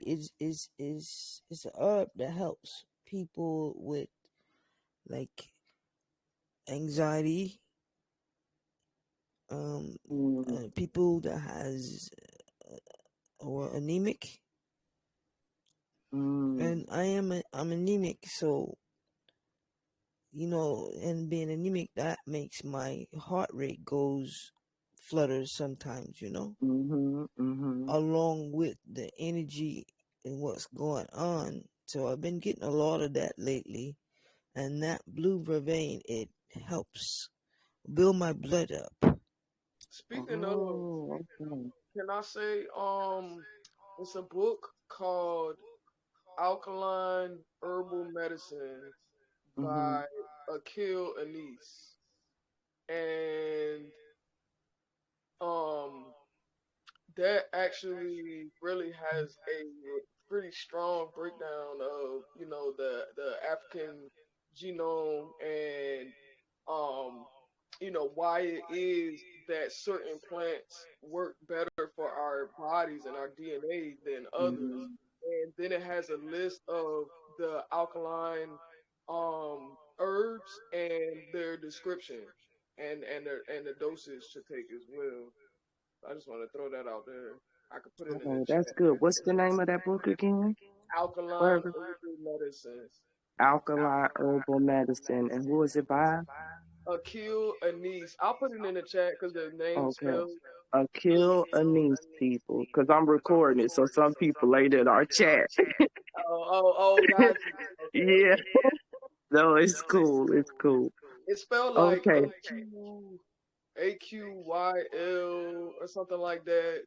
it's a herb that helps people with like anxiety, people that has or anemic, and I'm anemic, so and being anemic, that makes my heart rate goes flutters sometimes, along with the energy and what's going on. So I've been getting a lot of that lately, and that blue vervain, it helps build my blood up. Speaking of, can I say it's a book called Alkaline Herbal Medicine by Akil Anise. And um that actually really has a pretty strong breakdown of, the African genome and um why it is that certain plants work better for our bodies and our DNA than others. And then it has a list of the alkaline herbs and their description and the dosage to take as well. I just want to throw that out there. I could put it in the Oh, that's chat. good. What's the name of that book again? Alkaline Where? herbal medicine. Alkaline Herbal Medicine. And who is it by? Akil Anise. I'll put it in the chat because the name Okay. spelled. Kill Anise people, because I'm recording it, so some people later in our chat. Got you. Okay, Yeah. okay. No, it's cool. It's cool. It's spelled like Okay. AQYL or something like that.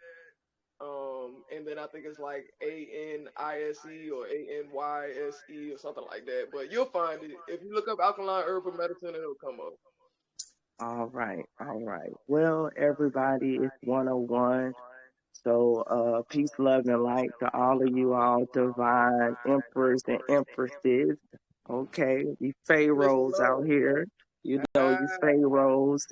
And then I think it's like ANISE or ANYSE or something like that. But you'll find it if you look up alkaline herbal medicine, it'll come up. All right. All right. Well, everybody, it's 101. So, peace, love, and light to all of you all divine emperors and empresses. Okay. You Listen, pharaohs out love. here. You pharaohs,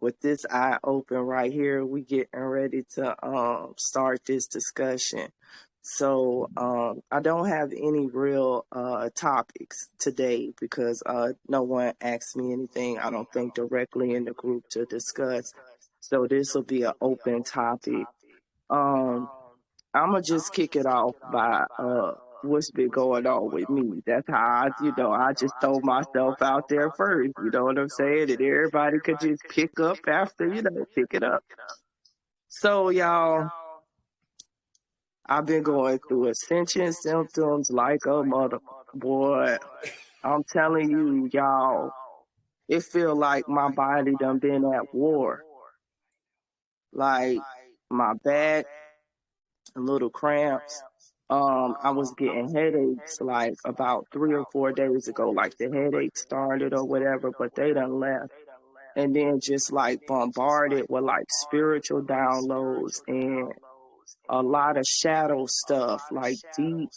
with this eye open right here, we getting ready to start this discussion. So I don't have any real topics today because no one asked me anything, I don't think, directly in the group to discuss. So this will be an open topic. I'm gonna just kick it off by what's been going on with me. That's how I just throw myself out there first. You know what I'm saying? And everybody could just pick up after, pick it up. So y'all, I've been going through ascension symptoms like a mother boy. I'm telling you, y'all, it feel like my body done been at war. Like my back, little cramps. I was getting headaches like about 3 or 4 days ago, like the headache started or whatever, but they done left. And then just like bombarded with like spiritual downloads and a lot of shadow stuff, like deep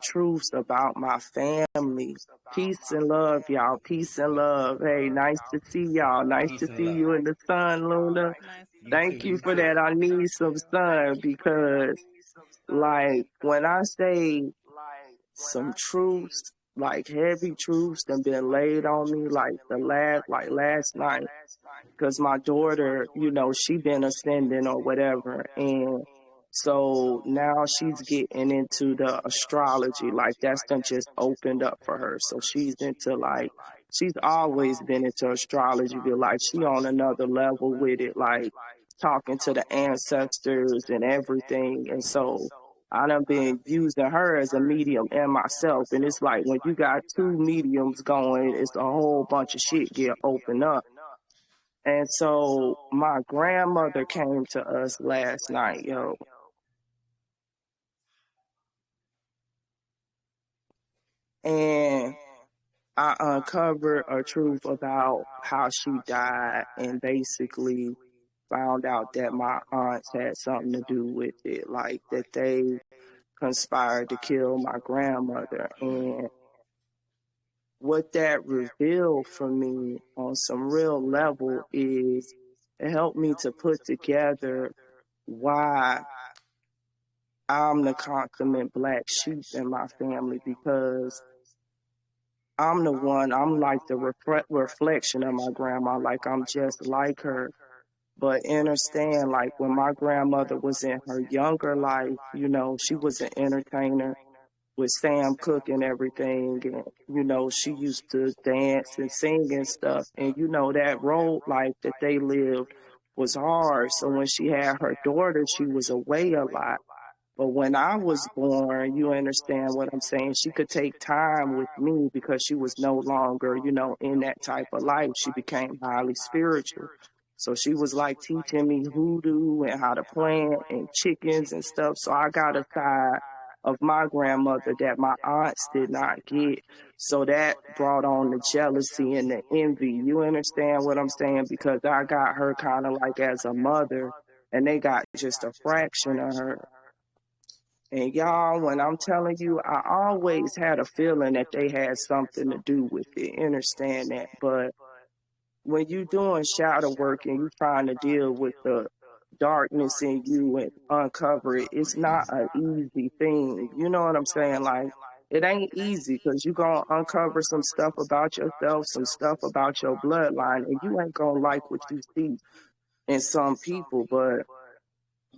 truths about my family. Peace and love, y'all. Peace and love. Hey, nice to see y'all. Nice Peace to and see love. you in the sun, Luna. You too. Thank you You for too. that. I need some sun because, like, when I say some truths, like heavy truths, that been laid on me, like last night, because my daughter, she been ascending or whatever, and so now she's getting into the astrology, like that's done just opened up for her. So she's into like, she's always been into astrology, but like she on another level with it, like talking to the ancestors and everything. And so I done been using her as a medium and myself. And it's like when you got two mediums going, it's a whole bunch of shit get opened up. And so my grandmother came to us last night, yo. And I uncovered a truth about how she died and basically found out that my aunts had something to do with it, like that they conspired to kill my grandmother. And what that revealed for me on some real level is it helped me to put together why I'm the consummate black sheep in my family because I'm the one, I'm like the reflection of my grandma, like I'm just like her. But understand, like when my grandmother was in her younger life, you know, she was an entertainer with Sam Cooke and everything. And, you know, she used to dance and sing and stuff. And, you know, that road life that they lived was hard. So when she had her daughter, she was away a lot. But when I was born, you understand what I'm saying? She could take time with me because she was no longer, you know, in that type of life. She became highly spiritual. So she was like teaching me hoodoo and how to plant and chickens and stuff. So I got a side of my grandmother that my aunts did not get. So that brought on the jealousy and the envy. You understand what I'm saying? Because I got her kind of like as a mother and they got just a fraction of her. And y'all, when I'm telling you, I always had a feeling that they had something to do with it. Understand that. But when you doing shadow work and you trying to deal with the darkness in you and uncover it, it's not an easy thing. You know what I'm saying? Like, it ain't easy because you're going to uncover some stuff about yourself, some stuff about your bloodline, and you ain't going to like what you see in some people. But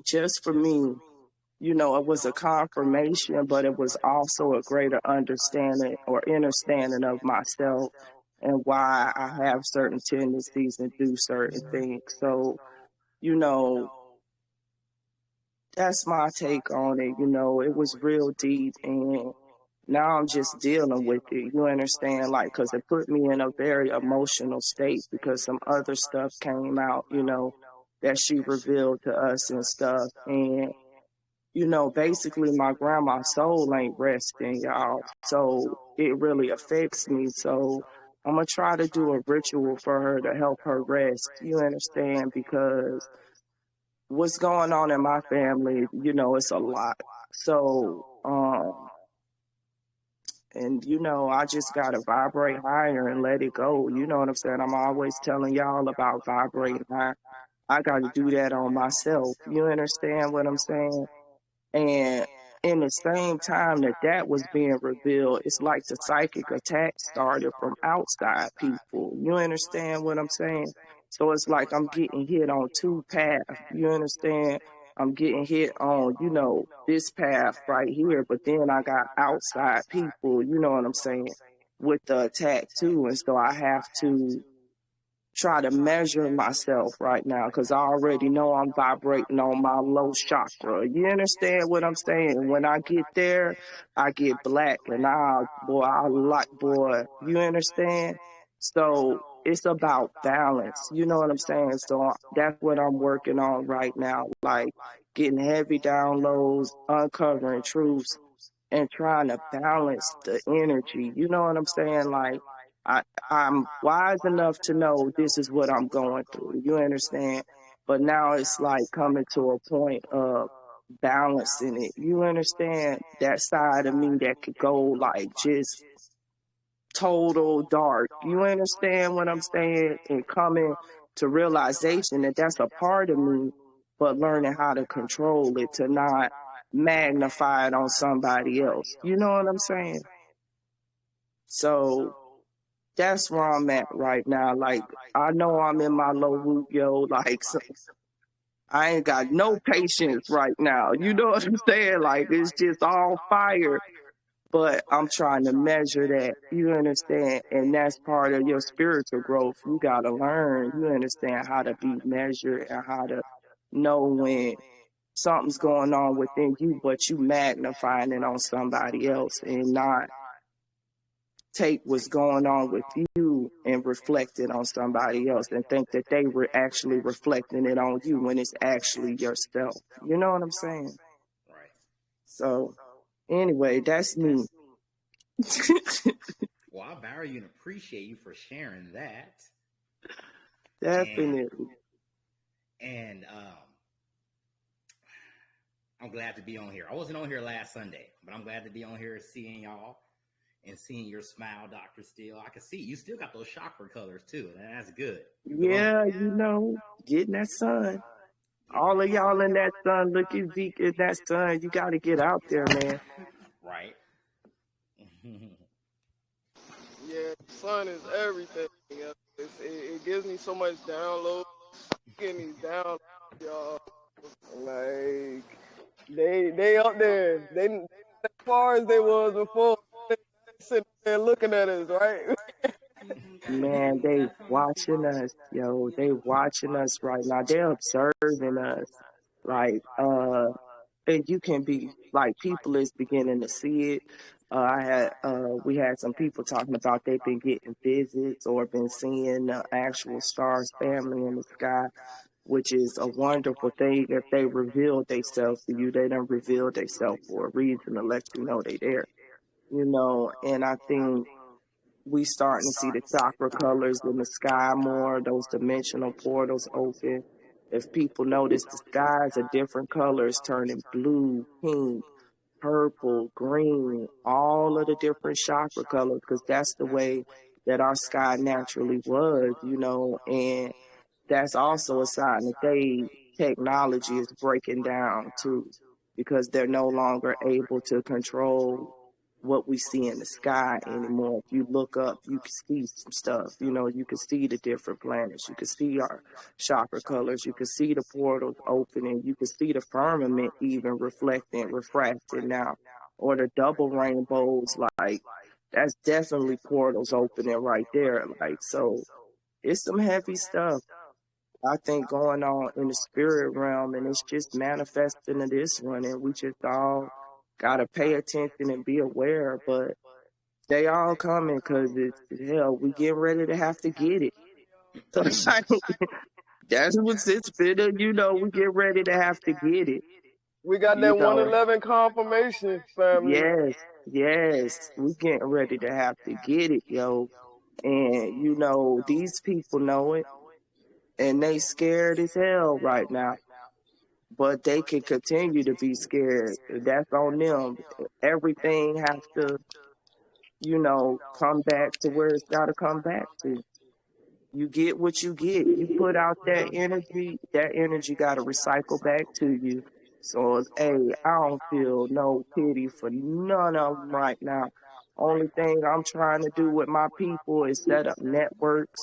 just for me, you know, it was a confirmation, but it was also a greater understanding or understanding of myself and why I have certain tendencies and do certain things. So, you know, that's my take on it. You know, it was real deep and now I'm just dealing with it. You understand? Like, cause it put me in a very emotional state because some other stuff came out, you know, that she revealed to us and stuff. And you know, basically my grandma's soul ain't resting, y'all. So it really affects me. So I'm going to try to do a ritual for her to help her rest. You understand? Because what's going on in my family, you know, it's a lot. So, and you know, I just got to vibrate higher and let it go. You know what I'm saying? I'm always telling y'all about vibrating higher. I got to do that on myself. You understand what I'm saying? And in the same time that that was being revealed, it's like the psychic attack started from outside people. You understand what I'm saying? So it's like I'm getting hit on two paths. You understand? I'm getting hit on, you know, this path right here, but then I got outside people, you know what I'm saying, with the attack too. And so I have to try to measure myself right now because I already know I'm vibrating on my low chakra. You understand what I'm saying? When I get there, I get black and I like, boy, you understand? So it's about balance. You know what I'm saying? So that's what I'm working on right now, like getting heavy downloads, uncovering truths, and trying to balance the energy. You know what I'm saying? Like, I'm wise enough to know this is what I'm going through. You understand? But now it's like coming to a point of balancing it. You understand? That side of me that could go like just total dark. You understand what I'm saying? And coming to realization that that's a part of me, but learning how to control it to not magnify it on somebody else. You know what I'm saying? So that's where I'm at right now. Like, I know I'm in my low root, yo. Like, so I ain't got no patience right now. You know what I'm saying? Like, it's just all fire. But I'm trying to measure that. You understand? And that's part of your spiritual growth. You got to learn. You understand how to be measured and how to know when something's going on within you, but you magnifying it on somebody else and not take what's going on with you and reflect it on somebody else and think that they were actually reflecting it on you when it's actually yourself. You know what I'm saying? Right. So anyway, that's me. Well, I value and appreciate you for sharing that. Definitely. And I'm glad to be on here. I wasn't on here last Sunday, but I'm glad to be on here seeing y'all and seeing your smile, Dr. Steele. I can see you still got those chakra colors too. And that's good. Yeah, you know, getting that sun. All of y'all in that sun, look at Zeke in that sun. You got to get out there, man. Right. Yeah, the sun is everything. It gives me so much download. Getting these downloads, y'all. Like they up there. They not as far as they was before. They sitting there looking at us, right? Man, Definitely, they definitely watching us, yo. They watching us right now. They're observing us. Like, and you can be like people is beginning to see it. We had some people talking about they've been getting visits or been seeing the actual stars family in the sky, which is a wonderful thing. If they reveal themselves to you, they don't reveal themselves for a reason to let you know they there. And I think we starting to see the chakra colors in the sky more, those dimensional portals open. If people notice, the skies are different colors, turning blue, pink, purple, green, all of the different chakra colors, because that's the way that our sky naturally was. And that's also a sign that technology is breaking down too, because they're no longer able to control what we see in the sky anymore. If you look up, you can see some stuff. You can see the different planets. You can see our chakra colors. You can see the portals opening. You can see the firmament even refracting now, or the double rainbows. Like, that's definitely portals opening right there. Like, so it's some heavy stuff, I think, going on in the spirit realm, and it's just manifesting in this one, and we just all gotta pay attention and be aware. But they all coming, because it's hell. We getting ready to have to get it. That's what it's been. We get ready to have to get it. We got You that know, 111 confirmation, family. yes, we getting ready to have to get it, yo. And these people know it, and they scared as hell right now. But they can continue to be scared. That's on them. Everything has to, come back to where it's got to come back to. You get what you get. You put out that energy got to recycle back to you. So, hey, I don't feel no pity for none of them right now. Only thing I'm trying to do with my people is set up networks,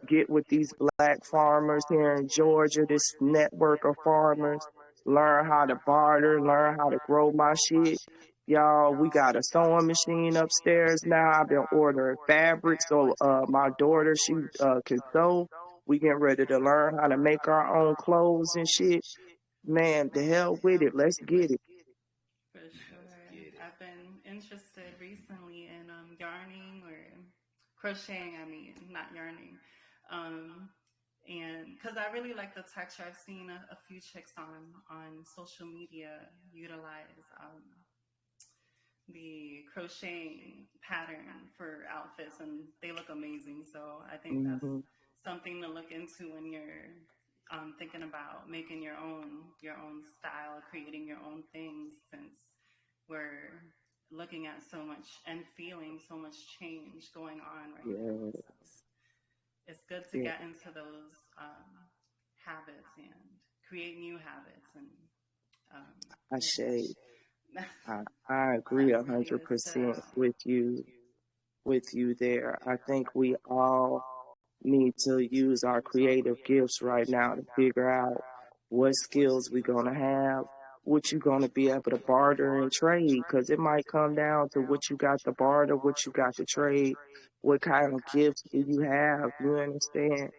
get with these black farmers here in Georgia, this network of farmers, learn how to barter, learn how to grow my shit. Y'all, we got a sewing machine upstairs now. I've been ordering fabric, so my daughter, she can sew. We getting ready to learn how to make our own clothes and shit. Man, the hell with it. Let's get it. for sure. I've been interested recently in yarning or crocheting. I mean, not yarning. Um, and because I really like the texture, I've seen a few chicks on social media utilize the crocheting pattern for outfits, and they look amazing. So I think that's Hmm. something to look into when you're thinking about making your own style, creating your own things, since we're looking at so much and feeling so much change going on right now. Yeah, So it's good to yeah. get into those habits and create new habits, and um, I yeah, shade. that's I agree that really is 100% to. with you there. I think we all need to use our creative gifts right now to figure out what skills we're going to have, what you're going to be able to barter and trade, because it might come down to what you got to barter, what you got to trade, what kind of gifts do you have, you understand?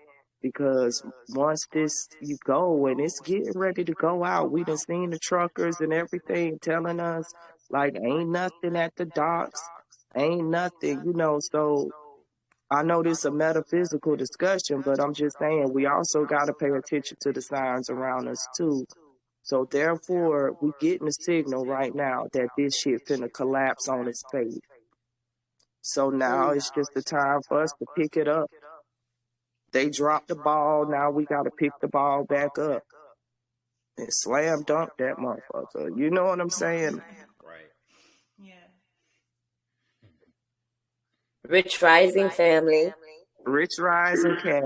Because once this you go and it's getting ready to go out, we done seen the truckers and everything telling us like ain't nothing at the docks, ain't nothing, so I know this is a metaphysical discussion, but I'm just saying we also got to pay attention to the signs around us too. So therefore, we getting a signal right now that this shit finna collapse on its face. So now it's just the time for us to pick it up. They dropped the ball, now we got to pick the ball back up and slam dunk that motherfucker. You know what I'm saying? Right. Yeah. Rich Rising family. Rich Rise and Cash.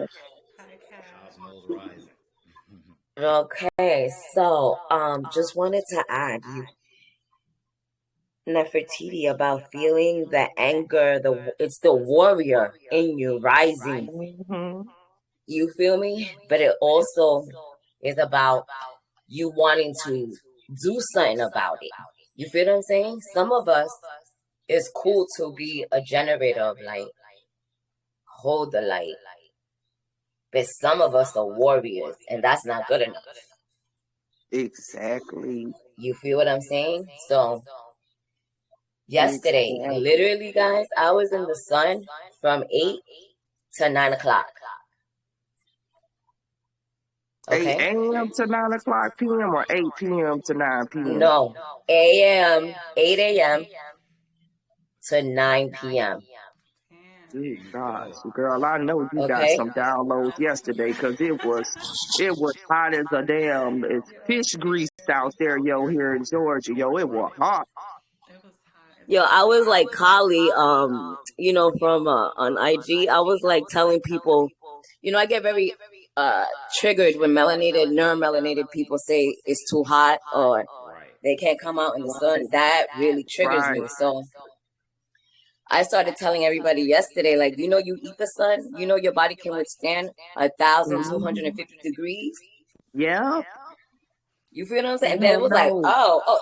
Hi, Kat. Cosmos rising. Okay, so just wanted to add you Nefertiti about feeling the anger, it's the warrior in you rising. Mm-hmm. You feel me? But it also is about you wanting to do something about it. You feel what I'm saying? Some of us, it's cool to be a generator of light, hold the light. But some of us are warriors, and that's not good enough. Exactly. You feel what I'm saying? So yesterday, literally, guys, I was in the sun from 8 to 9 o'clock. 8 Okay? a.m. to 9 o'clock p.m. or 8 p.m. to 9 p.m.? No, 8 a.m. to 9 p.m. Good gosh, girl, I know you got Okay? some downloads yesterday because it was hot as a damn, it's fish grease out there, yo, here in Georgia, yo, it was hot. Yo, I was like Kali, from on IG. I was like telling people, I get very triggered when neuromelanated people say it's too hot or they can't come out in the sun. That really triggers me. So I started telling everybody yesterday, like, you eat the sun, your body can withstand 1,250 degrees. Yeah. You feel what I'm saying? And then it was like,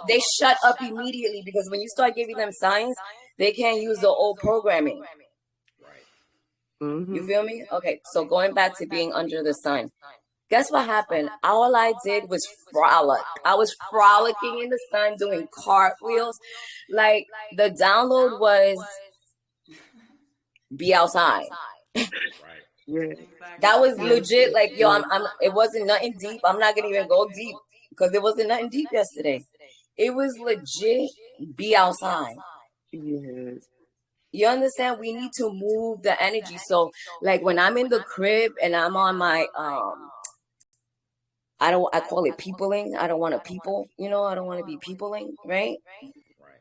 they shut up immediately because when you start giving them signs, they can't use the old programming. Mm-hmm. You feel me? Okay, so going back to being under the sun. Guess what happened? All I did was frolic. I was frolicking in the sun doing cartwheels. Like, the download was be outside. Yeah. That was legit. Like, yo, it wasn't nothing deep. I'm not gonna even go deep because it wasn't nothing deep yesterday. It was legit be outside. Yes. You understand? We need to move the energy. So, like, when I'm in the crib and I'm on my I call it peopling. I don't want to people, I don't want to be peopling, right?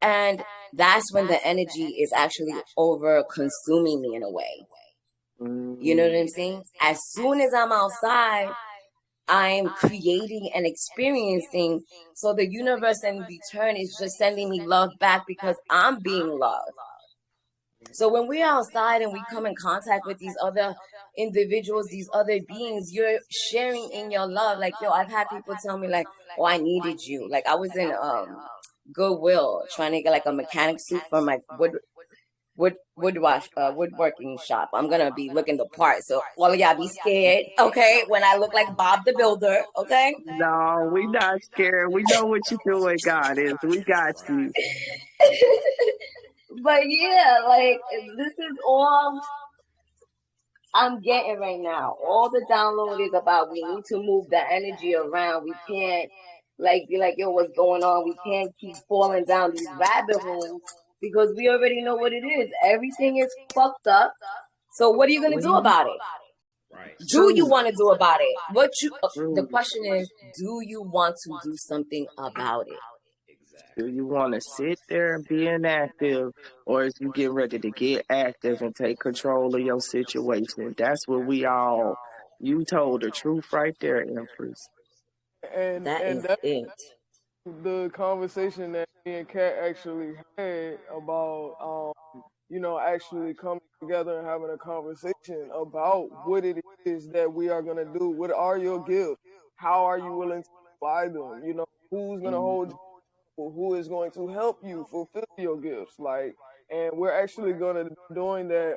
And that's when the energy is actually over consuming me in a way. You know what I'm saying? As soon as I'm outside, I'm creating and experiencing. So the universe in return is just sending me love back because I'm being loved. So when we're outside and we come in contact with these other individuals, these other beings, you're sharing in your love. Like, yo, I've had people tell me like, oh, I needed you. Like, I was in Goodwill trying to get like a mechanic suit for my woodworking shop. I'm gonna be looking the part, so all of y'all be scared, okay? When I look like Bob the Builder, okay? No, we not scared. We know what you're doing, Goddess. We got you. But yeah, like, this is all I'm getting right now. All the download is about we need to move the energy around. We can't be like, yo, what's going on? We can't keep falling down these rabbit holes because we already know what it is. Everything is fucked up. So what are you gonna do about it? Do you want to do about it? The question is, do you want to do something about it? Do you want to sit there and be inactive, or is you get ready to get active and take control of your situation? That's what you told the truth right there, Empress. That is That's it. the conversation that me and Kat actually had about actually coming together and having a conversation about what it is that we are gonna do. What are your gifts? How are you willing to apply them? Who's gonna hold you? Who is going to help you fulfill your gifts? Like, and we're actually gonna be doing that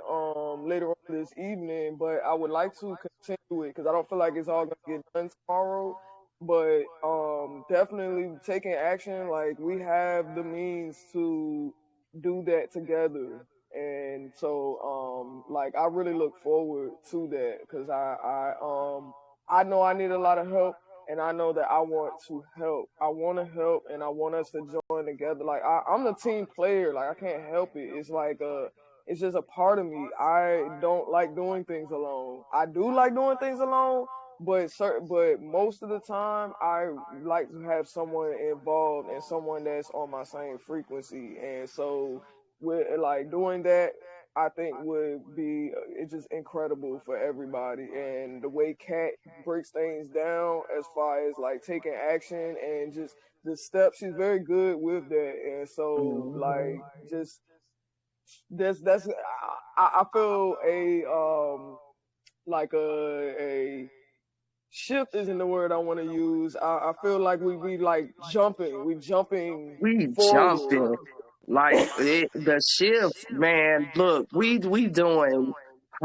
later on this evening. But I would like to continue it because I don't feel like it's all gonna get done tomorrow. But definitely taking action. Like, we have the means to do that together. And so, like, I really look forward to that because I know I need a lot of help, and I know that I want to help. I want to help, and I want us to join together. Like, I'm the team player. Like, I can't help it. It's like it's just a part of me. I don't like doing things alone. I do like doing things alone, but most of the time I like to have someone involved and someone that's on my same frequency. And so we're like doing that. I think would be it's just incredible for everybody. And the way Kat breaks things down as far as like taking action and just the steps, she's very good with that. And so like just that's I feel like a shift isn't the word I want to use. I feel like we like jumping We forward. jumping. Like the shift, man. Look, we doing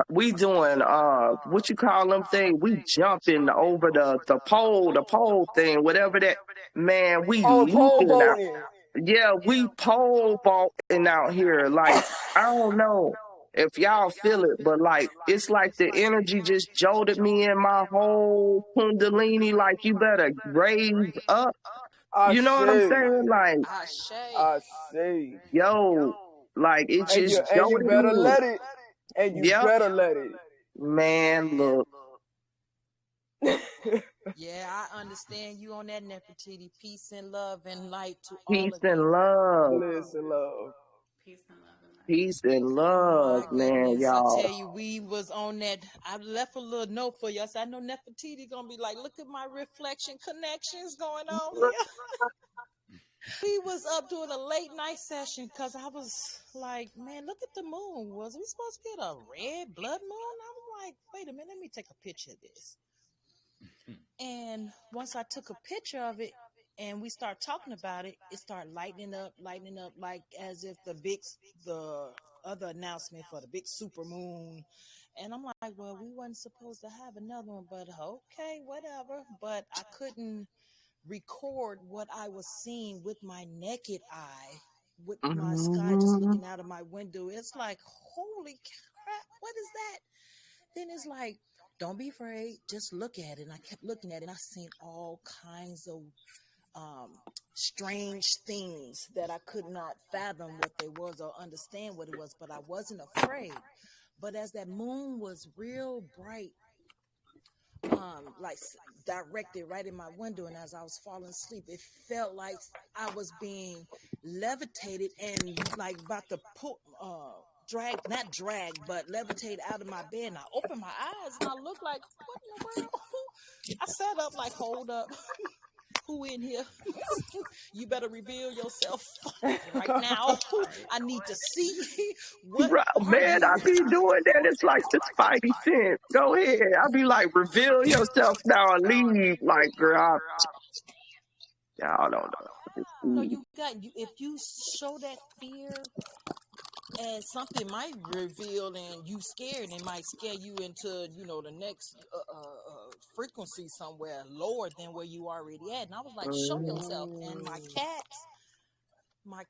what you call them thing? We jumping over the pole thing, whatever that, man, we Oh, pole leaping out. vaulting. Yeah, we pole vaulting out here. Like, I don't know if y'all feel it, but like it's like the energy just jolted me in my whole kundalini. Like, you better raise up. You know what I'm saying? Like, I say. yo, like it just And you jolted better me. let it. And you Yep. better let it. Man, look. Yeah, I understand you on that, Nefertiti. Peace and love and light to Peace all of and you. love. Bliss and love. Peace and love and light. Peace and love, My man, goodness, y'all. I tell you, we was on that. I left a little note for you. I said, I know Nefertiti gonna be like, look at my reflection connections going on here. We was up doing a late night session because I was like, man, look at the moon. Was we supposed to get a red blood moon? I'm like, wait a minute, let me take a picture of this. And once I took a picture of it and we start talking about it, it started lightening up, like as if the other announcement for the big super moon. And I'm like, well, we wasn't supposed to have another one, but okay, whatever. But I couldn't record what I was seeing with my naked eye, with my sky just looking out of my window. It's like, holy crap, what is that? Then it's like, don't be afraid, just look at it. And I kept looking at it, and I seen all kinds of strange things that I could not fathom what they was or understand what it was, but I wasn't afraid. But as that moon was real bright, like directed right in my window, and as I was falling asleep, it felt like I was being levitated and like about to pull, not drag, but levitate out of my bed. And I opened my eyes and I looked like, what in the world? I sat up like, hold up. Who in here? You better reveal yourself right now. I need to see what Man, I be doing that. It's like the Spidey sense. Go ahead. I be like, reveal yourself now and leave. Like, girl, y'all don't know. No, you if you show that fear, and something might reveal and you scared, and it might scare you into, the next frequency somewhere lower than where you already at. And I was like, show yourself. And my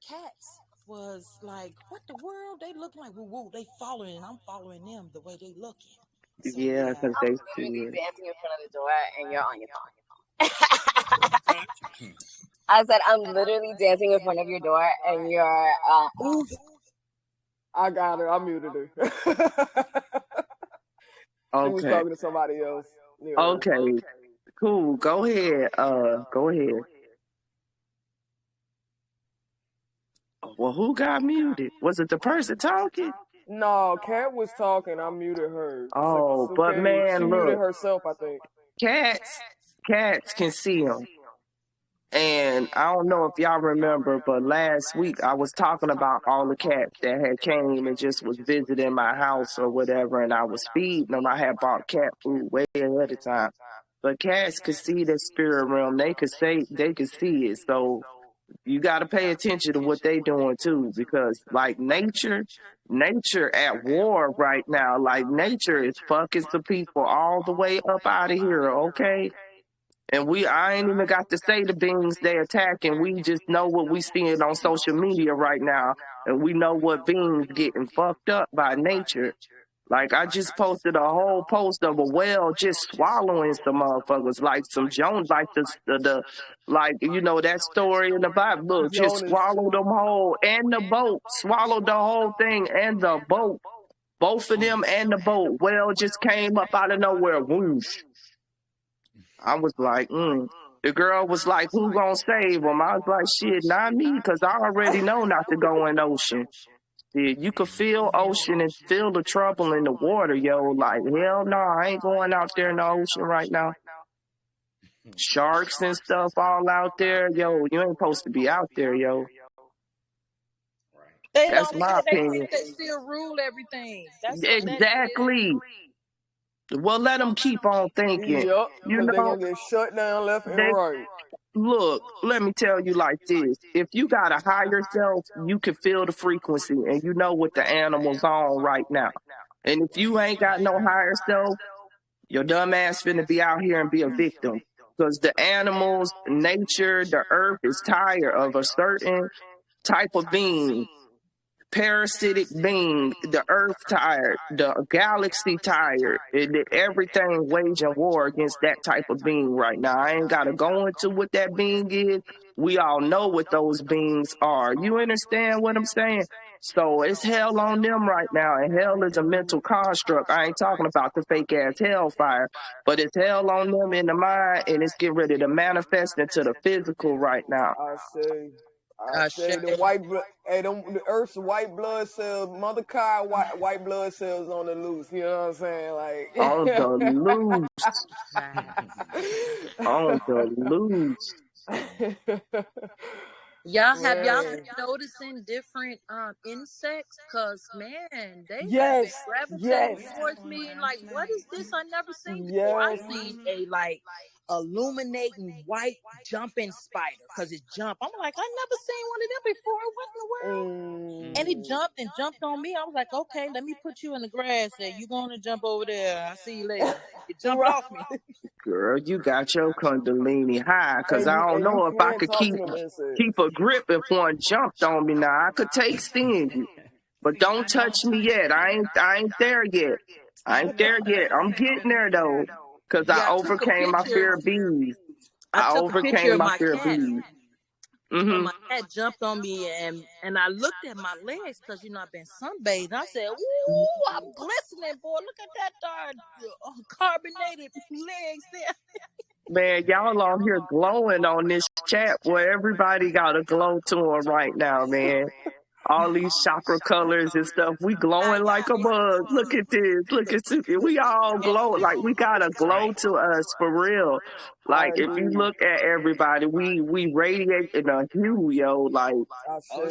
cats was like, what the world? They look like woo, they following, and I'm following them the way they looking. So, yeah, because they I'm literally see dancing in front of the door and you're on your phone. I said, I'm literally dancing in front of your door and you're, I got her. I muted her. She was talking to somebody else. Okay. Cool. Go ahead. Go ahead. Well, who got muted? Was it the person talking? No, Kat was talking. I muted her. Oh, So but man, she look, muted herself, I think. cats can see them. And I don't know if y'all remember, but last week I was talking about all the cats that had came and just was visiting my house or whatever, and I was feeding them. I had bought cat food way ahead of time. But cats could see the spirit realm. They could see it. So you got to pay attention to what they doing too, because like nature at war right now. Like nature is fucking some people all the way up out of here. Okay. And I ain't even got to say the beings they attacking. We just know what we seeing on social media right now. And we know what beings getting fucked up by nature. Like, I just posted a whole post of a whale just swallowing some motherfuckers. Like some Jones, like that story in the Bible. Look, just Jonas. swallowed them whole. And the boat. Swallowed the whole thing and the boat. Both of them and the boat. Whale just came up out of nowhere. Whoosh. I was like, The girl was like, who gonna save them? I was like, shit, not me, because I already know not to go in the ocean. You could feel ocean and feel the trouble in the water, yo. Like, hell no, I ain't going out there in the ocean right now. Sharks and stuff all out there, yo. You ain't supposed to be out there, yo. They That's don't my care. They opinion. think they still rule everything. That's what that is. Exactly. Well, let them keep on thinking. Yup, You because they're know, going to get shut down left and they right. look, let me tell you like this. If you got a higher self, you can feel the frequency and you know what the animal's on right now. And if you ain't got no higher self, your dumb ass finna be out here and be a victim. Because the animals, nature, the earth is tired of a certain type of being. Parasitic being, the earth tired, the galaxy tired, everything waging war against that type of being right now. I ain't gotta go into what that being is. We all know what those beings are. You understand what I'm saying? So it's hell on them right now, and hell is a mental construct. I ain't talking about the fake ass hellfire, but it's hell on them in the mind, and it's getting ready to manifest into the physical right now. I say the white blood, the Earth's white blood cells, Mother Kai white blood cells on the loose. You know what I'm saying? Like On the loose. On the loose. Have y'all been noticing different insects? Cause man, they have been gravitating towards me and like, what is this I never seen before? I seen a like illuminating white jumping spider because it jumped. I'm like, I never seen one of them before. What in the world? And it jumped and jumped on me. I was like, okay, let me put you in the grass there. You going to jump over there. I'll see you later. It jumped off me. Girl, you got your Kundalini high, cause I don't know if I could keep a grip if one jumped on me. Now I could take sting you, but don't touch me yet. I ain't there yet. I ain't there yet. I'm getting there though, cause I overcame my fear of bees. I took a picture of my cat. Mm-hmm. My cat jumped on me and I looked at my legs because I've been sunbathing. I said, "Ooh, I'm glistening, boy! Look at that darn carbonated legs there." Man, y'all on here glowing on this chat. Boy, everybody got a glow to them right now, man. All these chakra colors and stuff. We glowing like a bug. Look at this. Look at this. We all glow. Like, we got a glow to us for real. Like, if you look at everybody, we radiate in a hue, yo. Like,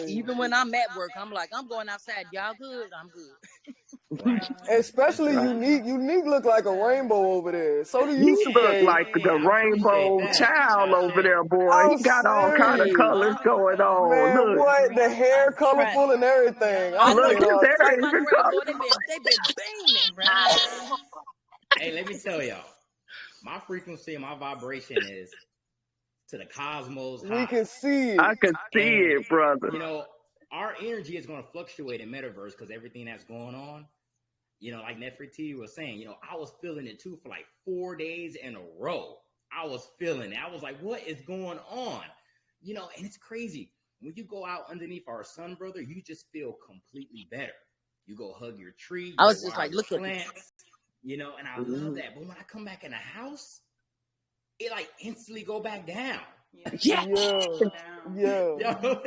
even when I'm at work, I'm like, I'm going outside. Y'all good? I'm good. Especially Unique. Unique look like a rainbow over there. So do you, he look like the rainbow child over there, boy. He got all kind of colors going on. Man, Look. what? The hair colorful and everything. Look at that. They've been beaming, right? Hey, let me tell y'all. My frequency and my vibration is to the cosmos high. We can see it. I can see it, brother. You know, our energy is going to fluctuate in metaverse because everything that's going on. You know, like Nefertiti was saying, I was feeling it too for like 4 days in a row. I was feeling it. I was like, what is going on? And it's crazy. When you go out underneath our sun, brother, you just feel completely better. You go hug your tree. I was just like, look at plants, and I love that. But when I come back in the house, it like instantly go back down. Yeah.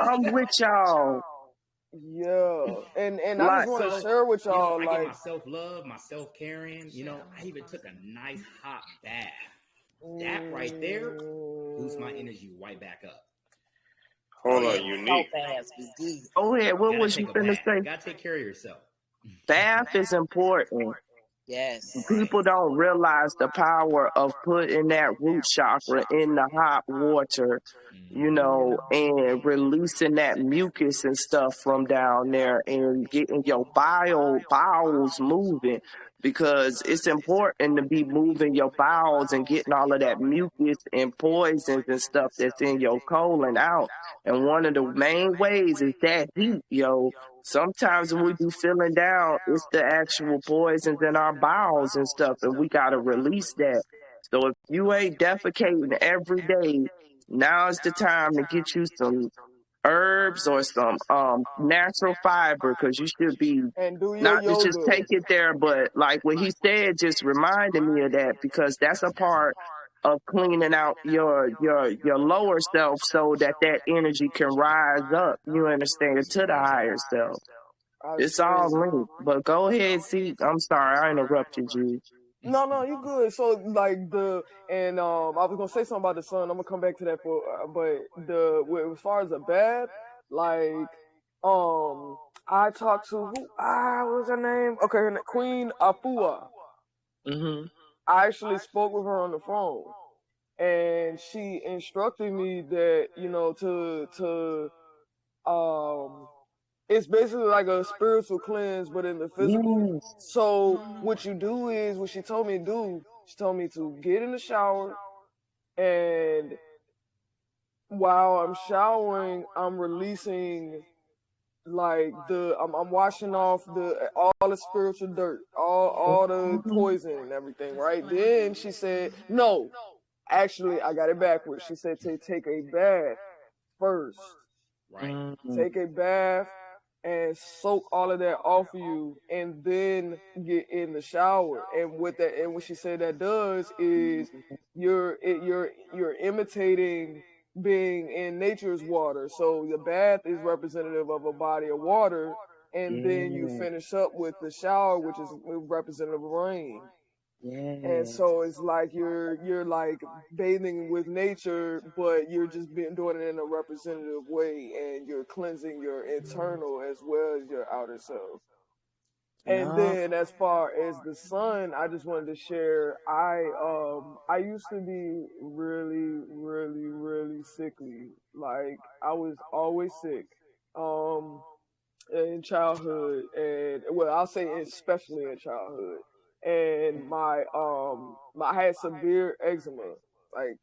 I'm with y'all. Yeah, and I just want to share with y'all, I like, get my self-love, my self-caring. I even took a nice hot bath. That right there boosts my energy right back up. Hold on, Unique. Oh yeah, what was you finna say? You gotta take care of yourself. Bath is important. Yes. People don't realize the power of putting that root chakra in the hot water, and releasing that mucus and stuff from down there and getting your bowels moving, because it's important to be moving your bowels and getting all of that mucus and poisons and stuff that's in your colon out. And one of the main ways is that heat, yo. Sometimes when we be feeling down, it's the actual poisons in our bowels and stuff, and we gotta release that. So if you ain't defecating every day, now is the time to get you some herbs or some natural fiber, because you should be not to just take it there, but like what he said just reminded me of that, because that's a part of cleaning out your lower self so that energy can rise up, you understand, to the higher self. It's all linked. But go ahead, see. I'm sorry, I interrupted you. No, you good. So like I was gonna say something about the sun. I'm gonna come back to that but as far as the bath, like I talked to what was her name? Okay, Queen Afua. Mm-hmm. I actually spoke with her on the phone, and she instructed me that it's basically like a spiritual cleanse, but in the physical. Yes. So what you do is what she told me to do. She told me to get in the shower, and while I'm showering, I'm releasing like I'm washing off all the spiritual dirt, all the poison and everything, right? Then she said, no, actually I got it backwards. She said to take a bath first. Right. Take a bath and soak all of that off of you, and then get in the shower. And what she said that does is you're imitating being in nature's water. So the bath is representative of a body of water, and then you finish up with the shower, which is representative of rain. And so it's like you're like bathing with nature, but you're just doing it in a representative way, and you're cleansing your internal as well as your outer self. And then as far as the sun, I just wanted to share I used to be really, really, really sickly. Like I was always sick. In childhood, and well, I'll say especially in childhood. And I had severe eczema, like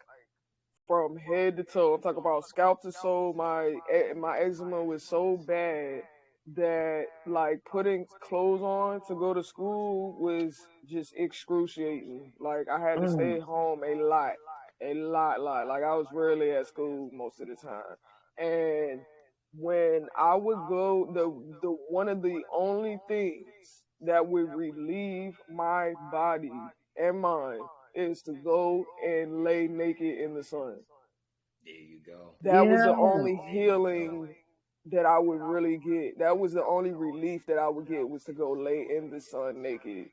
from head to toe. I'm talking about scalp to toe. My eczema was so bad that like putting clothes on to go to school was just excruciating. Like I had to stay home a lot. Like I was rarely at school most of the time. And when I would go, the one of the only things that would relieve my body and mind is to go and lay naked in the sun. There you go. That was the only healing that I would really get. That was the only relief that I would get, was to go lay in the sun naked.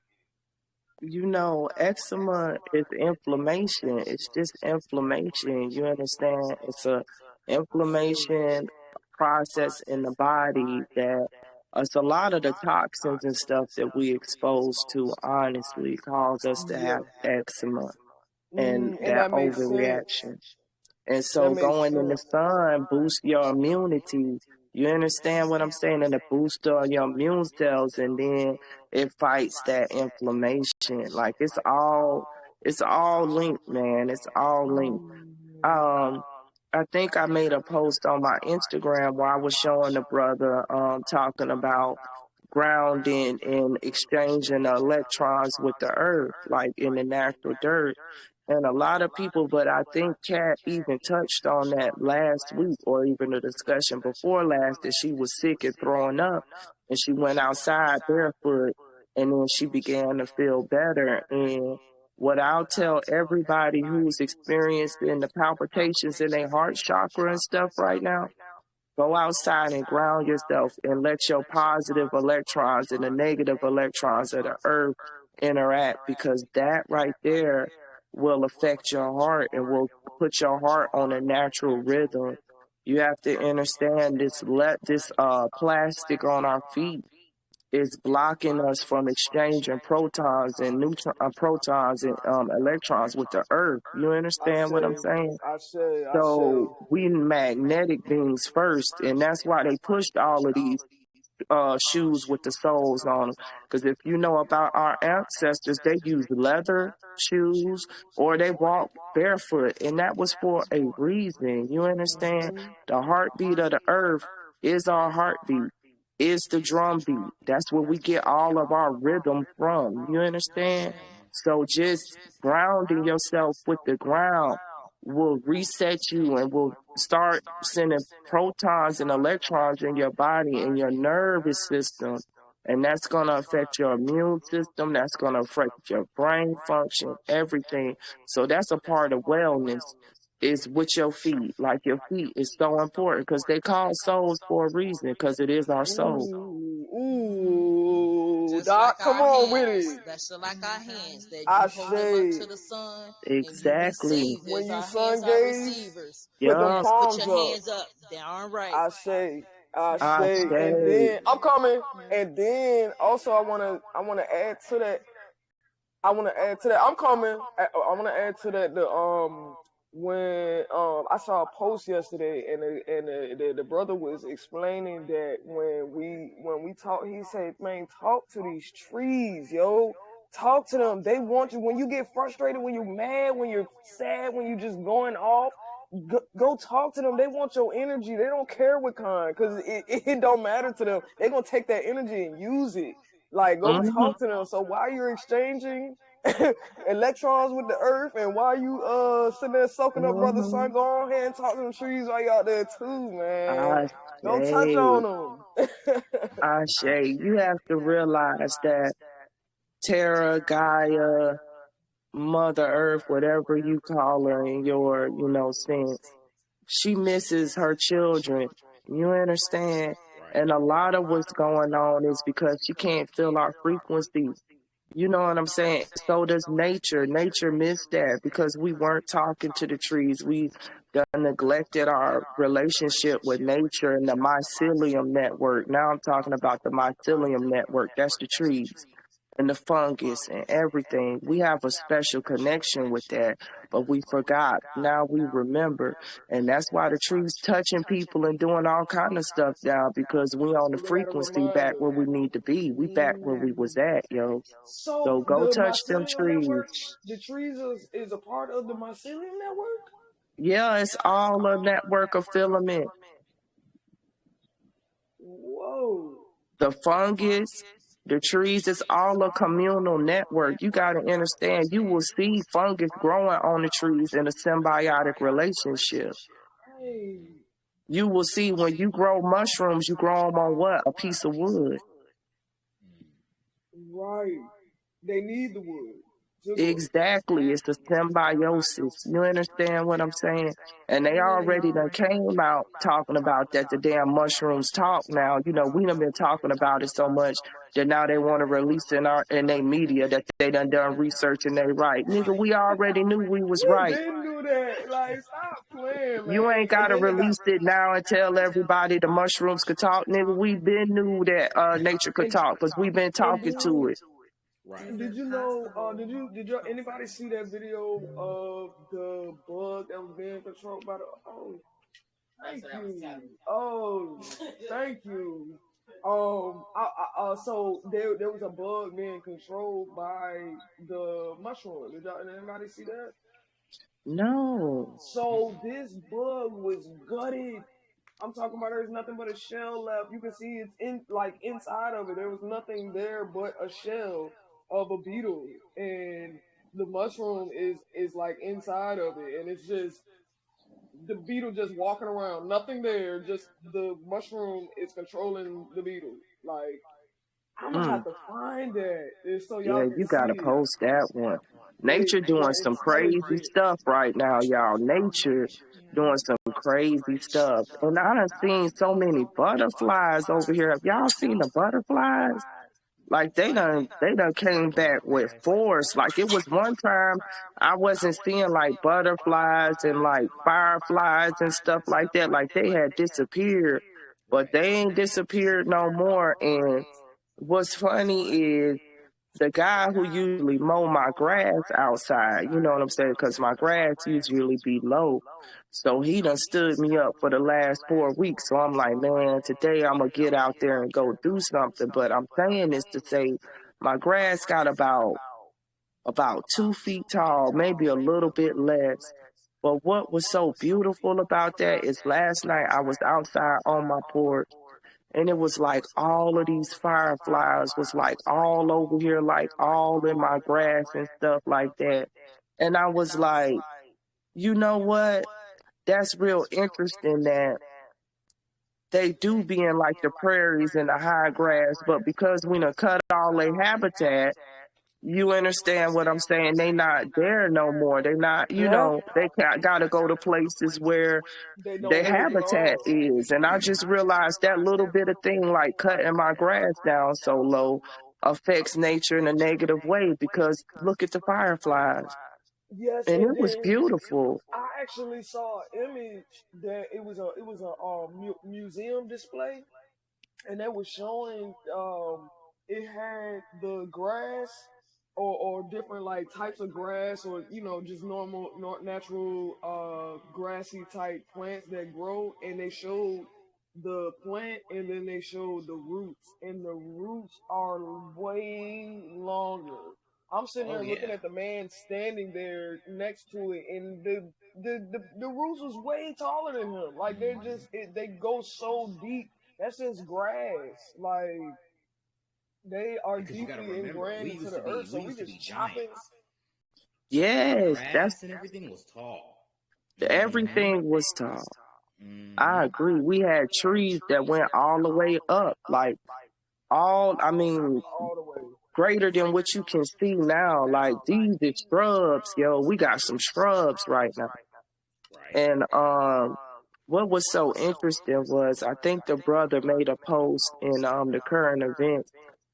You know, eczema is inflammation. It's just inflammation. You understand? It's a inflammation process in the body that it's a lot of the toxins and stuff that we expose to, honestly, cause us to have eczema and And that that makes sense. overreaction. And That so makes going in the sense. sun boosts your immunity. You understand what I'm saying? And it boosts your immune cells, and then it fights that inflammation. Like it's all linked, man. It's all linked. I think I made a post on my Instagram where I was showing the brother talking about grounding and exchanging the electrons with the earth, like in the natural dirt. And a lot of people, but I think Kat even touched on that last week, or even the discussion before last, that she was sick and throwing up, and she went outside barefoot, and then she began to feel better. And what I'll tell everybody who's experiencing the palpitations in their heart chakra and stuff right now, go outside and ground yourself and let your positive electrons and the negative electrons of the earth interact, because that right there will affect your heart and will put your heart on a natural rhythm. You have to understand this plastic on our feet is blocking us from exchanging protons and electrons with the earth. You understand what I'm saying? I say. So we magnetic beings first, and that's why they pushed all of these shoes with the soles on them. Because if you know about our ancestors, they used leather shoes or they walked barefoot, and that was for a reason. You understand? The heartbeat of the earth is our heartbeat, is the drum beat. That's where we get all of our rhythm from. You understand? So just grounding yourself with the ground will reset you and will start sending protons and electrons in your body and your nervous system. And that's going to affect your immune system. That's going to affect your brain function, everything. So that's a part of wellness, is with your feet. Like your feet is so important, because they call souls for a reason, because it is our soul. just like Come our on with hands. it. That's just like our hands. That I you hold them up say to the sun Exactly. and you receive. when As you our sun hands are gaze, receivers. put them Yeah. Yes, put palms your up. hands up. Darn right. I say, I and say. then I'm coming, and then also I wanna add to that. I'm coming. I want to add to that. When I saw a post yesterday, and the brother was explaining that when we talk, he said, man, talk to these trees, yo. Talk to them. They want you. When you get frustrated, when you're mad, when you're sad, when you're just going off, go talk to them. They want your energy. They don't care what kind, because it don't matter to them. They're going to take that energy and use it. Like, go talk to them. So while you're exchanging electrons with the earth, and while you sitting there soaking up brother sun, go ahead and talk to them trees while you out there too, man. Don't touch on them. Ashe, you have to realize that Terra, Gaia, Mother Earth, whatever you call her in your, sense, she misses her children. You understand? And a lot of what's going on is because she can't feel our frequency. You know what I'm saying? So does nature. Nature missed that because we weren't talking to the trees. We neglected our relationship with nature and the mycelium network. Now I'm talking about the mycelium network. That's the trees and the fungus and everything. We have a special connection with that, but we forgot. Now we remember. And that's why the trees touching people and doing all kind of stuff now, because we on the They got to frequency remind back us. where we need to be. We back where we was at, yo. So So go the touch them mycelium network, trees. the trees is a part of the mycelium network. Yeah, it's all a network of filament. Whoa. The fungus, the trees, it's all a communal network. You got to understand, you will see fungus growing on the trees in a symbiotic relationship. Hey. You will see when you grow mushrooms, you grow them on what? A piece of wood. Right. They need the wood. Exactly. It's the symbiosis. You understand what I'm saying? And they already done came out talking about that the damn mushrooms talk now. You know, we done been talking about it so much that now they want to release in their media that they done research and they right. Nigga, we already knew we was We right. didn't do that. Like, stop playing, man. You ain't got to release it now and tell everybody the mushrooms could talk. Nigga, we been knew that nature could talk because we been talking to it. Right. Did you know? Did you anybody see that video of the bug that was being controlled by the? Oh, thank you. Oh, thank you. So there was a bug being controlled by the mushroom. Did anybody see that? No. So this bug was gutted. I'm talking about there's nothing but a shell left. You can see it's inside of it. There was nothing there but a shell of a beetle, and the mushroom is like inside of it, and it's just the beetle just walking around, nothing there, just the mushroom is controlling the beetle. Like, I'm gonna have to find that so y'all Yeah, can you see gotta it. post that one. Nature doing some crazy stuff right now, y'all. Nature doing some crazy stuff. And I done seen so many butterflies over here. Have y'all seen the butterflies? Like they done came back with force. Like it was one time I wasn't seeing like butterflies and like fireflies and stuff like that. Like they had disappeared, but they ain't disappeared no more. And what's funny is the guy who usually mow my grass outside, you know what I'm saying? Because my grass usually be low. So he done stood me up for the last 4 weeks. So I'm like, man, today I'm going to get out there and go do something. But I'm saying this to say my grass got about 2 feet tall, maybe a little bit less. But what was so beautiful about that is last night I was outside on my porch, and it was like all of these fireflies was like all over here, like all in my grass and stuff like that. And I was like, you know what? That's real interesting that they do be in like the prairies and the high grass, but because we done cut all their habitat, you understand what I'm saying? They not there no more. They not, they got to go to places where their habitat is. And I just realized that little bit of thing, like cutting my grass down so low, affects nature in a negative way, because look at the fireflies. Yes, And and it was then beautiful. I actually saw an image that it was a museum display, and they were showing it had the grass or different like types of grass, or just normal natural grassy type plants that grow, and they showed the plant, and then they showed the roots, and the roots are way longer. I'm sitting Oh there looking yeah. at the man standing there next to it, and the roots was way taller than him. Like they go so deep. That's just grass. Like they are Because you got to deeply remember, ingrained into the earth. So we we used to be just chopping. giants. Our Yes, grass and everything was tall. everything was tall. I Mm-hmm. agree. We had trees that went all the way up, like I mean, All the way. greater than what you can see now. Like these are shrubs, yo. We got some shrubs right now. Right. And what was so interesting was, I think the brother made a post in the current events.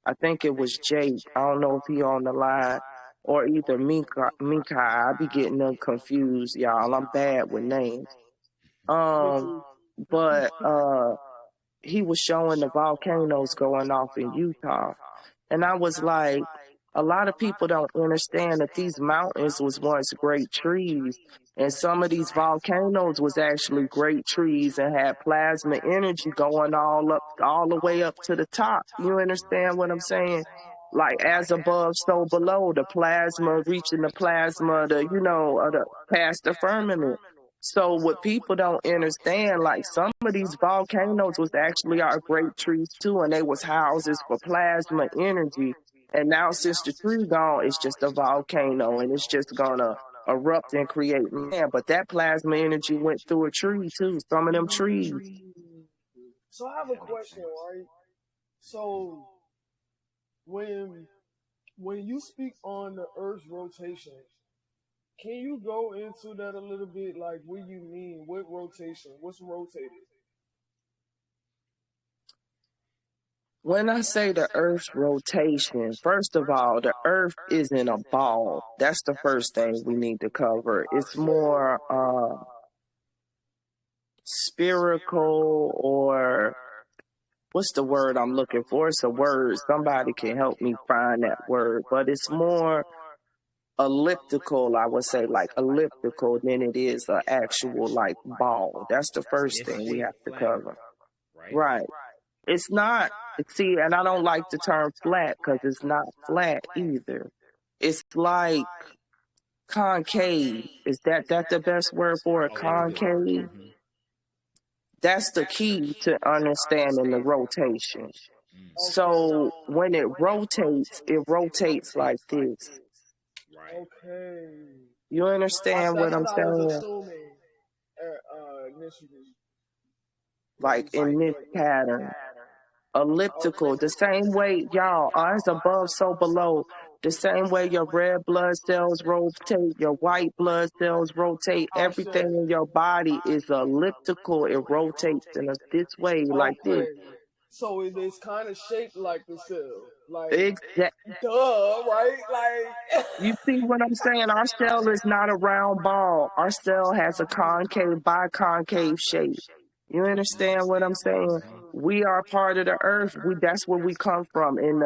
I think it was Jake. I don't know if he on the line, or either Mika. I be getting them confused, y'all. I'm bad with names. Me Um, too. but he was showing the volcanoes going off in Utah. And I was like, a lot of people don't understand that these mountains was once great trees. And some of these volcanoes was actually great trees and had plasma energy going all the way up to the top. You understand what I'm saying? Like as above, so below, the plasma reaching the plasma, past the firmament. So what people don't understand, like some of these volcanoes was actually our great trees too, and they was houses for plasma energy. And now since the tree gone, it's just a volcano, and it's just gonna erupt and create man. But that plasma energy went through a tree too. Some of them trees. So I have a question, right? So when you speak on the Earth's rotation, can you go into that a little bit? Like, what you mean? What rotation? What's rotated? When I say the Earth's rotation, first of all, the Earth isn't a ball. That's the first thing we need to cover. It's more spherical, or what's the word I'm looking for? It's a word. Somebody can help me find that word. But it's more elliptical, I would say, like elliptical, than it is an actual like ball. That's the first It's thing we have shaped to flatter, cover. right? Right. It's not, see, and I don't like the term flat because it's not flat either. It's like concave. Is that the best word for it? Oh, that's good. Concave? Mm-hmm. That's the key to understanding the rotation. So when it rotates like this. Right. Okay. You understand what That's I'm what I was saying? assuming initially. Like in this pattern. Elliptical, the same way, y'all, ours above, so below. The same way your red blood cells rotate, your white blood cells rotate, everything in your body is elliptical. It rotates in this way, like this. Okay. So it is kind of shaped like the cell. Like, Exact. duh, right? Like, You see what I'm saying? Our cell is not a round ball. Our cell has a concave, biconcave shape. You understand what I'm saying? We are part of the earth. That's where we come from. In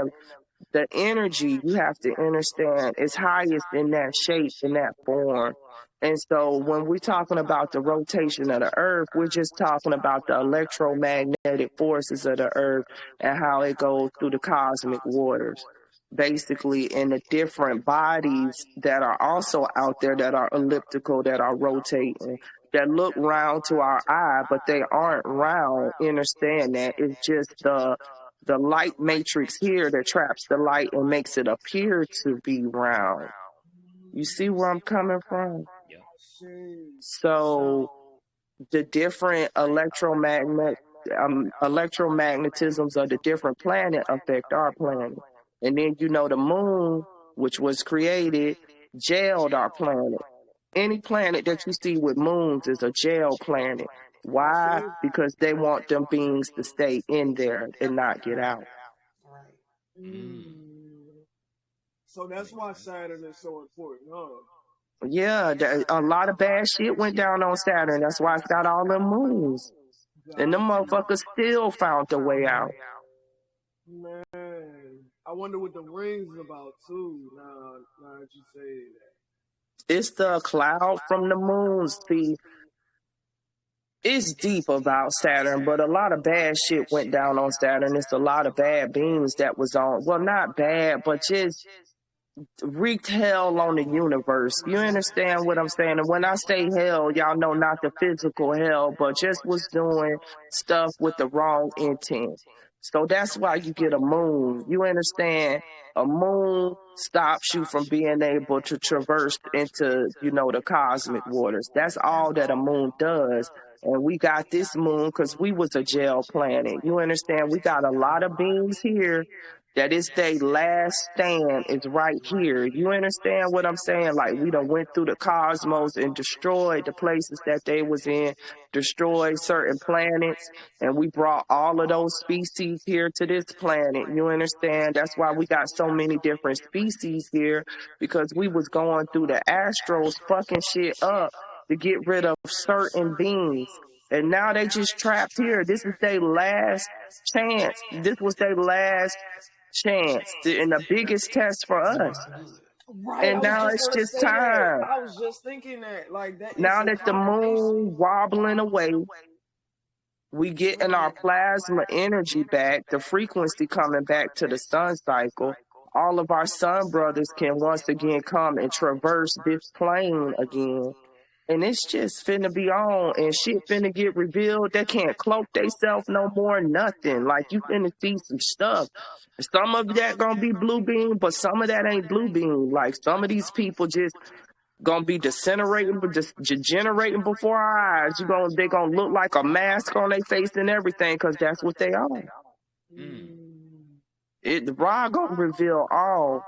the energy, you have to understand, is highest in that shape, in that form. And so when we're talking about the rotation of the earth, we're just talking about the electromagnetic forces of the earth and how it goes through the cosmic waters, basically, in the different bodies that are also out there that are elliptical, that are rotating, that look round to our eye, but they aren't round. Understand that. It's just the light matrix here that traps the light and makes it appear to be round. You see where I'm coming from? Yeah. So the different electromagnetisms of the different planet affect our planet. And then the moon, which was created, jailed our planet. Any planet that you see with moons is a jail planet. Why? Because they want them beings to stay in there and not get out. mm. So that's why Saturn is so important, huh? Yeah, a lot of bad shit went down on Saturn. That's why it's got all them moons. And them motherfuckers still found their way out. Man, I wonder what the rings about too. Now that you say that, It's the cloud from the moons. See, it's deep about Saturn, but a lot of bad shit went down on Saturn. It's a lot of bad beings that was on. Well, not bad, but just wreaked hell on the universe. You understand what I'm saying? And when I say hell, y'all know not the physical hell, but just was doing stuff with the wrong intent. So that's why you get a moon. You understand? A moon stops you from being able to traverse into, the cosmic waters. That's all that a moon does. And we got this moon because we was a jail planet. You understand? We got a lot of beings here that is their last stand is right here. You understand what I'm saying? Like, we done went through the cosmos and destroyed the places that they was in, destroyed certain planets, and we brought all of those species here to this planet. You understand? That's why we got so many different species here, because we was going through the astros fucking shit up to get rid of certain beings. And now they just trapped here. This is their last chance. This was their last chance and the biggest test for us. Right, And now it's just time. I was just thinking that, like that. Now that the moon wobbling away, we getting our plasma energy back, the frequency coming back to the sun cycle. All of our sun brothers can once again come and traverse this plane again. And it's just finna be on and shit finna get revealed. They can't cloak theyself no more, nothing. Like, you finna see some stuff. Some of that gonna be blue beam, but some of that ain't blue beam. Like, some of these people just gonna be disintegrating, just degenerating before our eyes. They gonna look like a mask on their face and everything, because that's what they are. The Ra gonna reveal all.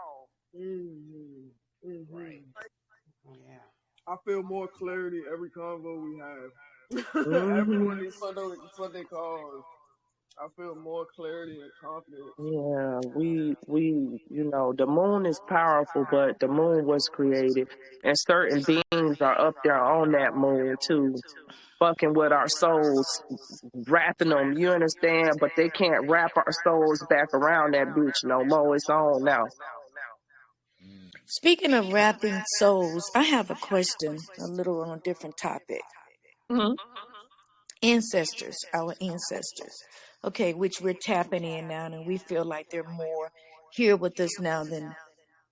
Right. Yeah. I feel more clarity every convo we have. Everyone is Sunday calls. I feel more clarity and confidence. Yeah, we the moon is powerful, but the moon was created, and certain beings are up there on that moon too, fucking with our souls, wrapping them. You understand? But they can't wrap our souls back around that bitch no more. It's on now. Speaking of wrapping souls, I have a question, a little on a different topic. Ancestors, our ancestors. Okay, which we're tapping in now, and we feel like they're more here with us now than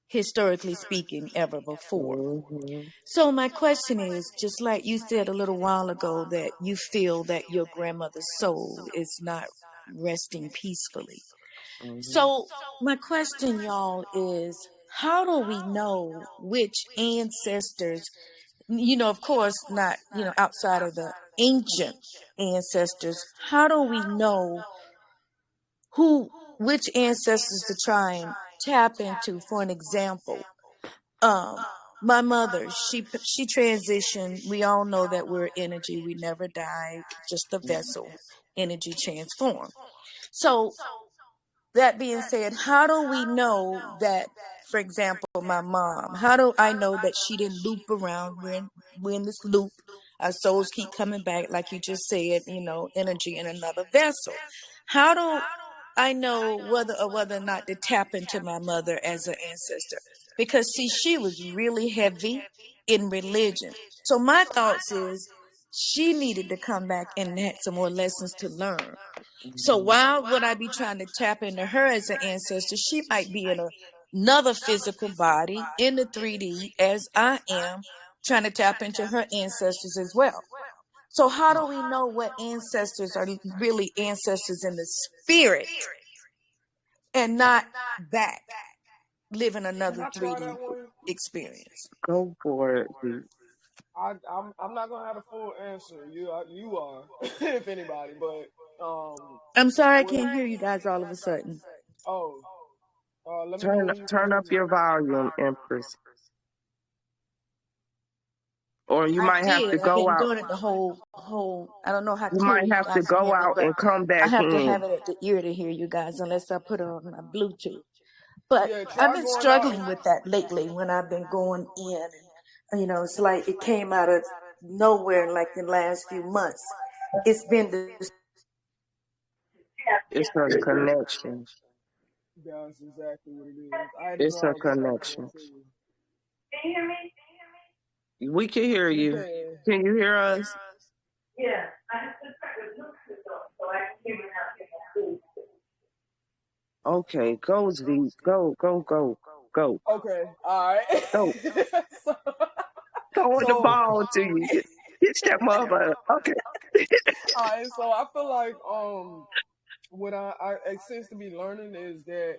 historically speaking ever before. So my question is, just like you said a little while ago, that you feel that your grandmother's soul is not resting peacefully. So my question, y'all, is how do we know which ancestors, of course, not, outside of the ancient ancestors, how do we know which ancestors to try and tap into? For an example, my mother, she transitioned. We all know that we're energy. We never die, just a vessel, energy transform. So that being said, how do we know that, for example, my mom, how do I know that she didn't loop around? We're in this loop. Our souls keep coming back, like you just said, energy in another vessel. How do I know whether or not to tap into my mother as an ancestor? Because, see, she was really heavy in religion. So my thoughts is she needed to come back and had some more lessons to learn. So why would I be trying to tap into her as an ancestor? She might be in another physical body in the 3D as I am, trying to tap into her ancestors as well. So how do we know what ancestors are really ancestors in the spirit and not back living another 3D experience? Go for it. I'm not gonna have a full answer. You are, if anybody, but I'm sorry, I can't hear you guys all of a sudden. Let me turn up your volume, Empress. Or you might have to go out. I've been doing it the whole. I don't know how you clear might have to go out and come back I have in. to have it at the ear to hear you guys, unless I put it on my Bluetooth. But Yeah, I've try been going out. struggling with that lately when I've been going in. And, you know, it's like it came out of nowhere like in the last few months. It's been this. It's her connection. That's exactly what it is. I had to It's go her out and come back in connection. too. We can hear We you. can. Can you hear us? Yeah, I have to try to look at it so I can hear you now. Okay, go Z. Go, go, go, go. Okay, all right. Go. so, Throwing the so, ball to you. Get that mother. Okay. all right. So I feel like what I seems to be learning is that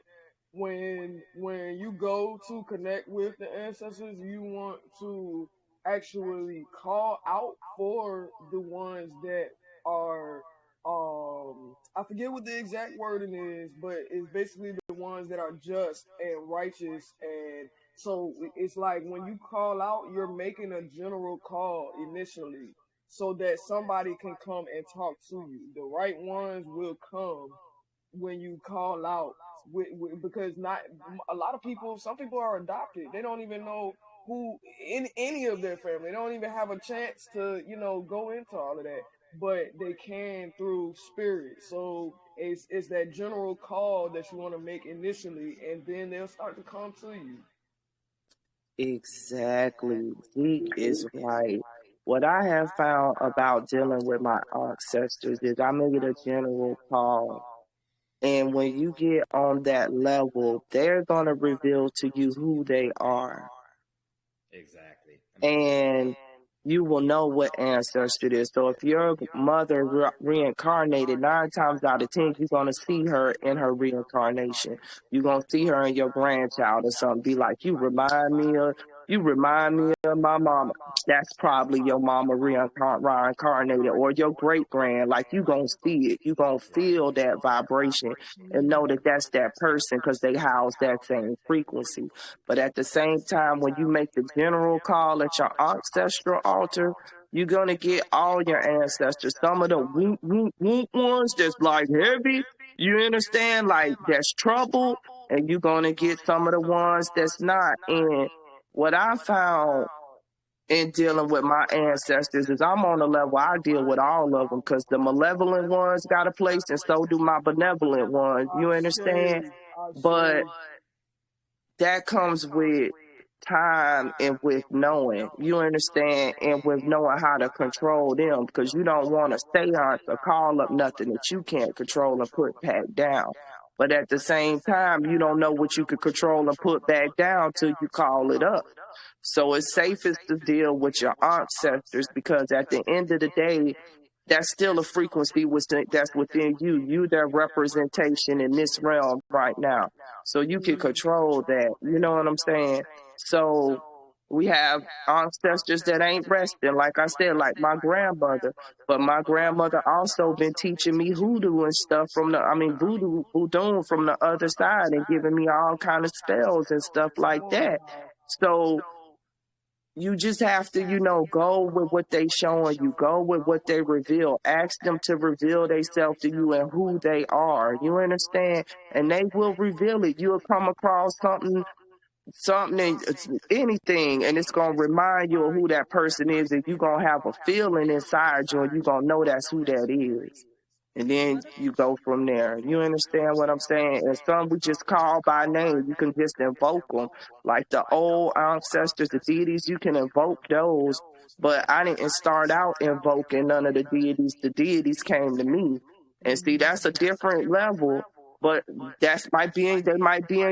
when you go to connect with the ancestors, you want to actually call out for the ones that are I forget what the exact wording is, but it's basically the ones that are just and righteous. And so it's like when you call out, you're making a general call initially so that somebody can come and talk to you. The right ones will come when you call out because not a lot of people, some people are adopted, they don't even know who in any of their family, they don't even have a chance to go into all of that, but they can through spirit. So it's that general call that you want to make initially, and then they'll start to come to you. Exactly. Zeke is right. What I have found about dealing with my ancestors is I make it a general call. And when you get on that level, they're going to reveal to you who they are. Exactly. And you will know what ancestor it is. So if your mother reincarnated, 9 times out of 10, you're going to see her in her reincarnation. You're going to see her in your grandchild or something. Be like, you remind me of my mama. That's probably your mama reincarnated, or your great grand. Like, you going to see it. You going to feel that vibration and know that that's that person because they house that same frequency. But at the same time, when you make the general call at your ancestral altar, you're going to get all your ancestors. Some of the woot ones that's like heavy, you understand, like that's trouble. And you're going to get some of the ones that's not. And what I found in dealing with my ancestors is I'm on a level I deal with all of them because the malevolent ones got a place and so do my benevolent ones. You understand? I But say, that comes with time and with knowing, you understand, and with knowing how to control them, because you don't want to stay on or call up nothing that you can't control and put back down. But at the same time, you don't know what you could control and put back down till you call it up. So it's safest to deal with your ancestors because at the end of the day, that's still a frequency that's within you. You their representation in this realm right now. So you can control that. You know what I'm saying? So we have ancestors that ain't resting, like I said, like my grandmother. But my grandmother also been teaching me hoodoo and stuff voodoo from the other side and giving me all kind of spells and stuff like that. So you just have to, go with what they showing you. Go with what they reveal. Ask them to reveal themselves to you and who they are. You understand? And they will reveal it. You'll come across anything, and it's going to remind you of who that person is, and you're going to have a feeling inside you, and you're going to know that's who that is. And then you go from there. You understand what I'm saying? And some we just call by name. You can just invoke them. Like the old ancestors, the deities, you can invoke those. But I didn't start out invoking none of the deities. The deities came to me. And see, that's a different level. But they might be in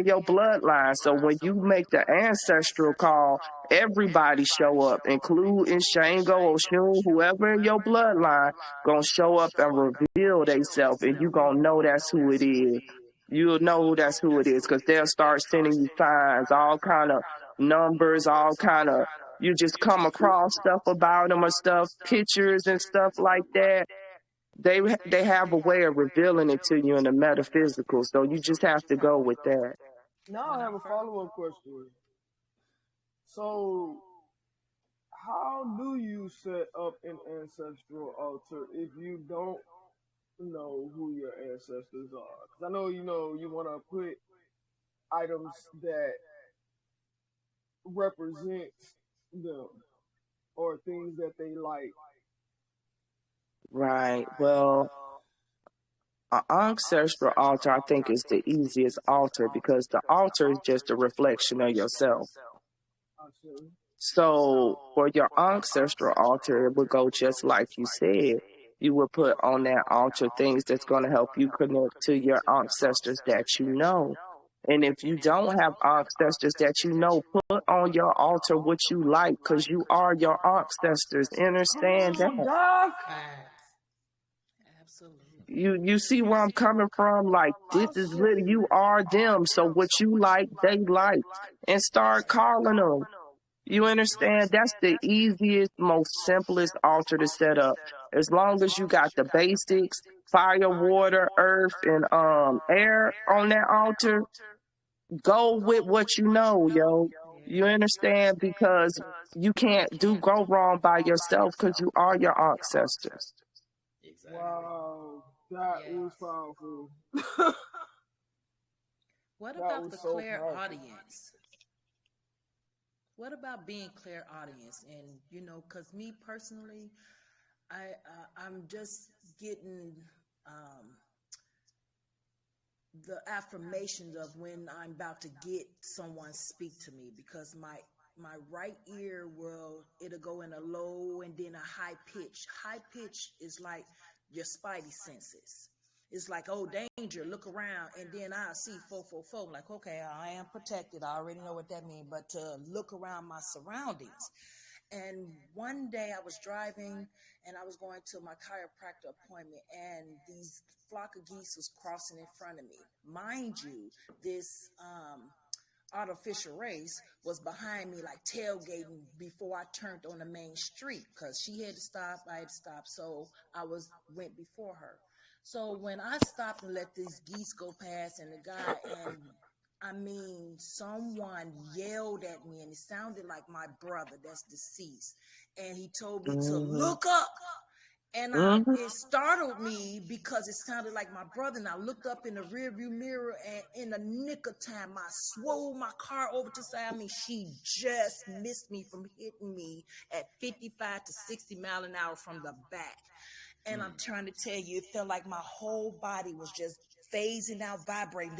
your bloodline. So when you make the ancestral call, everybody show up, including Shango, Oshun, whoever in your bloodline, gonna show up and reveal themselves, and you gonna know that's who it is. You'll know that's who it is, because they'll start sending you signs, all kind of numbers, all kind of, you just come across stuff about them or stuff, pictures and stuff like that. They have a way of revealing it to you in the metaphysical, so you just have to go with that. now I have a follow-up question. So, how do you set up an ancestral altar if you don't know who your ancestors are? Because I know you want to put items that represents them or things that they like. Right. Well, an ancestral altar, I think, is the easiest altar because the altar is just a reflection of yourself. So for your ancestral altar, it would go just like you said. You would put on that altar things that's going to help you connect to your ancestors that you know. And if you don't have ancestors that you know, put on your altar what you like because you are your ancestors. Understand that? Absolutely. You see where I'm coming from? Like, this is really, you are them. So what you like, they like. And start calling them. You understand? That's the easiest, most simplest altar to set up. As long as you got the basics, fire, water, earth, and air on that altar, go with what you know, yo. You understand? Because you can't go wrong by yourself because you are your ancestors. Exactly. Wow, that was powerful. What about the clairaudience? What about being clairaudience? And you know, because me personally, I'm just getting the affirmations of when I'm about to get someone speak to me, because my right ear it'll go in a low and then a high pitch. High pitch is like your spidey senses. It's like, oh, danger, look around, and then I see 444. Like, okay, I am protected. I already know what that means, but to look around my surroundings. And one day I was driving and I was going to my chiropractor appointment, and these flock of geese was crossing in front of me. Mind you, this artificial race was behind me, like tailgating before I turned on the main street, because she had to stop, I had to stop, so I went before her. So when I stopped and let these geese go past, and the guy, and I mean, someone yelled at me, and it sounded like my brother that's deceased, and he told me to look up. And it startled me because it sounded like my brother. And I looked up in the rearview mirror, and in the nick of time, I swole my car over to the side. I mean, she just missed me from hitting me at 55 to 60 miles an hour from the back. And I'm trying to tell you, it felt like my whole body was just phasing out, vibrating.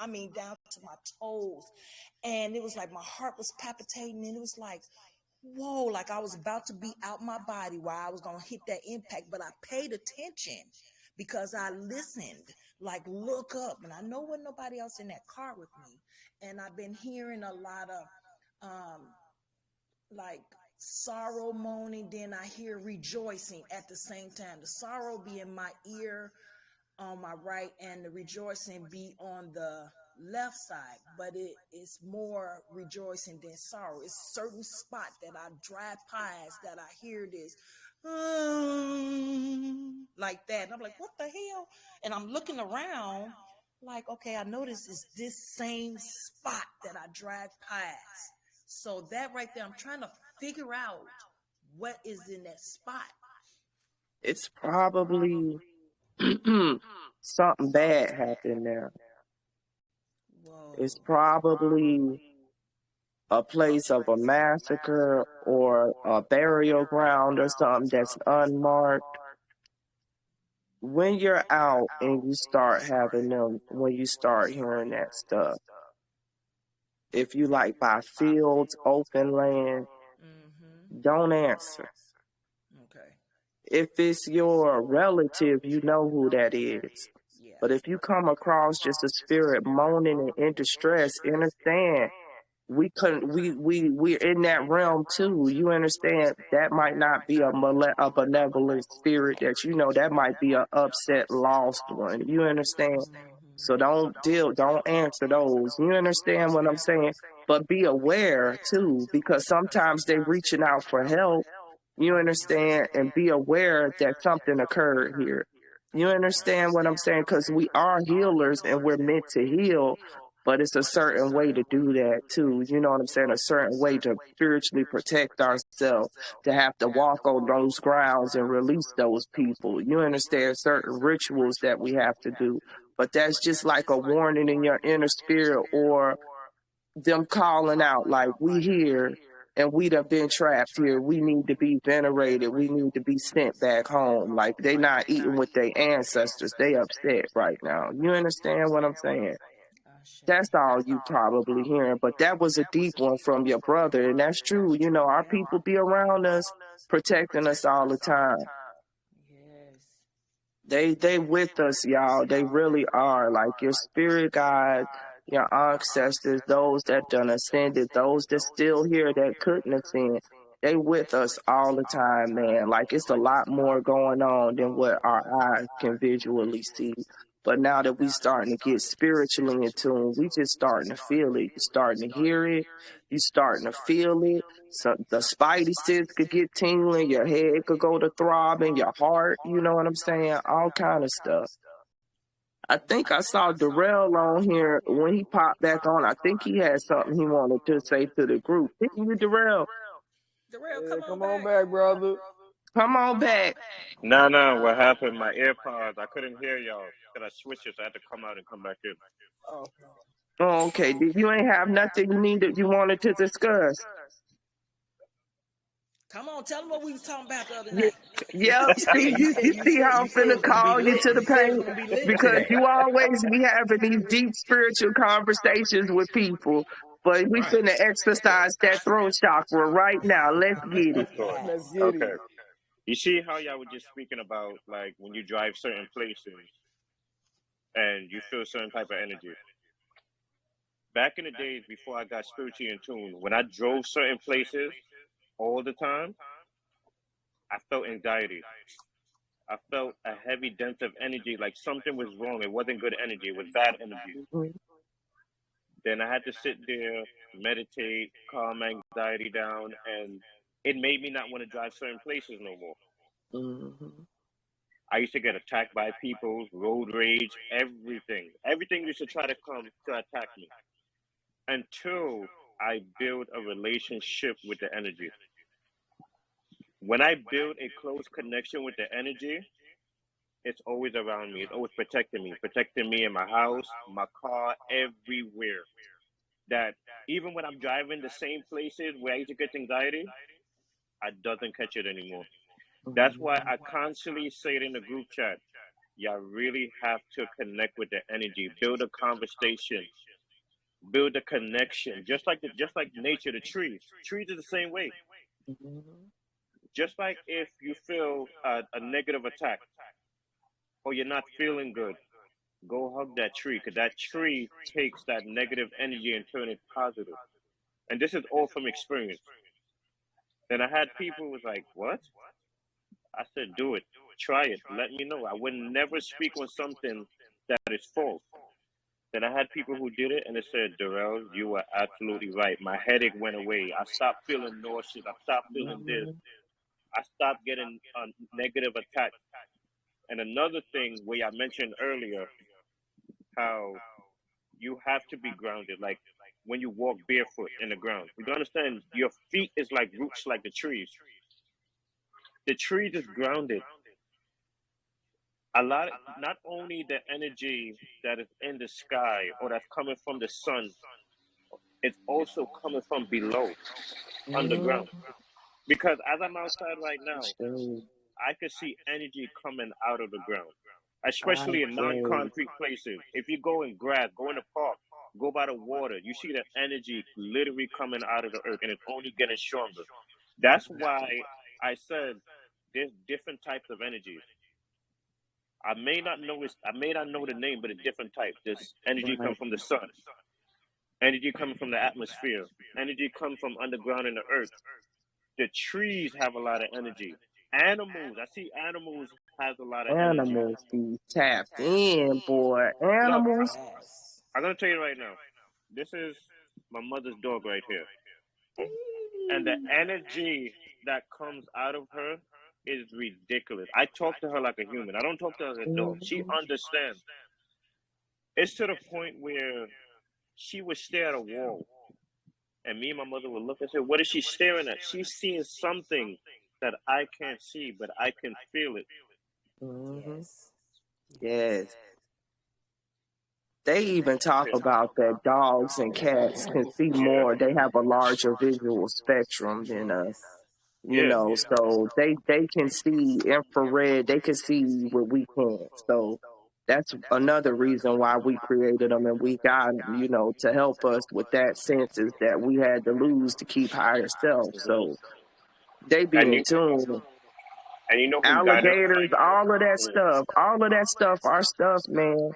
I mean, down to my toes. And it was like my heart was palpitating, and it was like, whoa, like I was about to be out my body while I was going to hit that impact. But I paid attention because I listened, like, look up. And I know wasn't nobody else in that car with me. And I've been hearing a lot of, like, sorrow moaning, then I hear rejoicing at the same time. The sorrow be in my ear on my right, and the rejoicing be on the left side, but it's more rejoicing than sorrow. It's a certain spot that I drive past that I hear this like that, and I'm like, what the hell? And I'm looking around like, okay, I notice it's this same spot that I drive past. So that right there, I'm trying to figure out what is in that spot. It's probably something bad happened there. Whoa. It's probably a place of a massacre or a burial ground or something that's unmarked. When you're out and you start having them, when you start hearing that stuff, if you like by fields, open land, don't answer. Okay. If it's your relative, you know who that is. Yeah. But if you come across just a spirit moaning and in distress, understand we're in that realm too. You understand? That might not be a benevolent spirit that you know, that might be an upset, lost one. You understand? So don't answer those. You understand what I'm saying? But be aware too, because sometimes they're reaching out for help. You understand? And be aware that something occurred here. You understand what I'm saying? Because we are healers and we're meant to heal, but it's a certain way to do that too. You know what I'm saying? A certain way to spiritually protect ourselves, to have to walk on those grounds and release those people. You understand? Certain rituals that we have to do. but that's just like a warning in your inner spirit, or them calling out like, we here and we done been trapped here. We need to be venerated. We need to be sent back home. Like, they not eating with their ancestors. They upset right now. You understand what I'm saying? That's all you probably hearing. But that was a deep one from your brother. And that's true. You know, our people be around us, protecting us all the time. They with us, y'all. They really are. Like, your spirit guide, your ancestors, those that done ascended, those that still here that couldn't ascend, they with us all the time, man. Like, it's a lot more going on than what our eyes can visually see. But now that we starting to get spiritually in tune, we just starting to feel it. You starting to hear it. You starting to feel it. So the spidey sense could get tingling. Your head could go to throbbing. Your heart, you know what I'm saying? All kind of stuff. I think I saw Darrell on here when he popped back on. I think he had something he wanted to say to the group. Didn't you, Darrell? Yeah, come on back, brother. Come on back. No, what happened? My AirPods, I couldn't hear y'all. Cause I switched it, so I had to come out and come back in. Oh, okay. You ain't have nothing you wanted to discuss. Come on, tell them what we was talking about the other night. Yep. See, you see how I'm finna call you to the paint? Because you always be having these deep spiritual conversations with people. But we finna exercise that throat chakra right now. Let's get it. Let's get Okay. it. You see how y'all were just speaking about, like, when you drive certain places and you feel certain type of energy. Back in the days before I got spiritually in tune, when I drove certain places all the time, I felt anxiety. I felt a heavy dent of energy, like something was wrong. It wasn't good energy. It was bad energy. Then I had to sit there, meditate, calm anxiety down, and it made me not want to drive certain places no more. I used to get attacked by people, road rage, everything. Everything used to try to come to attack me until I build a relationship with the energy. When I build a close connection with the energy, it's always around me. It's always protecting me in my house, my car, everywhere. That even when I'm driving the same places where I used to get anxiety, I doesn't catch it anymore. That's why I constantly say it in the group chat. Y'all really have to connect with the energy, build a conversation, build a connection. Just like nature, the trees. Trees are the same way. Just like if you feel a negative attack or you're not feeling good, go hug that tree, because that tree takes that negative energy and turn it positive. And this is all from experience. Then I had people who was like, what? I said, do it. Try it. Let me know. I would never speak on something that is false. Then I had people who did it and they said, Darrell, you were absolutely right. My headache went away. I stopped feeling nauseous. I stopped feeling this. I stopped getting negative attacks. And another thing where I mentioned earlier, how you have to be grounded. Like when you walk barefoot in the ground, you don't understand your feet is like roots, like the trees. The trees is grounded. Not only the energy that is in the sky or that's coming from the sun, it's also coming from below, underground. Because as I'm outside right now, I can see energy coming out of the ground, especially in non-concrete places. If you go in grass, go in the park, go by the water, you see the energy literally coming out of the earth, and it's only getting stronger. That's why I said there's different types of energies. I may not know the name, but it's different types. This energy comes from the sun. Energy coming from the atmosphere. Energy comes from underground in the earth. The trees have a lot of energy. Animals, I see animals has a lot of energy. Animals be tapped in, boy. Look, Animals. I'm gonna tell you right now. This is my mother's dog right here, and the energy that comes out of her is ridiculous. I talk to her like a human. I don't talk to her like a dog. She understands. It's to the point where she would stare at a wall, and me and my mother would look and say, "What is she staring at?" She's seeing something that I can't see, but I can feel it. Yes. They even talk about that dogs and cats can see more. They have a larger visual spectrum than us. You know, so they can see infrared. They can see what we can't. So that's another reason why we created them and we got them, you know, to help us with that senses that we had to lose to keep higher self. So they be in tune. And you know who Alligators, all of that stuff, our stuff, man.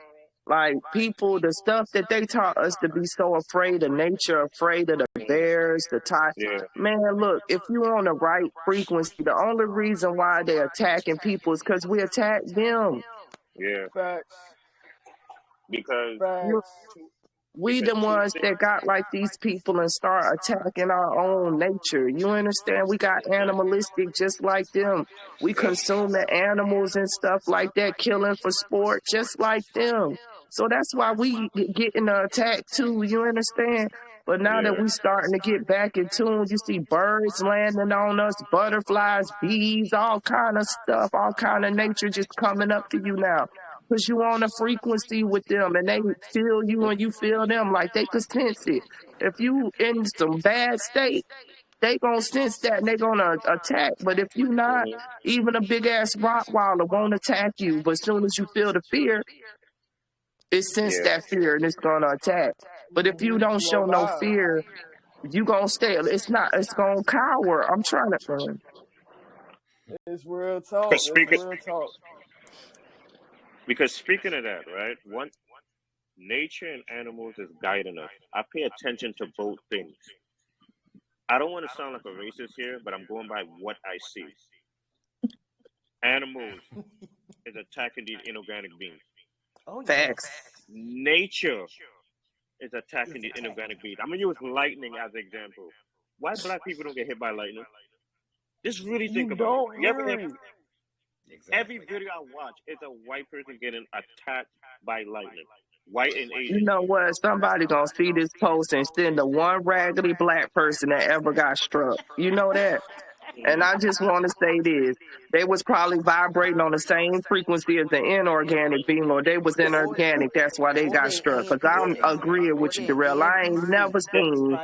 Like people, the stuff that they taught us to be so afraid of nature, afraid of the bears, the tigers. Man, look, if you on the right frequency, the only reason why they're attacking people is because we attack them. Yeah. Facts. Because we the ones that got like these people and start attacking our own nature. You understand? We got animalistic just like them. We consume the animals and stuff like that, killing for sport just like them. So that's why we get in the attack too. You understand? But now that we starting to get back in tune, you see birds landing on us, butterflies, bees, all kind of stuff, all kind of nature just coming up to you now. Because you on a frequency with them and they feel you and you feel them, like they could sense it. If you in some bad state, they gonna sense that and they gonna attack. But if you not, even a big ass Rottweiler won't attack you. But as soon as you feel the fear, it sense that fear and it's gonna attack. But if you don't show no fear, you gonna stay. It's gonna cower. I'm trying to. It's real talk. It's real talk. Because speaking of that, right? One, nature and animals is guiding us. I pay attention to both things. I don't want to sound like a racist here, but I'm going by what I see. Animals is attacking these inorganic beings. Oh, facts. Nature is attacking the inorganic beings. I'm gonna use lightning as an example. Why black people don't get hit by lightning? Just really think about it. Every video I watch is a white person getting attacked by lightning. White and Asian. You know what? Somebody gonna see this post and send the one raggedy black person that ever got struck. You know that? And I just want to say this. They was probably vibrating on the same frequency as the inorganic being, or they was inorganic. That's why they got struck. Because I'm agreeing with you, Darrell. I ain't never seen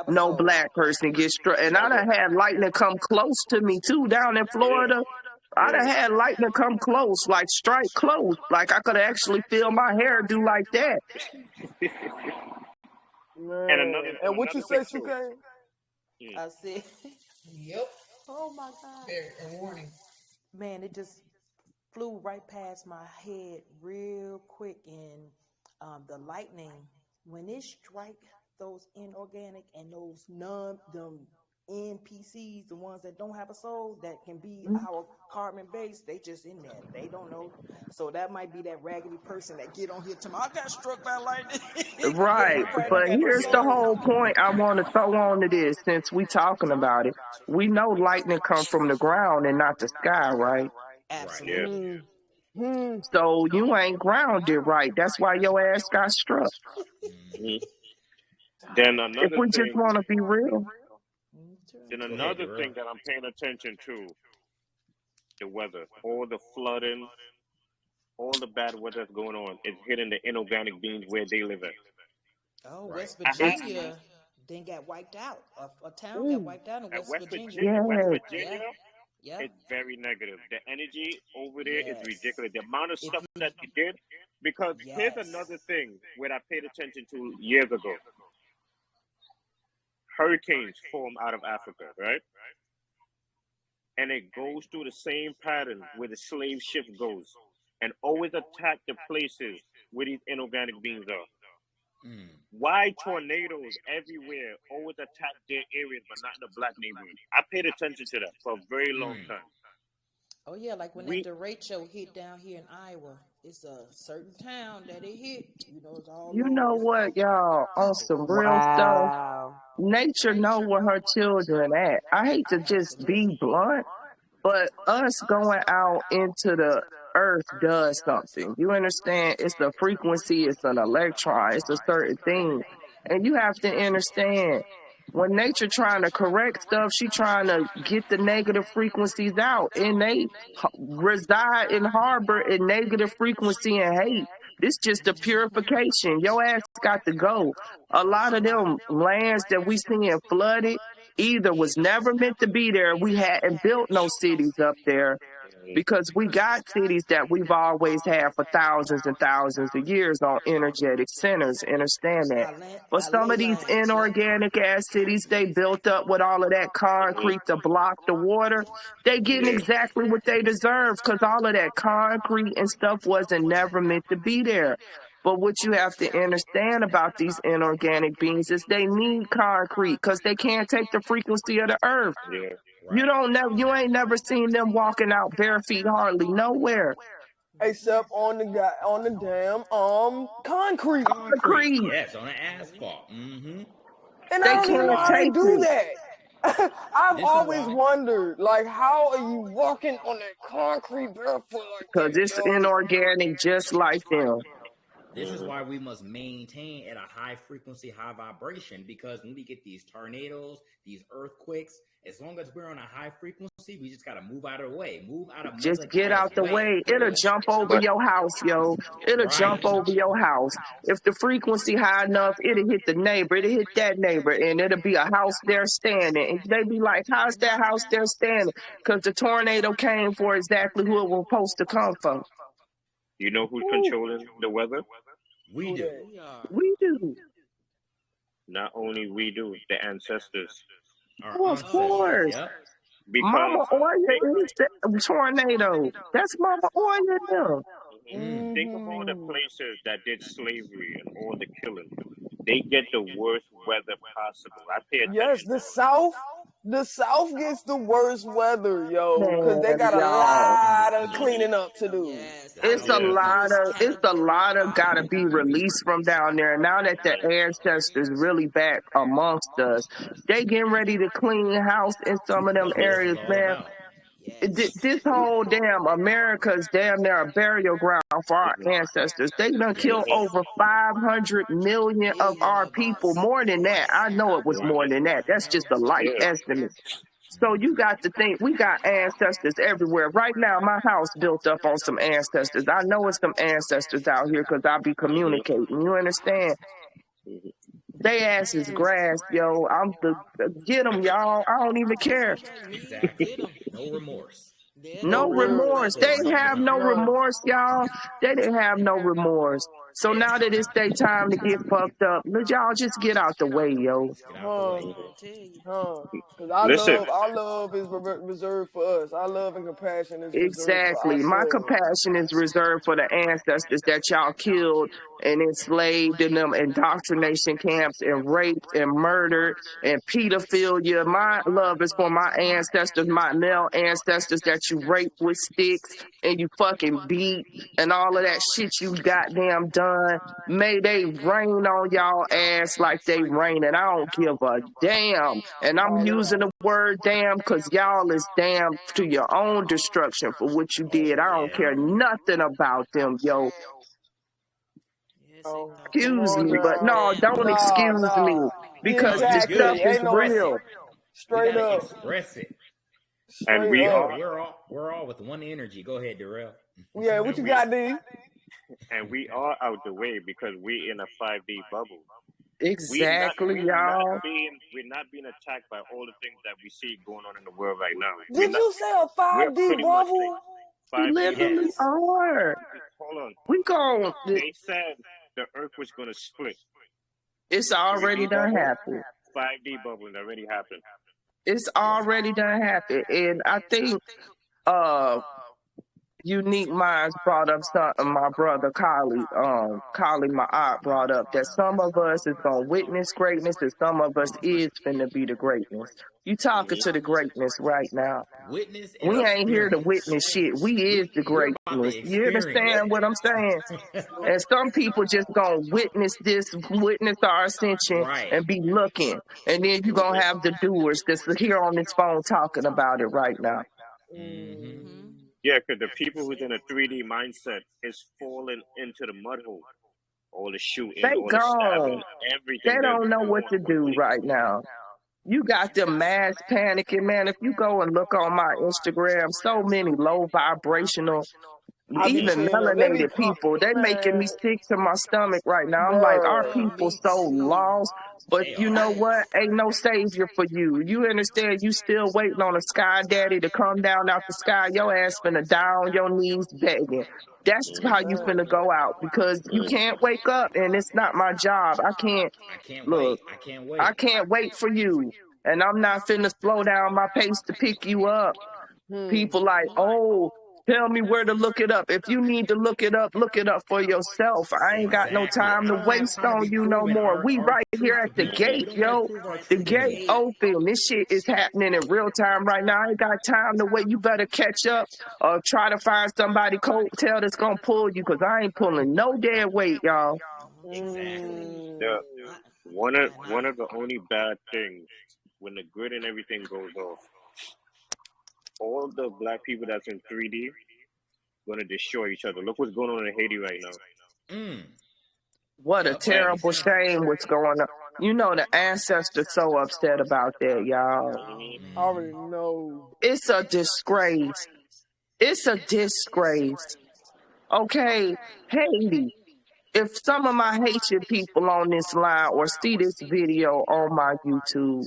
no black person get struck. And I done had lightning come close to me, too, down in Florida. I done had lightning come close, like strike close. Like I could actually feel my hair do like that. And what you say, Suke? I said, yep. Oh my God. A warning. Man, it just flew right past my head real quick. And the lightning, when it strike those inorganic and those them NPCs, the ones that don't have a soul, that can be our carbon base, they just in there. They don't know. So that might be that raggedy person that get on here tomorrow. I got struck by lightning. Right. But here's the whole point I want to throw on to this, since we talking about it. We know lightning come from the ground and not the sky, right? Absolutely. So you ain't grounded right. That's why your ass got struck. Then another if we thing, just want to be real. Then another thing that I'm paying attention to, the weather, all the flooding, all the bad weather that's going on is hitting the inorganic beings where they live at. Oh, West Virginia then got wiped out. A town got wiped out in West Virginia. West Virginia, it's very negative. The energy over there is ridiculous. The amount of stuff that they did, because here's another thing where I paid attention to years ago. Hurricanes form out of Africa, right? And it goes through the same pattern where the slave ship goes and always attack the places where these inorganic beings are. Why tornadoes everywhere always attack their areas but not the black neighborhood? I paid attention to that for a very long time. Oh, yeah, like when the derecho hit down here in Iowa, it's a certain town that it hit. You know, it's all You know what, y'all, on some real stuff, nature know where her children at. I hate to just be blunt, but us going out into the earth does something. You understand? It's the frequency, it's an electron, it's a certain thing. And you have to understand, when nature trying to correct stuff, she trying to get the negative frequencies out. And they reside and harbor in negative frequency and hate. It's just a purification. Your ass got to go. A lot of them lands that we seeing flooded either was never meant to be there. We hadn't built no cities up there because we got cities that we've always had for thousands and thousands of years on energetic centers. Understand that. But some of these inorganic ass cities, they built up with all of that concrete to block the water. They getting exactly what they deserve because all of that concrete and stuff wasn't never meant to be there. But what you have to understand about these inorganic beings is they need concrete because they can't take the frequency of the earth. Yeah. You ain't never seen them walking out bare feet hardly nowhere. Except on the damn concrete. Yes, on the asphalt. Mm-hmm. And I don't know how they do that. I've always wondered, like, how are you walking on that concrete barefoot like that? Because it's inorganic just like them. This is why we must maintain at a high frequency, high vibration, because when we get these tornadoes, these earthquakes, as long as we're on a high frequency, we just got to move out of the way. Move out of Just get out the way. It'll jump over your house, yo. It'll jump over your house. If the frequency high enough, it'll hit the neighbor. It'll hit that neighbor, and it'll be a house there standing. And they be like, how's that house there standing? Because the tornado came for exactly who it was supposed to come for. You know who's controlling the weather? We do. We do. Not only we do, the ancestors. Of course. Yep. Mama Oya is the tornado. That's Mama Oya now. Think of all the places that did slavery and all the killing. They get the worst weather possible. I pay attention. Yes, the South. The South gets the worst weather, yo, because they got a lot of cleaning up to do. It's a lot of gotta be released from down there. Now that the ancestors really back amongst us, they getting ready to clean house in some of them areas, man. This whole damn America's damn near a burial ground for our ancestors. They done killed over 500 million of our people. More than that. I know it was more than that. That's just a light estimate. So you got to think, we got ancestors everywhere. Right now, my house built up on some ancestors. I know it's some ancestors out here because I be communicating. You understand? They ass is grass, yo. Get them, y'all. I don't even care. Exactly. No remorse. No remorse. They have no remorse, y'all. They didn't have no remorse. So now that it's their time to get fucked up, y'all just get out the way, yo. Because our love is reserved for us. Our love and compassion is reserved for My compassion is reserved for the ancestors that y'all killed and enslaved in them indoctrination camps and raped and murdered and pedophilia. My love is for my ancestors, my male ancestors that you raped with sticks and you fucking beat and all of that shit you goddamn done. May they rain on y'all ass like they raining. I don't give a damn. And I'm using the word damn because y'all is damn to your own destruction for what you did. I don't care nothing about them, yo. Excuse me, but no, don't excuse me because this stuff is real. Straight up. Express it. And we're all with one energy. Go ahead, Darrell. Yeah, what you got, D? And we are out the way because we're in a 5D bubble. Exactly, y'all. We're not being attacked by all the things that we see going on in the world right now. Did you say a 5D bubble? We literally are. Hold on. We gon'. They said the Earth was going to split. It's already done happened. 5D bubble already happened. It's already done happened, and I think Unique Minds brought up something my brother Kali my aunt brought up, that some of us is gonna witness greatness and some of us is finna be the greatness. You talking to the greatness right now. We ain't here to witness shit. We is the greatness. You understand what I'm saying? And some people just gonna witness our ascension and be looking. And then you gonna have the doers that's here on this phone talking about it right now. Yeah, because the people who's in a 3D mindset is falling into the mud hole. All the shooting, all the stabbing, everything. They don't know what to do right now. You got them mass panicking, man. If you go and look on my Instagram, so many low vibrational I be even seeing them. They be melanated people, they making me man, sick to my stomach right now. I'm like, our bruh. people so lost. But They you are. know what? Ain't no savior for you. You understand? You still waiting on a sky daddy to come down out the sky. Your ass finna die on your knees begging. That's how you Man, finna go out, because you can't wake up, and it's not my job. I can't I can't look. wait. I can't wait. I can't wait for you, and I'm not finna slow down my pace to pick you up. People like, oh, tell me where to look it up. If you need to look it up for yourself. I ain't got no Exactly. time I to don't have waste time to on be you no proving more. We our right truth here to at the people. We gate, don't got to yo. prove our The truth to gate people. open. This shit is happening in real time right now. I ain't got time to wait. You better catch up or try to find somebody coattail that's gonna pull you, because I ain't pulling no dead weight, y'all. Exactly. Yeah. I, One and of the only bad things when the grid and everything goes off, all the black people that's in 3D gonna destroy each other. Look what's going on in Haiti right now. Mm. What a Yep, that makes terrible sense. shame what's going on. You know, the ancestors so upset about that, y'all. I already know. It's a disgrace. It's a disgrace. Okay, Haiti, if some of my Haitian people on this line or see this video on my YouTube,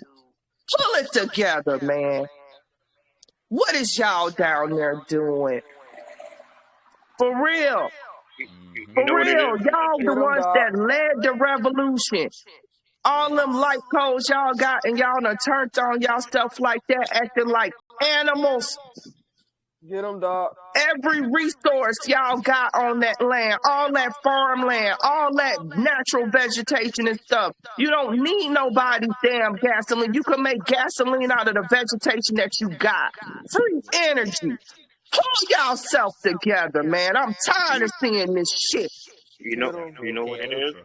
pull it together, man. What is y'all down there doing? For real. You For know what it real. is? Y'all the Get them, ones Doc. that led the revolution. All them light codes y'all got, and y'all done turned on y'all stuff like that, acting like animals. Get them, Doc. Every resource y'all got on that land, all that farmland, all that natural vegetation and stuff. You don't need nobody's damn gasoline. You can make gasoline out of the vegetation that you got. Free energy. Pull yourself together, man. I'm tired of seeing this shit. Get them. You know what MK it is? Ultra.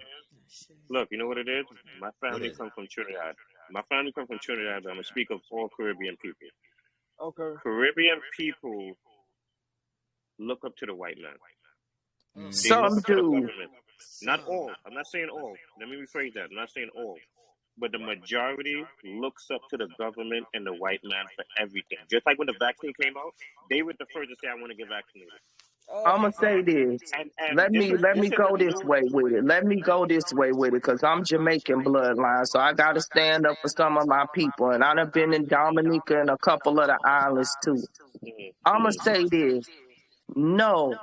Look, you know what it is? My What family is it? comes from Trinidad. My family comes from Trinidad, but I'm gonna speak of all Caribbean people. Okay. Caribbean people look up to the white man. They look Some up to the do. government. Not all. I'm not saying all. Let me rephrase that. I'm not saying all. But the majority looks up to the government and the white man for everything. Just like when the vaccine came out, they were the first to say, I want to get vaccinated. I'ma say this. And Let me this go isn't this new. way with it. Let me go this way with it, because I'm Jamaican bloodline, so I gotta stand up for some of my people. And I done been in Dominica and a couple of the islands too. I'ma say this. No.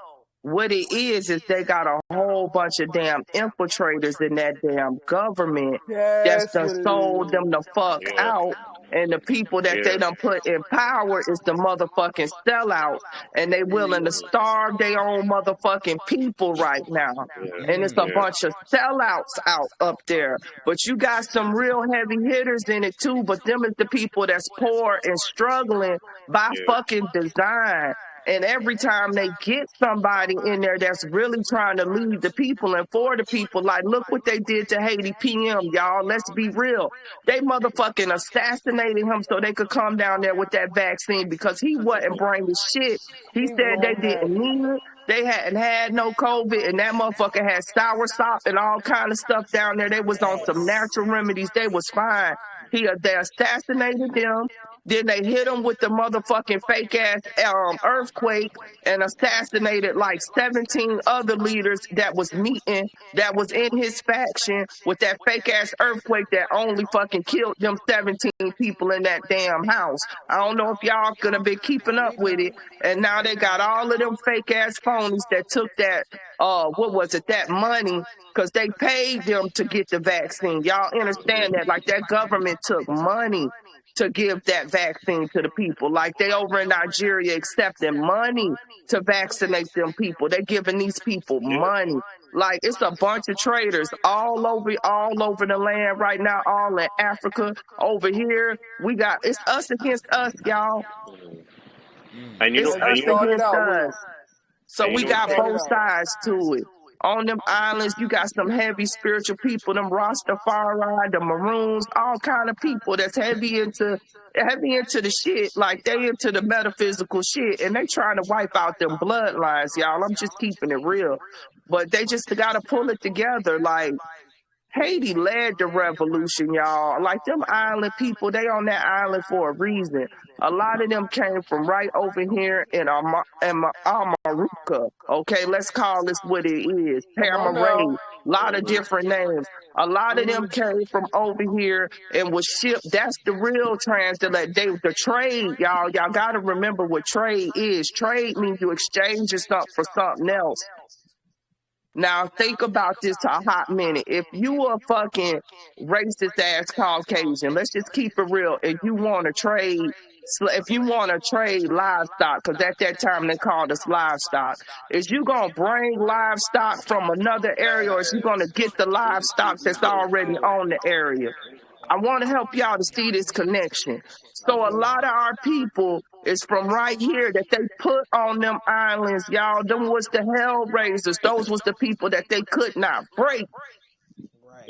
What it is they got a whole bunch of damn infiltrators in that damn government that's That's done what it sold them is. the fuck Yeah. out. And the people that they Yeah. done put in power is the motherfucking sellouts. And they willing to starve their own motherfucking people right now. Yeah. And it's a Yeah. bunch of sellouts out up there. But you got some real heavy hitters in it too. But them is the people that's poor and struggling by Yeah. fucking design. And every time they get somebody in there that's really trying to lead the people and for the people, like, look what they did to Haiti PM, y'all. Let's be real. They motherfucking assassinated him so they could come down there with that vaccine, because he wasn't bringing shit. He He said they wasn't didn't having it. need it. They hadn't had no COVID, and that motherfucker had soursop and all kind of stuff down there. They was on some natural remedies. They was fine. They assassinated them. Then they hit him with the motherfucking fake ass earthquake and assassinated like 17 other leaders that was meeting, that was in his faction, with that fake ass earthquake that only fucking killed them 17 people in that damn house. I don't know if y'all gonna be keeping up with it. And now they got all of them fake ass phonies that took that what was it, that money, because they paid them to get the vaccine. Y'all understand that? Like, that government took money to give that vaccine to the people. Like, they over in Nigeria accepting money to vaccinate them people. They giving these people Yeah. money. Like, it's a bunch of traders all over the land right now, all in Africa. Over here, we got, it's us against us, y'all. And It's As we us started against out with. us. So you we know As we what's got crazy? started both out. sides to it. On them islands, you got some heavy spiritual people, them Rastafari, the Maroons, all kind of people that's heavy into the shit. Like, they into the metaphysical shit, and they trying to wipe out them bloodlines, y'all. I'm just keeping it real. But they just gotta pull it together. Like, Haiti led the revolution, y'all. Like them island people, they on that island for a reason. A lot of them came from right over here in Amaruca. Okay, let's call this what it is. Come on Pamaray, now. a lot of different names. A lot of them came from over here and was shipped. That's the real translate. The trade, y'all. Y'all got to remember what trade is. Trade means you exchange stuff for something else. Now think about this a hot minute. If you a fucking racist ass Caucasian, let's just keep it real. If you want to trade livestock, because at that time they called us livestock, is you gonna bring livestock from another area, or is you gonna get the livestock that's already on the area? I want to help y'all to see this connection. So a lot of our people is from right here that they put on them islands, y'all. Them was the hell raisers. Those was the people that they could not break.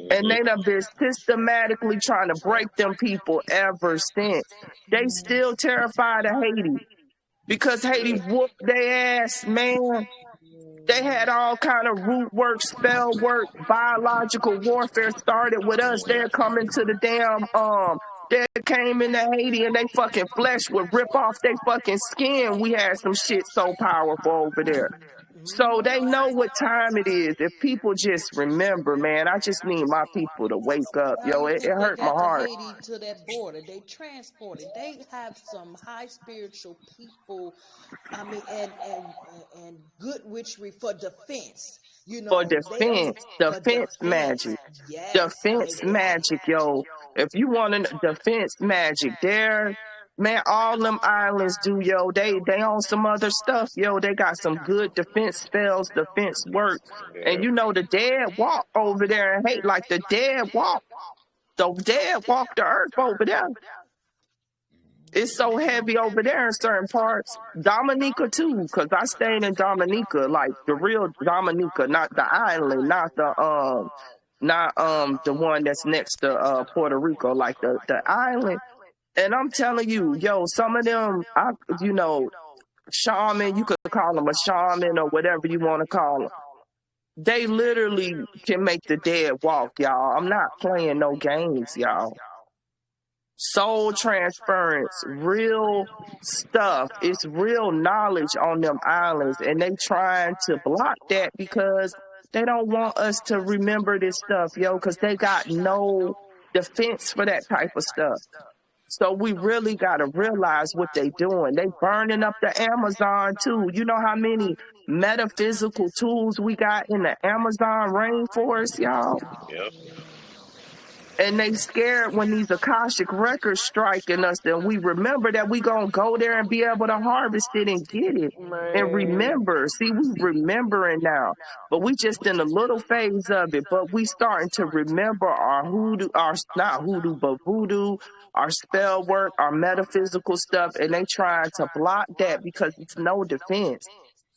And they done been systematically trying to break them people ever since. They still terrified of Haiti because Haiti whooped their ass, man. They had all kind of root work, spell work, biological warfare started with us. They're coming to the damn they came into Haiti and they fucking flesh would rip off their fucking skin. We had some shit so powerful over there. So they know what time it is. If people just remember, man, I just need my people to wake up. Yo, it hurt my heart. Haiti to that border. They transported. They have some high spiritual people. I mean, and good witchery for defense. You know, for defense magic. Yes, defense magic, yo. If you want to defense magic, there, man, all them islands do, yo. They on some other stuff, yo. They got some good defense spells, defense work. And you know the dead walk over there and hate like the dead walk. The dead walk the earth over there. It's so heavy over there in certain parts. Dominica too, because I stayed in Dominica, like the real Dominica, not the island, not the one that's next to Puerto Rico, like the island. And I'm telling you, yo, some of them, shaman, you could call them a shaman or whatever you want to call them. They literally can make the dead walk, y'all. I'm not playing no games, y'all. Soul transference, real stuff. It's real knowledge on them islands, and they trying to block that because they don't want us to remember this stuff, yo, because they got no defense for that type of stuff. So we really got to realize what they doing. They burning up the Amazon too. You know how many metaphysical tools we got in the Amazon rainforest, y'all? Yep. And they scared when these Akashic records striking us, then we remember that we gonna go there and be able to harvest it and get it. Man. And remember. See, we remembering now. But we just in a little phase of it. But we starting to remember our hoodoo, not hoodoo, but voodoo, our spell work, our metaphysical stuff. And they trying to block that because it's no defense.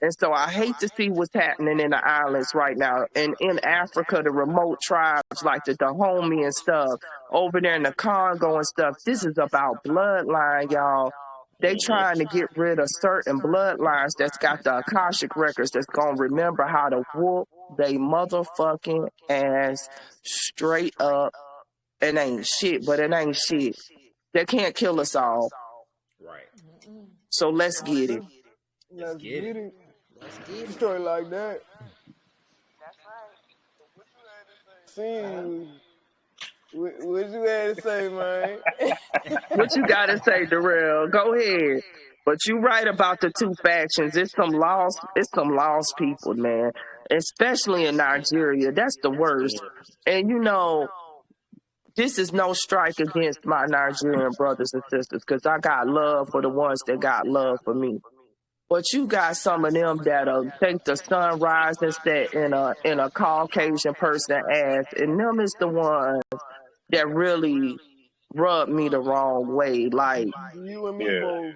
And so I hate to see what's happening in the islands right now. And in Africa, the remote tribes like the Dahomey and stuff, over there in the Congo and stuff, this is about bloodline, y'all. They trying to get rid of certain bloodlines that's got the Akashic records that's going to remember how to whoop they motherfucking ass straight up. It ain't shit, but it ain't shit. They can't kill us all. Right. So let's get it. Let's get it. Story like that. That's right. See, what you had to say, man? What you gotta say, Darrell? Go ahead. But you right about the two factions. It's some lost people, man. Especially in Nigeria. That's the worst. And you know, this is no strike against my Nigerian brothers and sisters, because I got love for the ones that got love for me. But you got some of them that'll take the sunrise and set in a Caucasian person ass, and them is the ones that really rub me the wrong way. Like you and me both.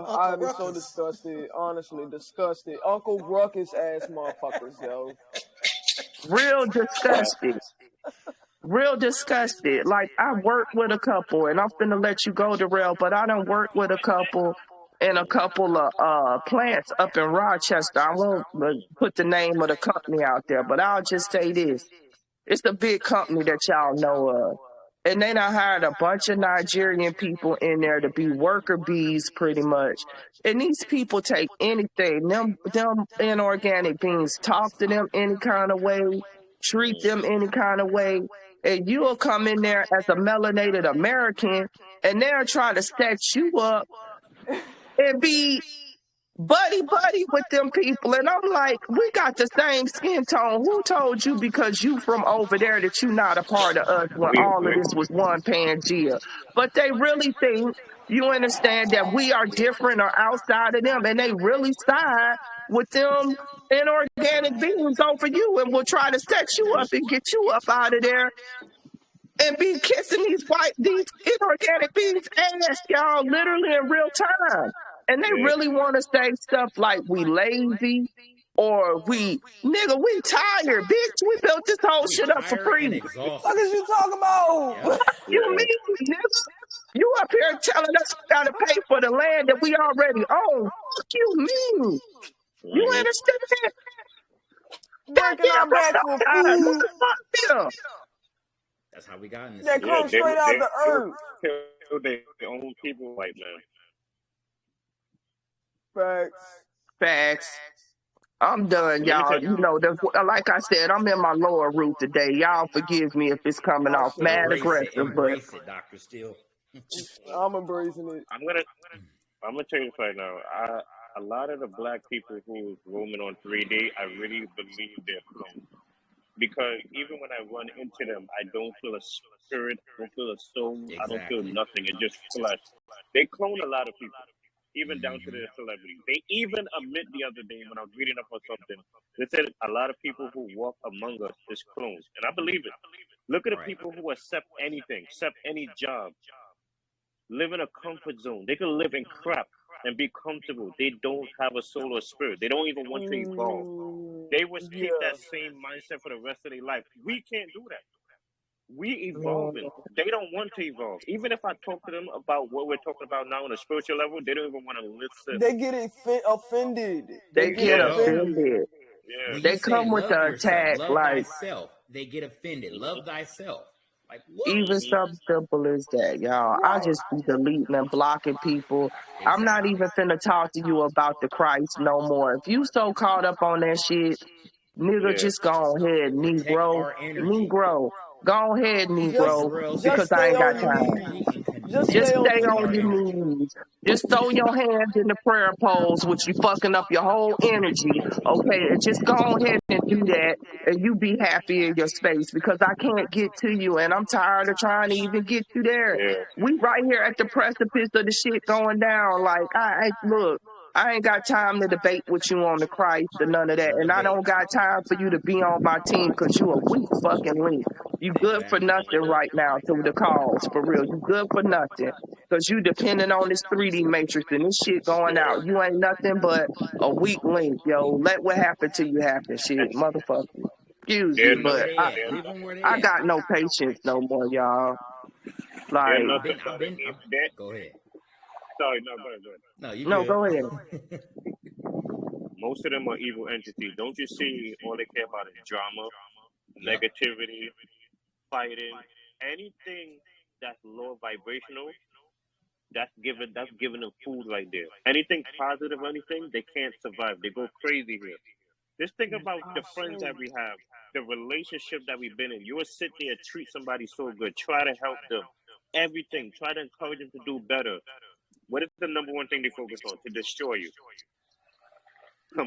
I'd be so disgusted, honestly, disgusted. Uncle Ruckus ass motherfuckers, yo. Real disgusted. Real disgusted. Like I work with a couple, and I'm finna let you go, Darrell, but I done work with a couple and a couple of plants up in Rochester. I won't put the name of the company out there, but I'll just say this. It's the big company that y'all know of. And they done hired a bunch of Nigerian people in there to be worker bees pretty much. And these people take anything, them inorganic beings, talk to them any kind of way, treat them any kind of way. And you'll come in there as a melanated American and they'll try to set you up and be buddy with them people. And I'm like, we got the same skin tone. Who told you because you from over there that you not a part of us when all of this was one Pangea? But they really think, you understand, that we are different or outside of them, and they really side with them inorganic beings over you and will try to set you up and get you up out of there and be kissing these inorganic beings ass, y'all, literally in real time. And they really want to say stuff like we lazy or we tired, bitch. We built this whole shit up for free. What is you talking about? What you mean, nigga? You up here telling us we gotta pay for the land that we already own. Fuck you mean? You understand that? Breaking our back for food. That's how we got in this. That comes straight out the earth. Their own people, white man. Facts. I'm done, y'all. You know, like I said, I'm in my lower root today. Y'all forgive me if it's coming off mad aggressive, embrace it, Dr. Steele. I'm embracing it. I'm gonna tell you this right now. A lot of the black people who's roaming on 3D, I really believe they're clones. Because even when I run into them, I don't feel a spirit, I don't feel a soul, I don't feel nothing. It's just flesh. They clone a lot of people, even down to their celebrities. They even admit the other day when I was reading up on something, they said a lot of people who walk among us is clones. And I believe it. Look at the people who accept anything, accept any job, live in a comfort zone. They can live in crap and be comfortable. They don't have a soul or spirit. They don't even want to evolve. They would keep that same mindset for the rest of their life. We can't do that. We evolving. They don't want to evolve. Even if I talk to them about what we're talking about now on a spiritual level, they don't even want to listen. They get offended. They get offended. Yeah. They come with the attack, love like thyself. They get offended. Love thyself. Like what? Even something simple as that, y'all. I just be deleting and blocking people. I'm not even finna talk to you about the Christ no more. If you so caught up on that shit, nigga, just go ahead, Negro. Go ahead, Negro, because I ain't got time. Just stay on your knees. Just throw your hands in the prayer pose, which you fucking up your whole energy. Okay, and just go ahead and do that, and you be happy in your space, because I can't get to you, and I'm tired of trying to even get you there. We right here at the precipice of the shit going down. Like, look, I ain't got time to debate with you on the Christ or none of that, and I don't got time for you to be on my team because you a weak fucking link. You good for nothing right now to the cause, for real. You good for nothing. Because you depending on this 3D matrix and this shit going out. You ain't nothing but a weak link, yo. Let what happened to you happen, shit, motherfucker. Excuse me, but I got no patience no more, y'all. Like, go ahead. Sorry, no, go ahead. No, you no, go ahead. Most of them are evil entities. Don't you see all they care about is drama, negativity, fighting, anything that's low vibrational, that's giving them food right there. Anything positive, anything, they can't survive. They go crazy here. Just think about the friends that we have, the relationship that we've been in. You will sit there, treat somebody so good, try to help them, everything, try to encourage them to do better. What is the number one thing they focus on? To destroy you.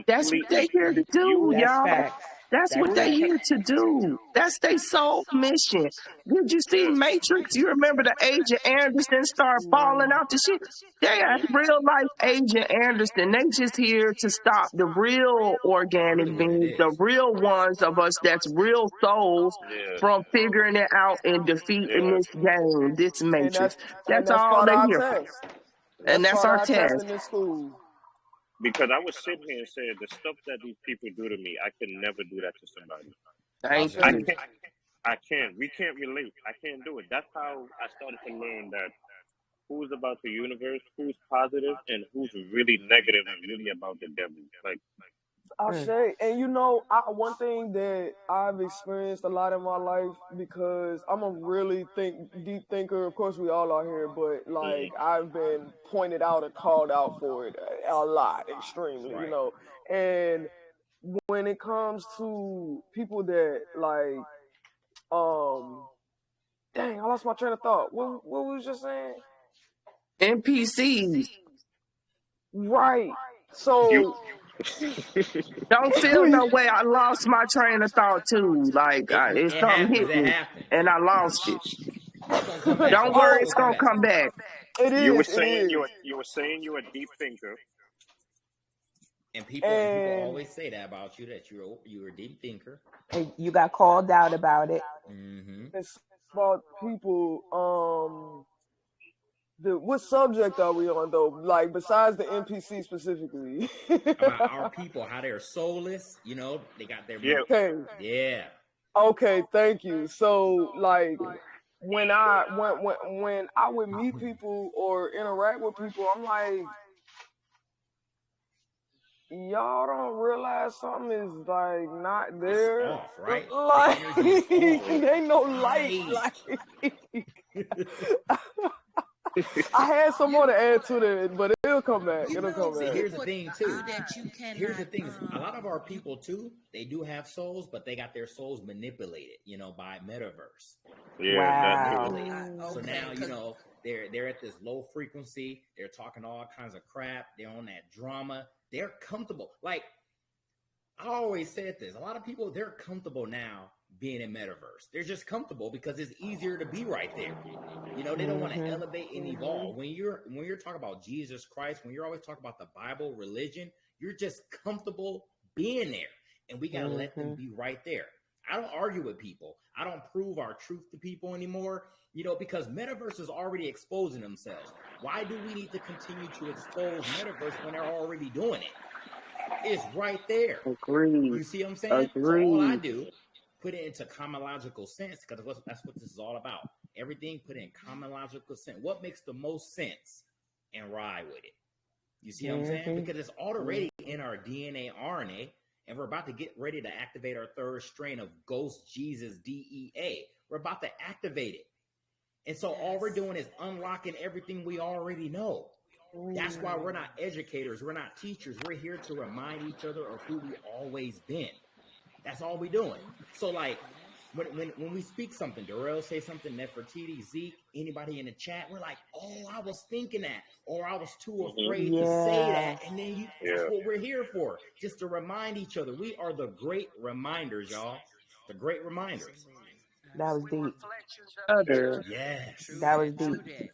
That's what they here to do, y'all. That's what they here to do. That's their sole mission. Did you see Matrix? You remember the Agent Anderson start falling out the shit? They are real life Agent Anderson. They just here to stop the real organic beings, the real ones of us that's real souls from figuring it out and defeating this game, this Matrix. That's all they here for. And that's our test. In school. Because I was sitting here and said the stuff that these people do to me, I can never do that to somebody. I can't. We can't relate. I can't do it. That's how I started to learn that who's about the universe, who's positive, and who's really negative and really about the devil. Like, Ashe, and one thing that I've experienced a lot in my life because I'm a really deep thinker. Of course, we all are here, but like I've been pointed out and called out for it a lot, extremely, And when it comes to people that like, dang, I lost my train of thought. What was you just saying? NPCs. Right. You So Don't feel no way. I lost my train of thought too. Like It something happens. hit It me happens. and I lost it. It's gonna come back. Don't Watch. worry, It's it's gonna come gonna back. come back. it you were is. It saying is. you were saying you're a deep thinker. And people always say that about you, that you're a deep thinker. And you got called out about it. Mm-hmm. It's about people. What subject are we on though? Like besides the NPC specifically. About our people, how they're soulless. They got their Yeah. Okay. Yeah. Okay. Thank you. So like when I would meet people or interact with people, I'm like, y'all don't realize something is like not there. It's off, right? Like The energy is off. there ain't no light. Right. Like I had some more to add to that, but it'll come back. It'll come back. Here's the thing too. That you cannot, Here's the thing. A lot of our people too, they do have souls, but they got their souls manipulated, by metaverse. Yeah. Wow. That So now, they're at this low frequency. They're talking all kinds of crap. They're on that drama. They're comfortable. Like I always said this. A lot of people, they're comfortable now being in metaverse. They're just comfortable because it's easier to be right there. They don't want to elevate and evolve. When you're talking about Jesus Christ, when you're always talking about the Bible, religion, you're just comfortable being there. And we got to let them be right there. I don't argue with people. I don't prove our truth to people anymore, because metaverse is already exposing themselves. Why do we need to continue to expose metaverse when they're already doing it? It's right there. Agreed. You see what I'm saying? Agreed. So all I do, put it into common logical sense, because that's what this is all about. Everything put in common logical sense. What makes the most sense, and ride with it. You see what I'm saying? Because it's already in our DNA, RNA, and we're about to get ready to activate our third strain of Ghost Jesus DEA. We're about to activate it. And so all we're doing is unlocking everything we already know. That's why we're not educators. We're not teachers. We're here to remind each other of who we always been. That's all we're doing. So like when we speak something, Darrell say something, Nefertiti, Zeke, anybody in the chat, we're like, oh, I was thinking that, or I was too afraid to say that. And then that's what we're here for, just to remind each other. We are the great reminders, y'all. The great reminders. That was deep. Yes. That was deep.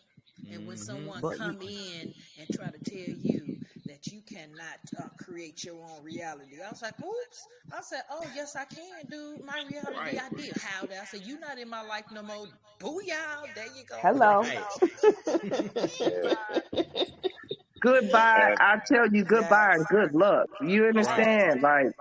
And when someone come in and try to tell you that you cannot create your own reality, I was like, oops. I said, oh, yes, I can, dude. My reality, I did. How? I said, you not in my life no more. Booyah. There you go. Hello. Goodbye. I tell you goodbye and good luck. You understand? Like,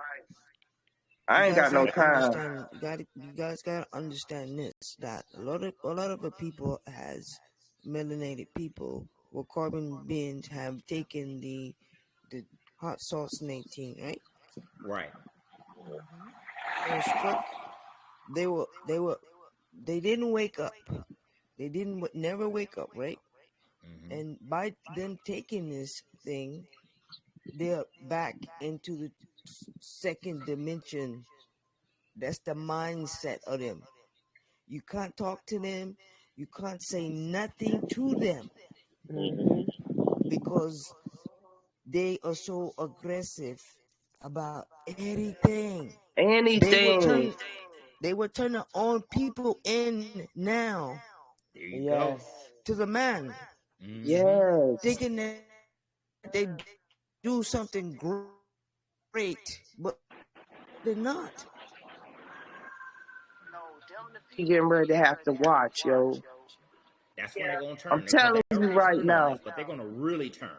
I ain't got no time. You guys gotta understand this, that a lot of the people has melanated people or carbon beings have taken the hot sauce 19, right? Right. They didn't wake up. They never wake up, right? And by them taking this thing, they're back into the second dimension. That's the mindset of them. You can't talk to them. You can't say nothing to them because they are so aggressive about anything. Anything. They were turning on people in now. There you go. To the man. Yes. Thinking that they do something great, but they're not. You getting ready to have to watch, yo. That's when they're going to turn. I'm telling you right now. But they're going to really turn.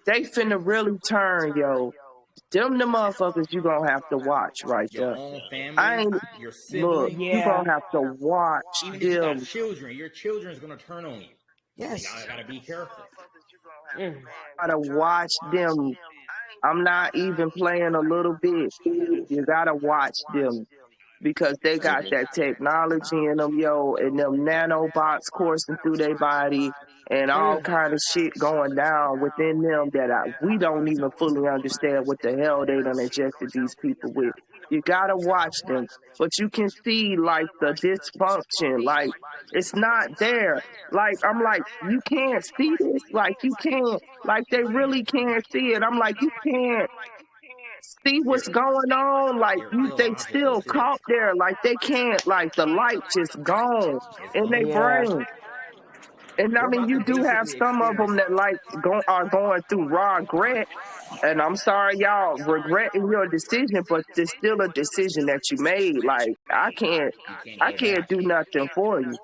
They finna really turn, yo. Them the motherfuckers you gonna have to watch right there. Your own family, your siblings. You gonna have to watch even them. If you got children, your children's gonna turn on you. Yes. You gotta be careful. Gotta watch them. I'm not even playing a little bit. You gotta watch them because they got that technology in them, yo, and them nanobots coursing through their body and all kind of shit going down within them that we don't even fully understand what the hell they done injected these people with. You gotta watch them, but you can see like the dysfunction, like it's not there. Like I'm like, you can't see this, like you can't, like they really can't see it. I'm like, you can't see what's going on. Like they still caught there. Like they can't. Like the light just gone in their Yeah. brain. And I We're mean, about to you do have basically some of them experience. that like are going through regret. And I'm sorry, y'all, regretting your decision, but there's still a decision that you made. Like You can't I go can't back. do nothing for you.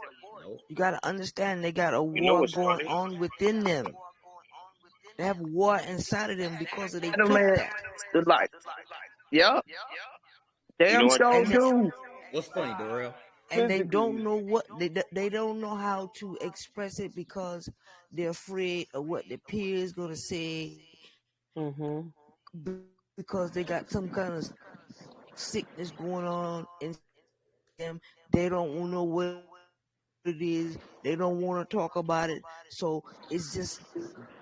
Nope. You got to understand they got a You know war what's going funny? on within them. They have war inside of them because they The took man, that. the like, yep, You damn know what? sure And do. What's funny, Darrell? and they don't physically. know what they don't know how to express it because they're afraid of what their peers gonna say Mhm. because they got some kind of sickness going on in them. They don't know what it is. They don't want to talk about it. So it's just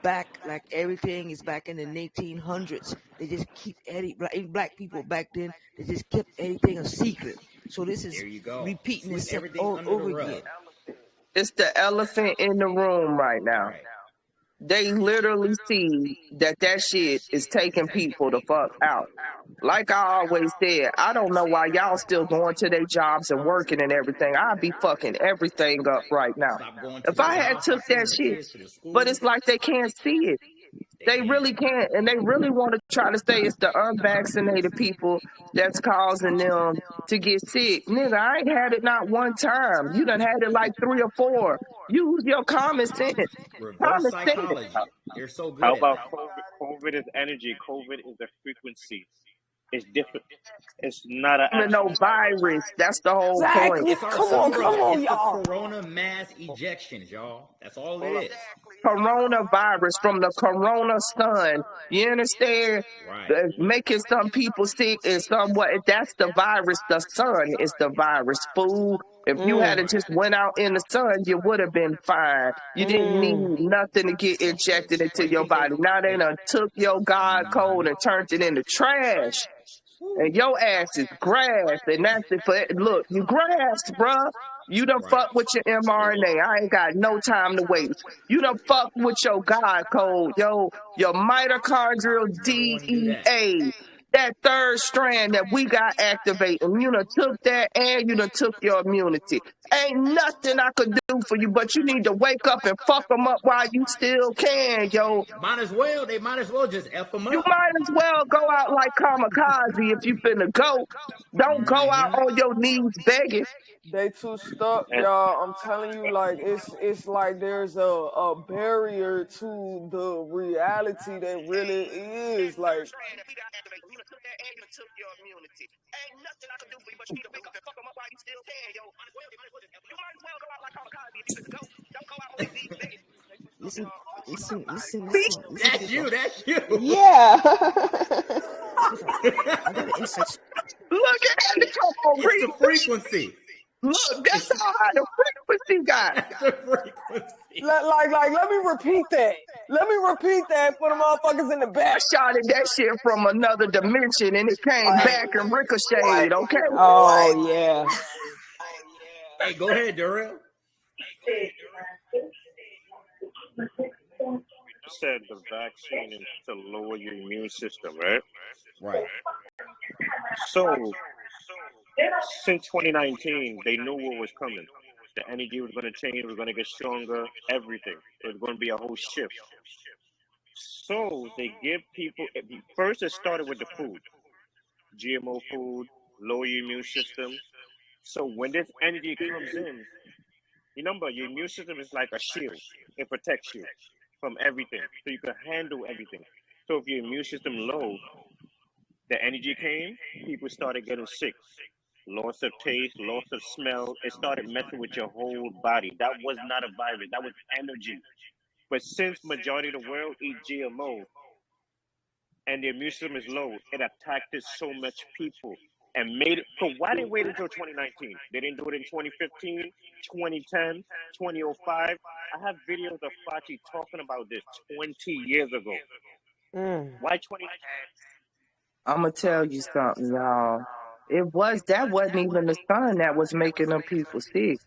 back like everything is back in the 1800s. They just keep black people back then. They just kept everything a secret. So this is There you go. repeating Sweep itself everything all under the over rug. again. It's the elephant in the room right now. Right. They literally see that shit is taking people the fuck out. Like I always said, I don't know why y'all still going to their jobs and working and everything. I'd be fucking everything up right now. Stop going to If the I had job. took Stop that sending the shit, kids to the but schools. it's like they can't see it. They They can't. really can't, and they really want to try to say it's the unvaccinated people that's causing them to get sick. Nigga, I ain't had it not one time. You done had it like 3 or 4. Use your common sense. Reverse Common sense. psychology. They're so good How at about that. COVID? COVID is energy. COVID is a frequency. It's different. It's not an Even no actual virus. virus. That's the whole point. Exactly. It's our Come umbrella. on, It's the y'all. corona mass ejections, y'all. That's all it Hold up. is. Coronavirus from the corona sun. You understand? Right. Making some people sick is somewhat that's the virus. The sun is the virus. Food. If you had Mm. just went out in the sun, you would have been fine. You didn't need Mm. nothing to get injected into Why you your think body. Now they they done took your God code and turned it into trash. And your ass is grass, and that's it for look, you grass, bruh. You done right. fuck with your mRNA. I ain't got no time to waste. You done fuck with your God code, your mitochondrial Never want to do that. DEA. That third strand that we got activating. You done took that and you done took your immunity. Ain't nothing I could do for you, but you need to wake up and fuck them up while you still can, yo. Might as well. They might as well just F them You up. might as well go out like kamikaze if you finna go. Don't go out on your knees begging. They too stuck, And y'all. I'm telling you, like it's like there's a barrier to the reality that really is. Like Listen, listen to That's this. you. That's you. Yeah. I got an insight. Look at it. Come on, It's the read. frequency. Look, that's It's how high the frequency got. that's the frequency. like let me repeat that. Let me repeat that for the motherfuckers in the I back. shot at that shit from another dimension and it came Like back and ricocheted, okay? Oh yeah. Hey, go ahead, Darrell. you said the vaccine is to lower your immune system, right? Right. So since 2019, they knew what was coming. The energy was going to change. It was going to get stronger. Everything. It was going to be a whole shift. So they give people. First, it started with the food, GMO food, lower your immune system. So when this energy comes in, remember your immune system is like a shield. It protects you from everything, so you can handle everything. So if your immune system low, the energy came, people started getting sick. Loss of taste, loss of smell. It started messing with your whole body. That was not a virus. That was energy. But since majority of the world eat GMO, and the immune system is low, it attacked so much people and made it. So why they wait until 2019? They didn't do it in 2015, 2010, 2005. I have videos of Fauci talking about this 20 years ago. Why 2019? I'm gonna tell you something, y'all. That wasn't even the sun that was making them people sick.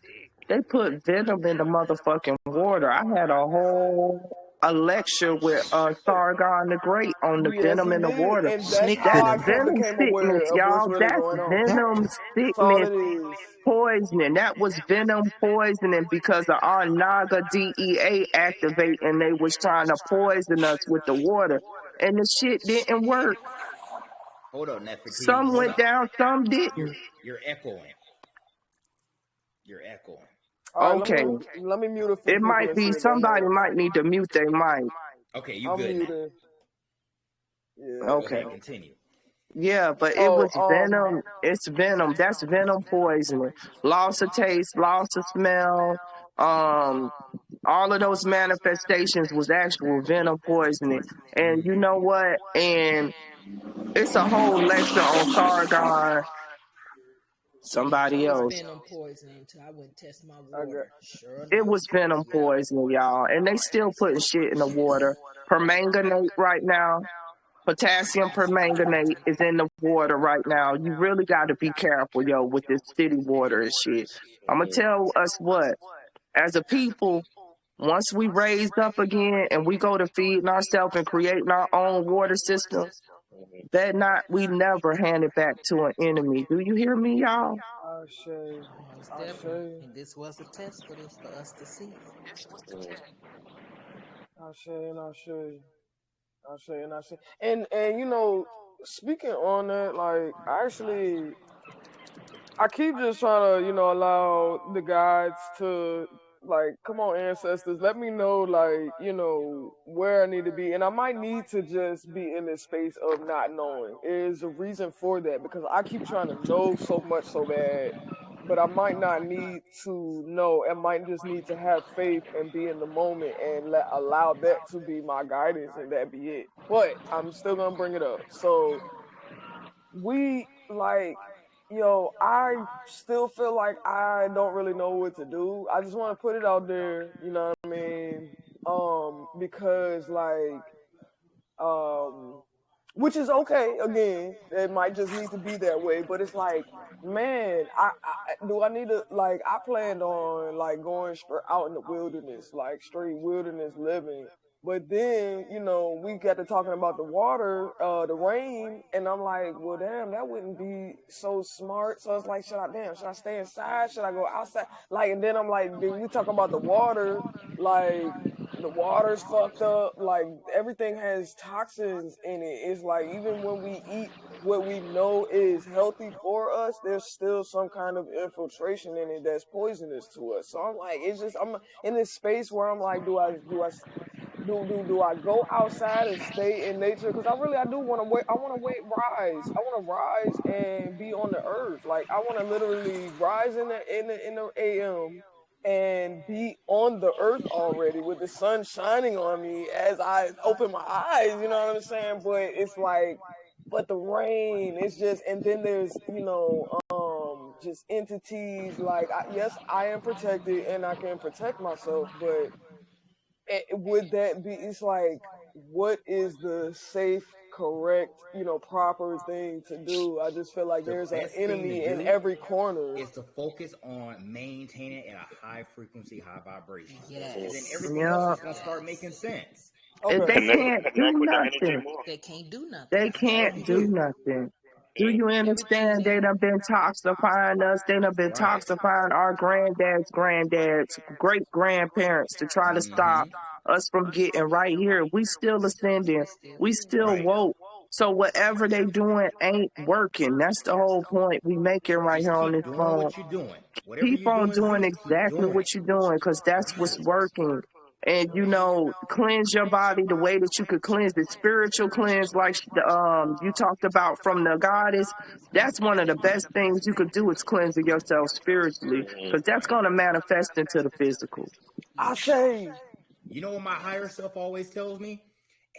They put venom in the motherfucking water. I had a lecture with Sargon the Great on the Yes, venom he in the did, water. and that's Snake how That's I venom. venom became sickness, aware of what's y'all. really That's going on. venom That's all sickness it is. poisoning. That was venom poisoning because of our Naga DEA activating. They was trying to poison us with the water. And the shit didn't work. Hold up, Nefertiti. Some went down, some didn't. You're echoing. You're echoing. All right, Okay. let me mute a few It people might and be see it. Go somebody ahead. might need to mute their mic. Okay, you I'm good muted. Yeah. Okay. Go ahead, continue. Yeah, but it was venom. It's venom. That's venom poisoning. Loss of taste, loss of smell. All of those manifestations was actual venom poisoning. And you know what? And it's a whole lecture on Sargon. Somebody else. Venom poisoning until I went test my water. Sure enough. It was venom poisoning, y'all. And they still putting shit in the water. Permanganate right now. Potassium permanganate is in the water right now. You really got to be careful, yo, with this city water and shit. I'm going to tell us what. As a people, once we raised up again and we go to feeding ourselves and creating our own water system, we never hand it back to an enemy. Do you hear me, y'all? Most definitely. And this was a test for us to see. And you know, speaking on that, like I keep just trying to, you know, allow the guides to like, come on, ancestors, let me know, like, you know, where I need to be. And I might need to just be in this space of not knowing. There's a reason for that because I keep trying to know so much so bad, but I might not need to know. I might just need to have faith and be in the moment and allow that to be my guidance and that be it. But I'm still going to bring it up. So I still feel like I don't really know what to do. I just want to put it out there, you know what I mean? Because which is okay. Again, it might just need to be that way, but it's like, man, I need to I planned on going out in the wilderness, like straight wilderness living. But then, you know, we got to talking about the water, the rain, and I'm like, well, damn, that wouldn't be so smart. So it's like, should I stay inside? Should I go outside? And then I'm like, then we talk about the water, the water's fucked up. Like, everything has toxins in it. It's like, even when we eat what we know is healthy for us, there's still some kind of infiltration in it that's poisonous to us. So I'm like, I'm in this space where I'm like, do I go outside and stay in nature? Because I do want to wait. I want to rise. I want to rise and be on the earth. Like, I want to literally rise in the AM and be on the earth already with the sun shining on me as I open my eyes. You know what I'm saying? But it's like, but the rain, it's just, and then there's, you know, just entities. Yes, I am protected and I can protect myself, but would that be, it's like, what is the safe, correct, you know, proper thing to do? I just feel like there's an enemy in every corner. Is to focus on maintaining at a high frequency, high vibration. Yes. And then everything else is going to start making sense. Okay. They can't do nothing. They can't do nothing. They can't do nothing. Do you understand? They done been toxifying us. They done been toxifying our granddads, great grandparents to try to stop us from getting right here. We still ascending. We still woke. So whatever they doing ain't working. That's the whole point we making right here on this phone. Keep on doing exactly what you're doing, because that's what's working. And, you know, cleanse your body the way that you could cleanse it. Spiritual cleanse, like you talked about from the goddess. That's one of the best things you could do, is cleansing yourself spiritually, because that's going to manifest into the physical. I say. You know what my higher self always tells me?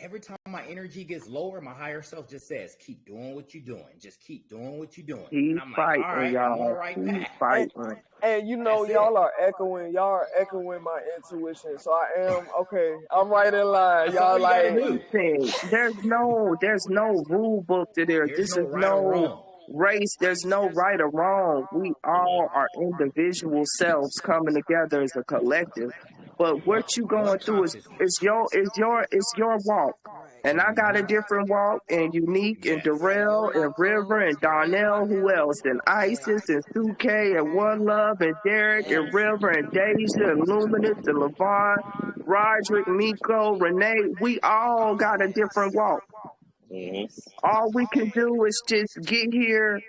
every time my energy gets lower, my higher self just says, keep doing what you're doing. Just keep doing what you're doing. Keep And I'm like, all fighting, right, I'm on the y'all. right Keep path. fighting. And you know, That's it. y'all are echoing my intuition. So I am okay. I'm right in line. That's all Y'all you got to like, do. Listen, there's no rule book to there. There's This no is right or no wrong. race. There's no right or wrong. We all are individual selves coming together as a collective. But One, what you one going through consciousness. is your walk. Right. And I got a Mm-hmm. different walk, and Unique, and Yes. You got your Darrell, and walk River, clothes, and Donnell, who else, and Isis, Yes. and Sue K, and One Love, and Derek, and Yes. River, and Deja, and Luminous, and Levon, Roderick, Miko, Renee. We all got a different walk. Mm-hmm. All we can do is just get here,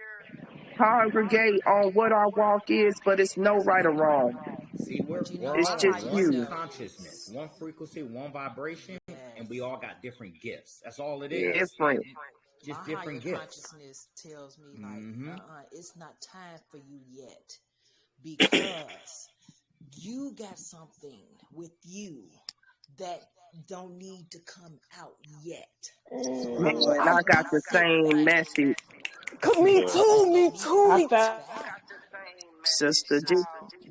congregate on what our walk is, but it's no right or wrong. See, But you we're know It's all what? I just on used one you. to. consciousness, one frequency, one vibration, and we Yes. all got different gifts. That's all it Yeah. is. Different. My Just higher different gifts. consciousness tells me like, Mm-hmm. it's not time for you yet because you got something with you that don't need to come out yet. So Man, I'm gonna I let you got the sit same back. message. me Yeah. too, Let me me too. sit I found back. Sister, just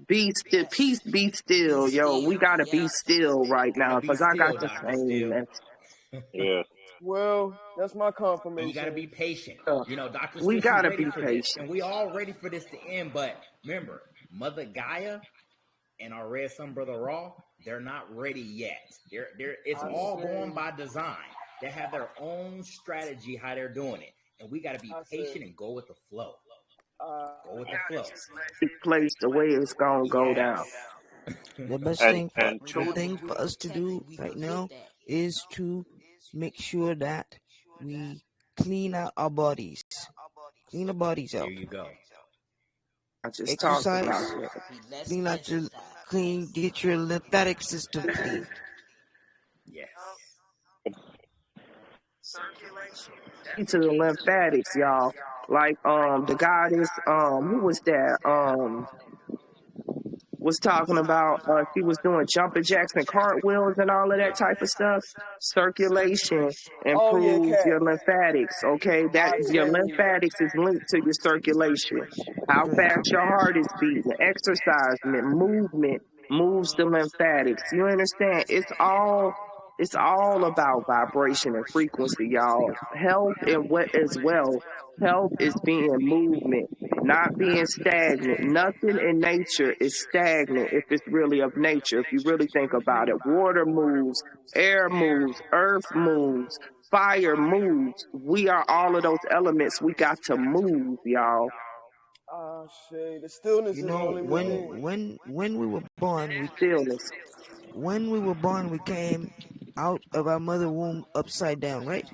be still, Yes. peace, be Be still, yo. We still. gotta be Yep. still right Gotta now, be cause I got still, the Dr. same Still. message. Yeah. well. That's my And you got to be confirmation. patient. You know, Dr. We Still, she's gotta ready be for this. patient. And we all ready for this to end. But remember, Mother Gaia and our Red Sun Brother Raw, they're not ready yet. It's I all going say, by design. They have their own strategy how they're doing it. And we got to be I say, patient and go with the flow. uh, Go with the flow. Take place the way it's gonna go Yes. down. The best And thing for and the two. Remember, thing we for us to protected. do We right forget now that. is to make sure that we clean out our bodies. Clean the bodies There out. you go. I just talked Exercise. about that. Be less Clean out your exercise. get your lymphatic system clean. Yes. To the lymphatics, y'all. Like the goddess, who was that? Was talking about she was doing jumping jacks and cartwheels and all of that type of stuff. Circulation oh yeah, improves cat. your lymphatics. Okay, that I your tell you, lymphatics is linked to your circulation. How Correct. fast your heart is beating, exercise, movement moves the lymphatics. You understand? It's all about vibration and frequency, y'all. Health and what as well. Health is being movement, not being stagnant. Nothing in nature is stagnant if it's really of nature. If you really think about it, water moves, air moves, earth moves, fire moves. We are all of those elements. We got to move, y'all. ah, shit. The stillness You is know, only within. when we were born, Stillness. we came out of our mother womb upside down, right?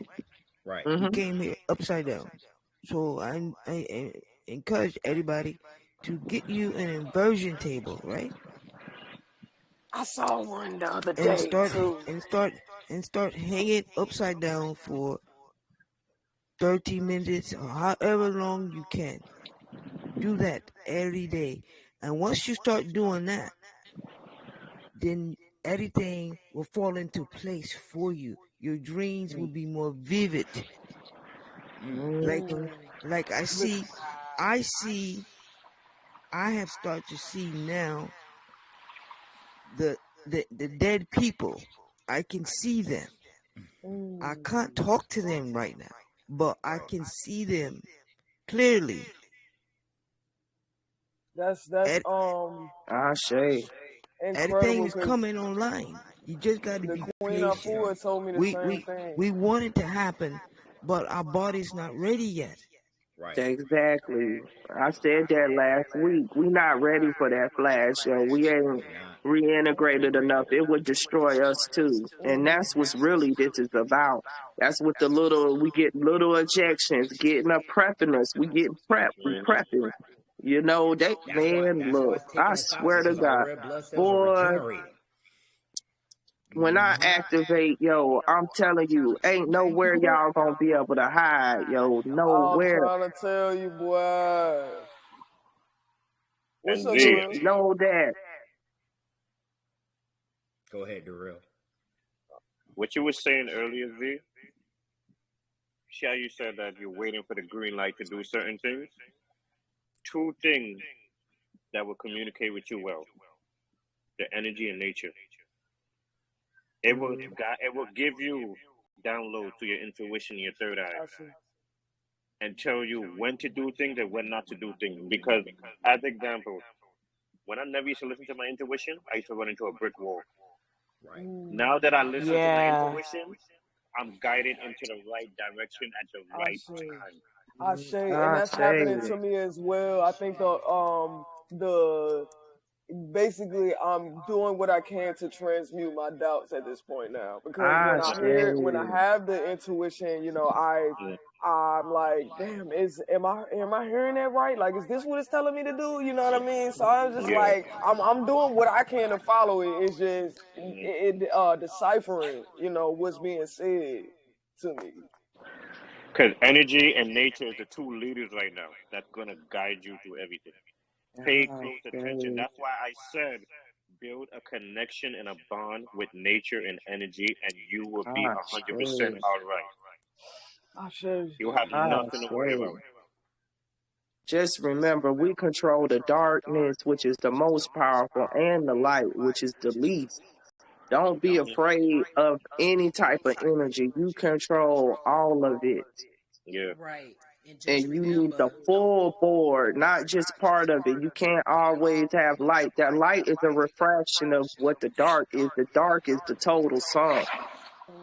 Right. We Mm-hmm. came here upside down. So I encourage everybody to get you an inversion table, right? I saw one the other And day too. start hanging upside down for 30 minutes or however long you can. Do that every day. And once you start doing that, then everything will fall into place for you. Your dreams will be more vivid. Like Ooh, like look, I have started to see now the dead people. I can see them. I ooh, can't talk to them right now, but I can see them clearly. that's Ed, Ashe. Everything incredible is because coming online. You just got to the be Queen patient. Afua told me the We same we thing. we want it to happen, but our body's not ready yet. Right. Exactly. I said that last week. We not ready for that flash, yo. We ain't We're not. reintegrated enough. It would destroy us too. And that's what's really this is about. That's what we get little ejections, getting up prepping us. We get prepped, we Mm-hmm. prepping. You know, man, That's why look, it's I taking its time swear to because our God, red blood cells are boy, regenerating. when I Mm-hmm. activate, yo, I'm telling you, ain't nowhere y'all gonna be able to hide, yo, I'm nowhere. trying to tell you, boy. What's up, Indeed. Darrell? Know that. Go ahead, Darrell. what you were saying earlier, V. See how you said that you're waiting for the green light to do certain things. Two things that will communicate with you well: the energy and nature. It will give you download to your intuition, your third eye, and tell you when to do things and when not to do things. Because, as example, when I never used to listen to my intuition, I used to run into a brick wall. Right. Now that I listen to my Yeah. intuition, I'm guided into the right direction at the right time. And that's happening to me as well. I think the basically I'm doing what I can to transmute my doubts at this point now, because when I have the intuition, you know, I'm like, damn, am I hearing that right? Like, is this what it's telling me to do? You know what I mean? So I'm just like, I'm doing what I can to follow it. It's just deciphering, you know, what's being said to me. Because energy and nature is the two leaders right now that's gonna guide you through everything. Pay close attention. That's why I said build a connection and a bond with nature and energy, and you will be 100% all right. You'll have nothing to worry about. Just remember, we control the darkness, which is the most powerful, and the light, which is the least. Don't be afraid of any type of energy. You control all of it. Yeah. Right. And you need the full board, not just part of it. You can't always have light. That light is a refraction of what the dark is. The dark is the total sum.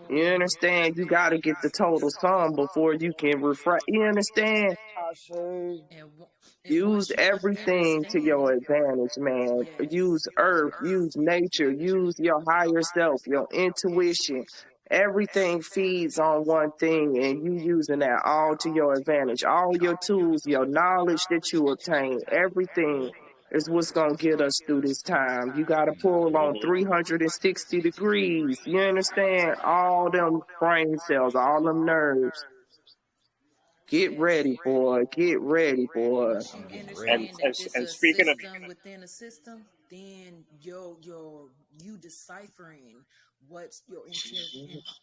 You understand? You got to get the total sum before you can refract. You understand? Use everything to your advantage, man. Use earth, use nature, use your higher self, your intuition. Everything feeds on one thing, and you using that all to your advantage. All your tools, your knowledge that you obtain, everything is what's going to get us through this time. You got to pull on 360 degrees. You understand? All them brain cells, all them nerves. Get ready, boy. Get ready, boy. Once you understand that this is a system within a system, then you deciphering what your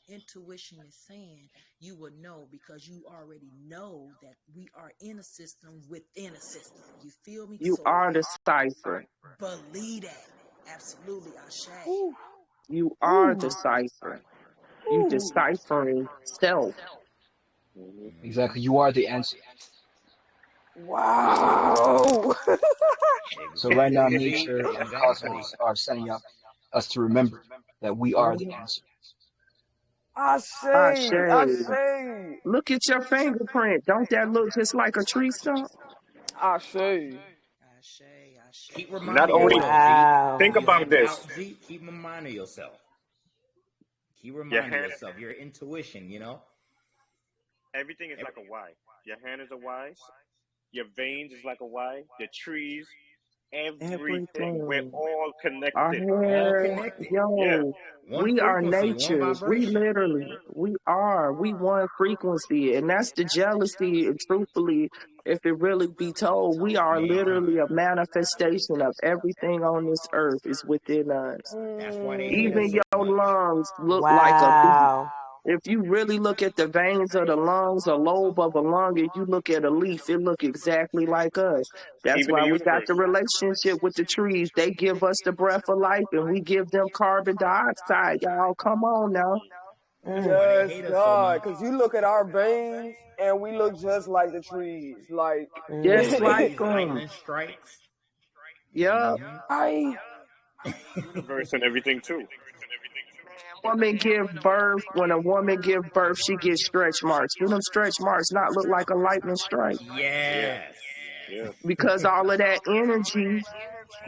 intuition is saying, you will know, because you already know that we are in a system within a system. You feel me? You are the cipher. Believe that. Absolutely, Ashe. You are the cipher. You deciphering self. Exactly. You are the answer. Wow. So right now, nature and cosmos are setting up us to remember that we are the answer. Ashe. Look at your fingerprint. Don't that look just like a tree stump? Ashe. Keep reminding Not only yourself, think about this. Keep reminding yourself. Keep reminding yourself your intuition, you know? Everything is like a Y. Your hand is a Y. Your veins is like a Y. Your trees, everything. We're all connected. Our hair, we are nature. We one frequency. And that's the jealousy. And truthfully, if it really be told, we are literally a manifestation of everything on this earth is within us. That's why they even your lungs look like a leaf. If you really look at the veins of the lungs, a lobe of a lung, if you look at a leaf, it look exactly like us. That's why we got the relationship with the trees. They give us the breath of life, and we give them carbon dioxide. Y'all, come on now. Yes, God, because you look at our veins and we look just like the trees, like just like lightning strikes. Yep. Universe and everything too. When a woman give birth, she gets stretch marks. Do them stretch marks not look like a lightning strike? Yes. Because all of that energy,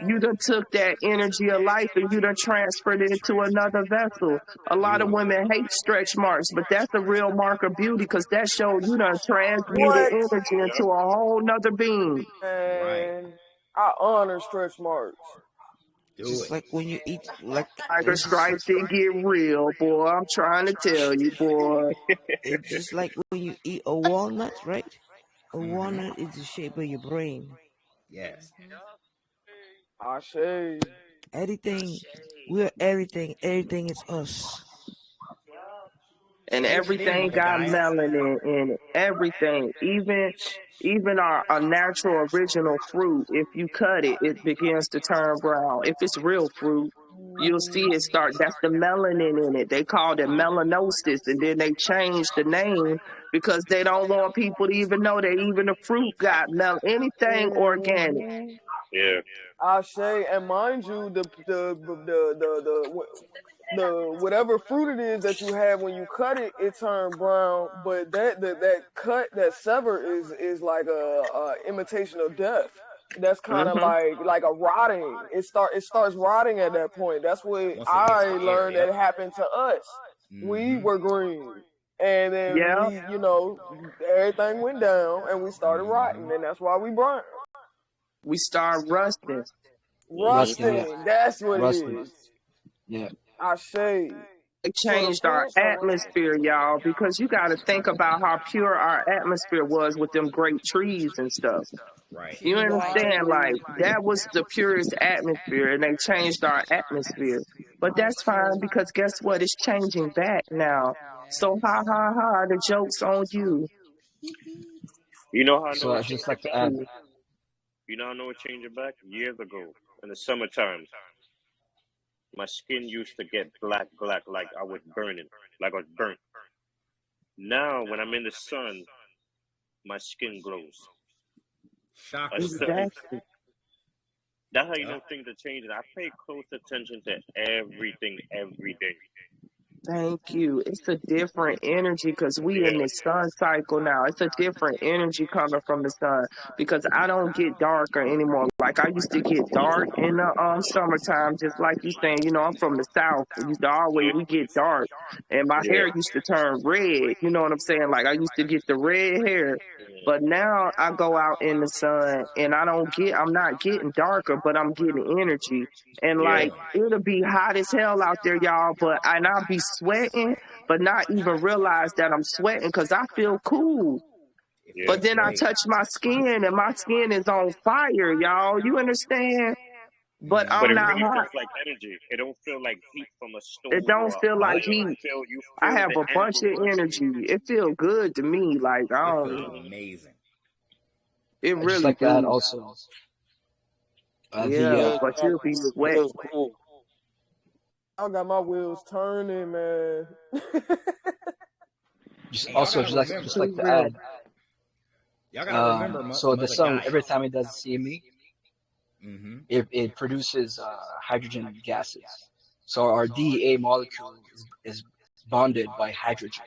you done took that energy of life and you done transferred it into another vessel. A lot of women hate stretch marks, but that's a real mark of beauty, because that shows you done transmuted energy into a whole nother being. And I honor stretch marks. Just like when you eat, like tiger stripes, it get real, boy. I'm trying to tell you, boy. It's just like when you eat a walnut, right? A walnut is the shape of your brain. Yes. Ashe. Everything, we're everything. Everything is us. and everything Everything got dies. melanin in it. Everything, even our natural original fruit, if you cut it, it begins to turn brown. If it's real fruit, you'll see it start. That's the melanin in it. They called it melanosis, and then they changed the name because they don't want people to even know that even the fruit got anything organic. Yeah. I say, and mind you, the whatever fruit it is that you have when you cut it, it turned brown. But that cut, that sever is like a imitation of death. That's kind of Mm-hmm. like a rotting. It starts rotting at that point. That's what Once it hits I the air, learned that yep. happened to us. We were green, and then Yeah, we, everything went down, and we started rotting, and that's why we brown. we start rusting. Rusting, yeah. Rusting. That's what it Rusting. is. Yeah. I say. It So the changed our plants are rusting. atmosphere, y'all, because you got to think about how pure our atmosphere was with them great trees and stuff. Right. You understand? Like, Right. that was the purest atmosphere, and they changed our atmosphere. But I that's fine say. because guess what? It's changing back now. So, ha ha ha, the joke's on you. You know how I know So it I just changed it like to back? add, You know how I know it changed it back? Years ago, in the summertime, my skin used to get black, like I was burning, like I was burnt. Now, when I'm in the sun, my skin glows. A Chakra certain, glow. Exactly. that's how you know Yep. things are changing. I pay close attention to everything every day. Thank you. It's a different energy because we in Yeah, this sun cycle now. It's a different energy coming from the sun because I don't get darker anymore. Like I used to get dark in the summertime, just like you saying. You know, I'm from the south. We used to always we get dark, and my yeah, hair used to turn red. You know what I'm saying? Like I used to get the red hair. But now I go out in the sun and I'm not getting darker, but I'm getting energy. And yeah. like, it'll be hot as hell out there, y'all, and I'll be sweating, but not even realize that I'm sweating because I feel cool. It Yeah. But feels then I great. touch my skin and my skin is on fire, y'all. You understand? But But I'm it not really hot. feels like energy. It don't feel like heat from a It stove don't or feel a like iron. heat. You I feel have the a bunch energy. of energy. It feels good to me. Like, I It don't, feels amazing. it I just really like to add do. also, Yeah, the Yeah, but you'll be sweating. feels cool. I got my wheels turning, man. just And y'all also gotta just like remember. just like Too to real. add, Y'all gotta remember, so the Mother sun, Gaia. every time it does CME, Mm-hmm. it produces hydrogen gases. So our DEA molecule is bonded by hydrogen.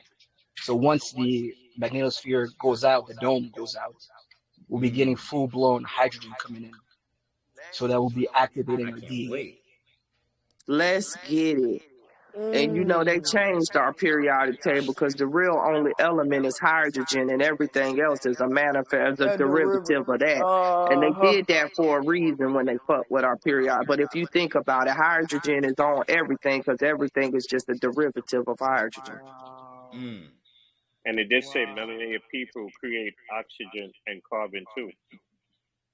So once the magnetosphere goes out, the dome goes out, we'll be getting full blown hydrogen coming in. So that will be I activating our can't DEA. wait. Let's get it. And you know, they Mm. changed our periodic table because the real only element is hydrogen and everything else is a manifest, a That derivative of derivative. that. And they Uh-huh. did that for a reason when they fuck with our periodic. But if you think about it, hydrogen is on everything because everything is just a derivative of hydrogen. Wow. Mm. And it did say Wow. melanated people create oxygen and carbon too.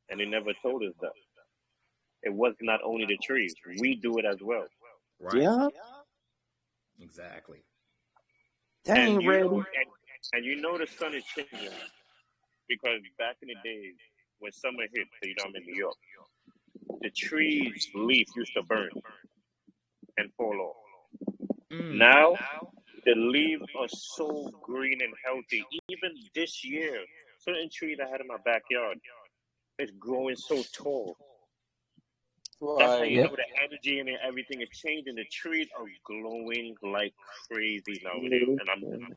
And they never told us that. It was not only the trees. We do it as well. Right. Yeah, Exactly. they And ain't you ready. know and you know the sun is changing because back in the days when summer hit, so you know I'm in New York, the trees leaf used to burn and fall off. Mm. Now the leaves are so green and healthy. Even this year, certain trees I had in my backyard is growing so tall. That's how you Right. Yep. know the energy and everything is changing. The trees are glowing like crazy nowadays, and Listen,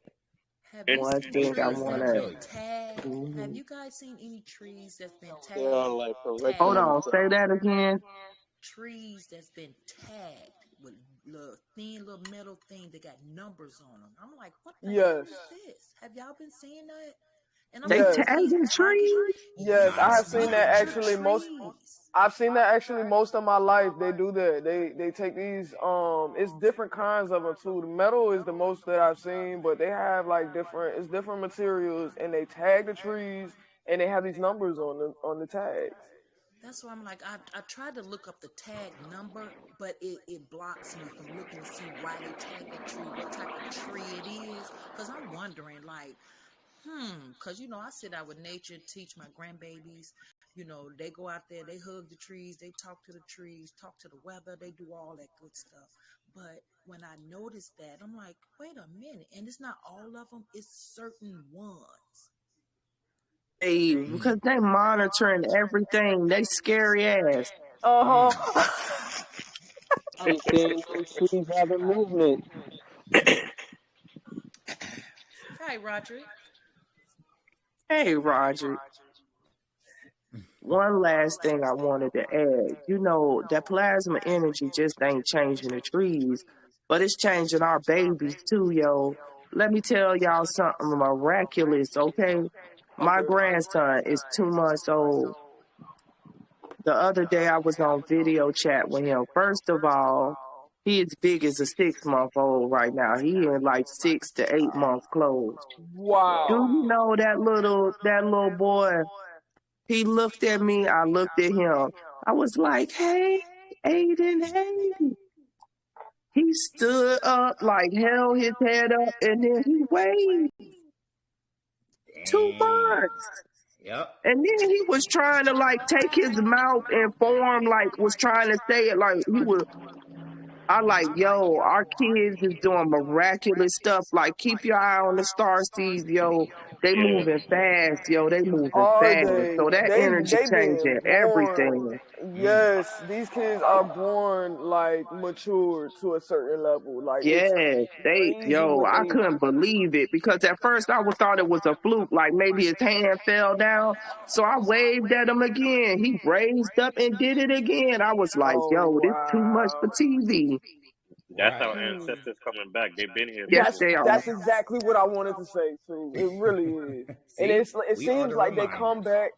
Have you it's one seen thing I trees beautiful. Let me that want tell been you. tagged? Have to. you guys seen any trees that's been They are tagged? like Hold collecting. on, Tagged. say that again. Trees that's been tagged with little thin little metal thing that got numbers on them. I'm like, what the hell Yes. is this? Have y'all been seeing that? And I'm They like, are Yes. these tagging target? trees. Yes. I have Yes, seen that miniature actually trees. I've seen that actually most of my life. They do that. They take these it's different kinds of them too. The metal is the most that I've seen, but they have like different materials and they tag the trees and they have these numbers on the tags. That's why I'm like, I tried to look up the tag number, but it blocks me from looking to see why they tag that tree, what type of tree it is. Because I'm wondering, like, because, I sit out with nature, teach my grandbabies. They go out there, they hug the trees, they talk to the trees, talk to the weather, they do all that good stuff. But when I noticed that, I'm like, wait a minute. And it's not all of them, it's certain ones. Hey, because they monitoring everything. They scary ass. I'm seeing those trees having movement. Hi, Roderick. Hey, Roger. One last thing I wanted to add. That plasma energy just ain't changing the trees, but it's changing our babies too, yo. Let me tell y'all something miraculous, okay? My grandson is 2 months old. The other day I was on video chat with him. First of all, he is big as a 6-month-old right now. He in like 6 to 8 month clothes. Wow. Do you know that little boy? He looked at me, I looked at him. I was like, hey, Aiden, hey. He stood up, like held his head up, and then he waved. 2 months. Yep. And then he was trying to like take his mouth and form, like was trying to say it like he was. I like, yo, our kids is doing miraculous stuff. Like, keep your eye on the star seeds, yo. They moving fast, yo. They moving Are fast. they? So that energy They being changing born. everything. Yes, these kids are born like mature to a certain level. Like it's Yes, crazy what I they. couldn't believe it because at first I thought it was a fluke, like maybe his hand fell down. So I waved at him again. He raised up and did it again. I was like, Oh yo, this too much wow. for TV. That's our ancestors coming back. They've been here Yes, before. That's they are. that's exactly what I wanted to say too. It really is, and See, it we are seems the like they come reminders. back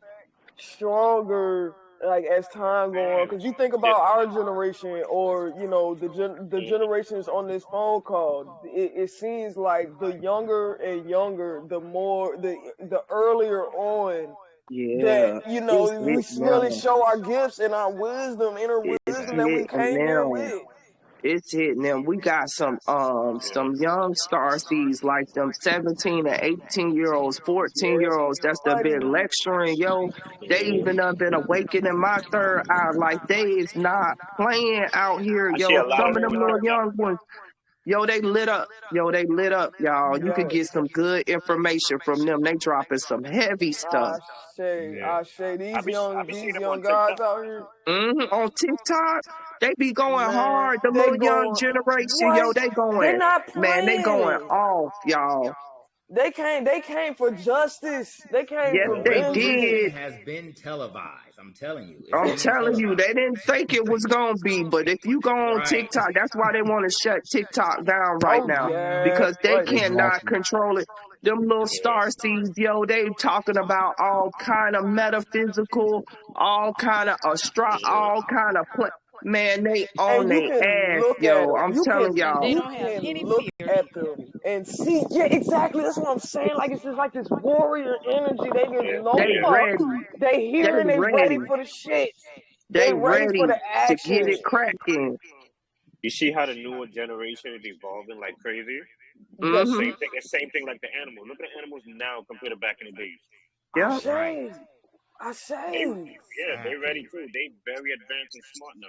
stronger like as time go on. Because you think about our generation, or the generations on this phone call. It seems like the younger and younger, the more the earlier on that Yeah, it's we hitting really them. show our gifts and our wisdom, inner It's wisdom that we hitting came here them. with. It's hitting them. We got some young star seeds like them 17 and 18-year-olds, 14-year-olds that's done been lecturing, yo. They even done been awakening my third eye. Like they is not playing out here, I see yo. a lot Some of of them them little coming back. young ones, yo, they lit up. Yo, they lit up, y'all. You could get some good information from them. They dropping some heavy stuff. I say I these be seeing them on young guys TikTok. out here, On TikTok, they be going man, hard. The they little young going generation, yo, what? they They going, not man, they going playing. off, y'all. They came for justice. They came Yes, for The they revolution did. vengeance. has been televised. I'm telling you, it's I'm being telling you, they televised. didn't think it was gonna be, but if you go on Right. TikTok, that's why they want to shut TikTok down right Oh now yeah, because they right. cannot Exactly. control it. Them little star seeds, yo, they talking about all kind of metaphysical, all kind of all kind of man, they on And you their can ass, look at yo. them. I'm telling And y'all. they You don't have can any look fear at either. them and see. Yeah, exactly. That's what I'm saying. Like it's just like this warrior energy. They give no They fuck. ready. They They here and they ready ready. for the shit. They They ready for ready the to get action. it cracking. You see how the newer generation is evolving like crazy? That's Mm-hmm. Same thing like the animal. Look at the animals now compared to back in the days. I Yep. Right. say. I They say. they ready Exactly. too. They very advanced and smart now.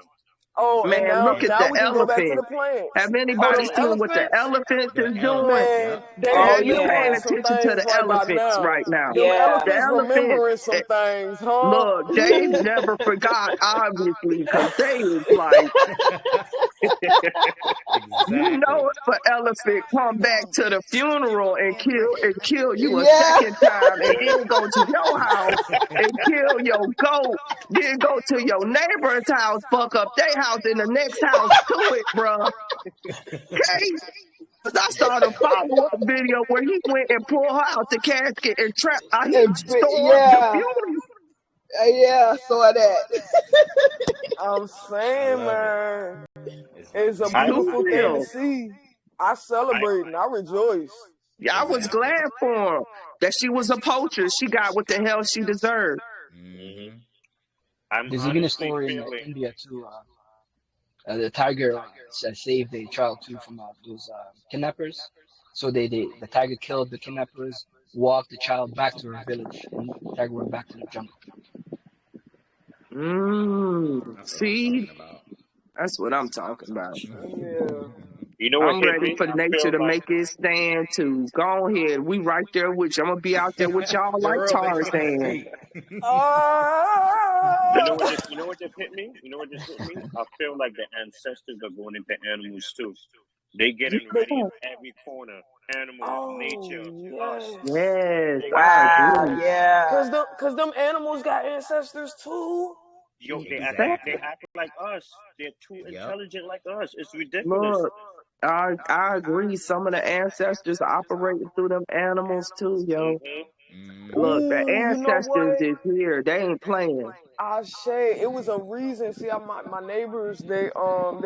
Oh, and Man, look at now the we can go back to elephant. the plants. Have Oh, anybody them seen what the elephants, elephants The is doing? elephants. man, Yep. they Oh You paying remembering yeah. some attention to things the right by elephants now. right now. Them Yeah. The elephants elephant, remembering some things, huh? look, they never forgot, obviously, because they is like, you Exactly. know, if an elephant come back to the funeral and kill you a Yeah. second time and then go to your house and kill your goat, then go to your neighbor's house, fuck up their house and the next house to it, bruh. Okay? Cause I saw the follow-up video where he went and pulled her out the casket and he stormed the Yeah. funeral. Yeah, I saw that. I'm I saying, love it. man, It's it's a I Too beautiful thing to real. see. I I celebrate and I rejoice. Yeah, I was exactly. glad for her that she was a poacher. She got what the hell she deserved. mhm. Mm-hmm. There's even a honestly story in feeling. India too. The tiger saved a child too from those kidnappers. So the tiger killed the kidnappers, walked the child back to her village, and the tiger went back to the jungle. That's what I'm See, talking about. that's what I'm talking about. Yeah. You know what I'm hit ready me? for I nature feel to like make it stand too. Go ahead. We right there with you. I'm gonna be out there with y'all like For real, they finna Tarzan. speak. you know Ah! what just you know what just hit me? You know what just hit me? I feel like the ancestors are going into animals too. They getting ready in Yeah. every corner. Animals, Oh nature, us. yes. Yes, They I Wow, agree. yeah. Cause them animals got ancestors too. Yo, they Exactly. act like us. They're too Yep. intelligent like us. It's ridiculous. Look, I agree. Some of the ancestors are operating through them animals too, yo. Look, the Ooh, you know ancestors what? is here. They ain't playing. Shay, it was a reason. See, my neighbors, they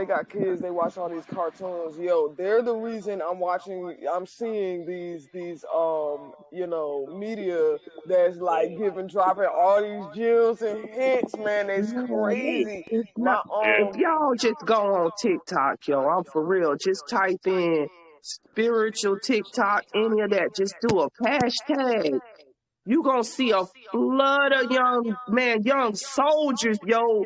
got kids. They watch all these cartoons. Yo, they're the reason I'm seeing these media that's like dropping all these gems and hints. Man, it's Man, crazy. it's not. My If y'all just go on TikTok, yo, I'm for real. Just type in spiritual TikTok, any of that. Just do a hashtag. You gonna see a flood of young soldiers, yo,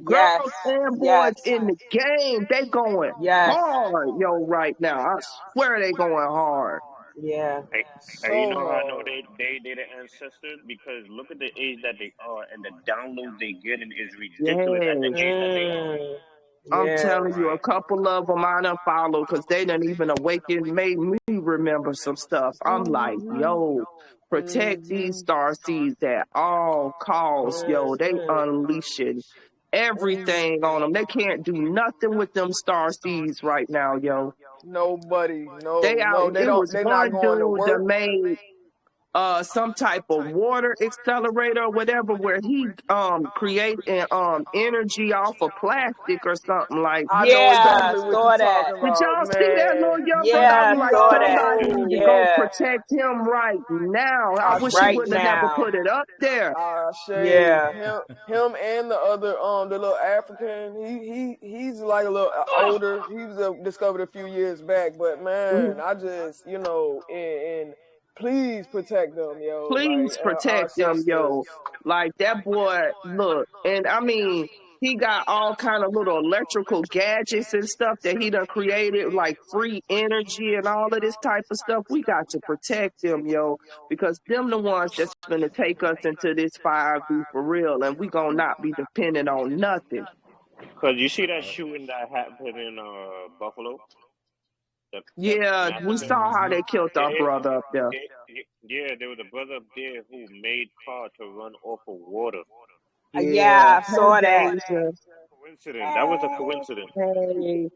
Yes, girls and boys yes, in the game. They going yes, hard, yo, right now. I swear they going hard. yeah. And you so know how I know hard. they the ancestors? Because look at the age that they are and the downloads they getting is ridiculous at the Yes. age that they are. I'm Yeah. telling you, a couple of them I done followed because they done even awakened, made me remember some stuff. I'm like, Mhm. yo, protect these Mhm. star seeds at all costs, yo. They Mhm. unleashing everything on them. They Mhm. can't do nothing with them star seeds right now, yo. Nobody, They no, out. no, they It don't. was They're not one going to dude that work. made some type of water accelerator or whatever where he created energy off of plastic or something like. I know Yeah, exactly what you're saw that. talking Did about, y'all see that man. little young brother? I Yeah, was like, saw that. somebody need to Yo, go Yeah, protect him right now. I I wish he right would have never now. put it up there. Shay, Yeah. him, and the other, the little African. He's like a little older. He was discovered a few years back, but man, Mhm. I just, and please protect them, yo. Like Please our protect them, sisters. yo. Like that boy, look, and I mean, he got all kind of little electrical gadgets and stuff that he done created, like free energy and all of this type of stuff. We got to protect them, yo, because them the ones that's gonna take us into this 5D for real, and we gonna not be dependent on nothing. Cause you see that Yep. shooting that happened in Buffalo, the Yeah, we massacre. saw how they killed our They, brother up there. yeah, there was a brother up there who made car to run off of water. Yeah. Yeah, Hey, saw that. Deja. Coincidence. That was a coincidence. Hey.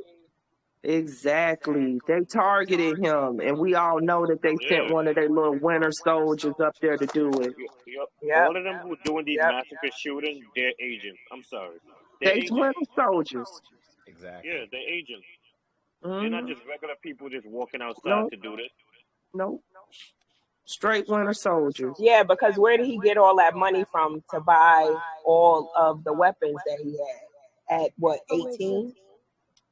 Exactly. They targeted him, and we all know that they sent Yeah. one of their little winter soldiers up there to do it. Yep. Yep, All of them who doing these yep. massacre shootings, they're agents. I'm sorry. They're They agents. winter soldiers. Yeah, Exactly. they're agents. They're not Mm-hmm. just regular people just walking outside No, to do this. no. Straight winter soldiers. Yeah, because where did he get all that money from to buy all of the weapons that he had at what, Don't make sense. 18?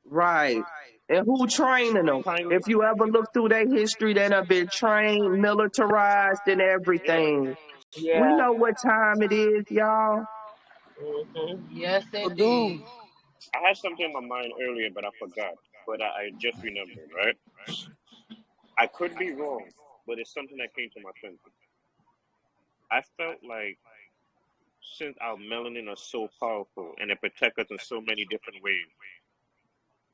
Right. And who training them? Time. If you ever look through their history, they done been trained, militarized, and Yeah. everything. We Yeah. know what time it is, y'all. Mhm. Yes, So, dude, indeed. I had something in my mind earlier, but I forgot. But I just remembered, right? I could be wrong, but it's something that came to my senses. I felt like since our melanin are so powerful and it protects us in so many different ways,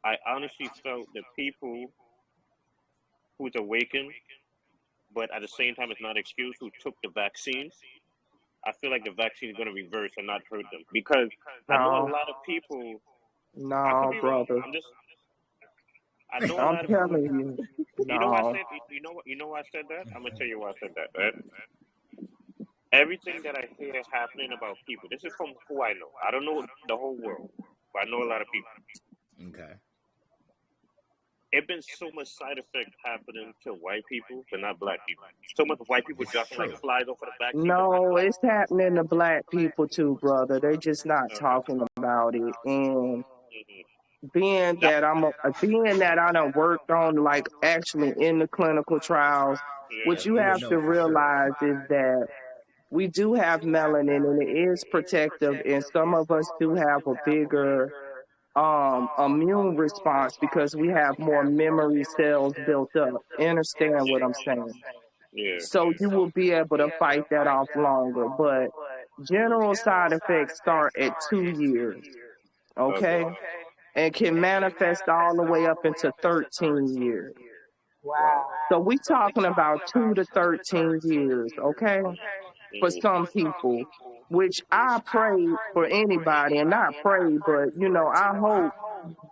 I honestly felt the people who's awakened, but at the same time it's not excused, who took the vaccine, I feel like the vaccine is going to reverse and not hurt them. Because I know a No, lot of people, I could no, be wrong. brother. I know a I'm lot of people. telling you, You know why I no. said, you know why I said that? I'm going to tell you why I said that, right? Everything that I hear happening about people, this is from who I know. I don't know the whole world, but I know a lot of people. Okay. It's been so much side effect happening to white people, but not black people. So much white people This is dropping like true. flies off of the backseat of No, black. it's happening to black people too, brother. They just not talking about it. And being That, that being that I done worked on like actually in the clinical trials, yeah. what you You would have know to for sure. realize is that we do have melanin and it is protective, and some of us do have a bigger immune response because we have more memory cells built up. Understand what I'm saying? Yeah. So you will be able to fight that off longer. But general side effects start at 2 years, Okay. okay? And can manifest all the way up into 13 years. Wow. So we talking about 2 to 13 years, okay? For some people, which I pray for anybody, and not pray, but I hope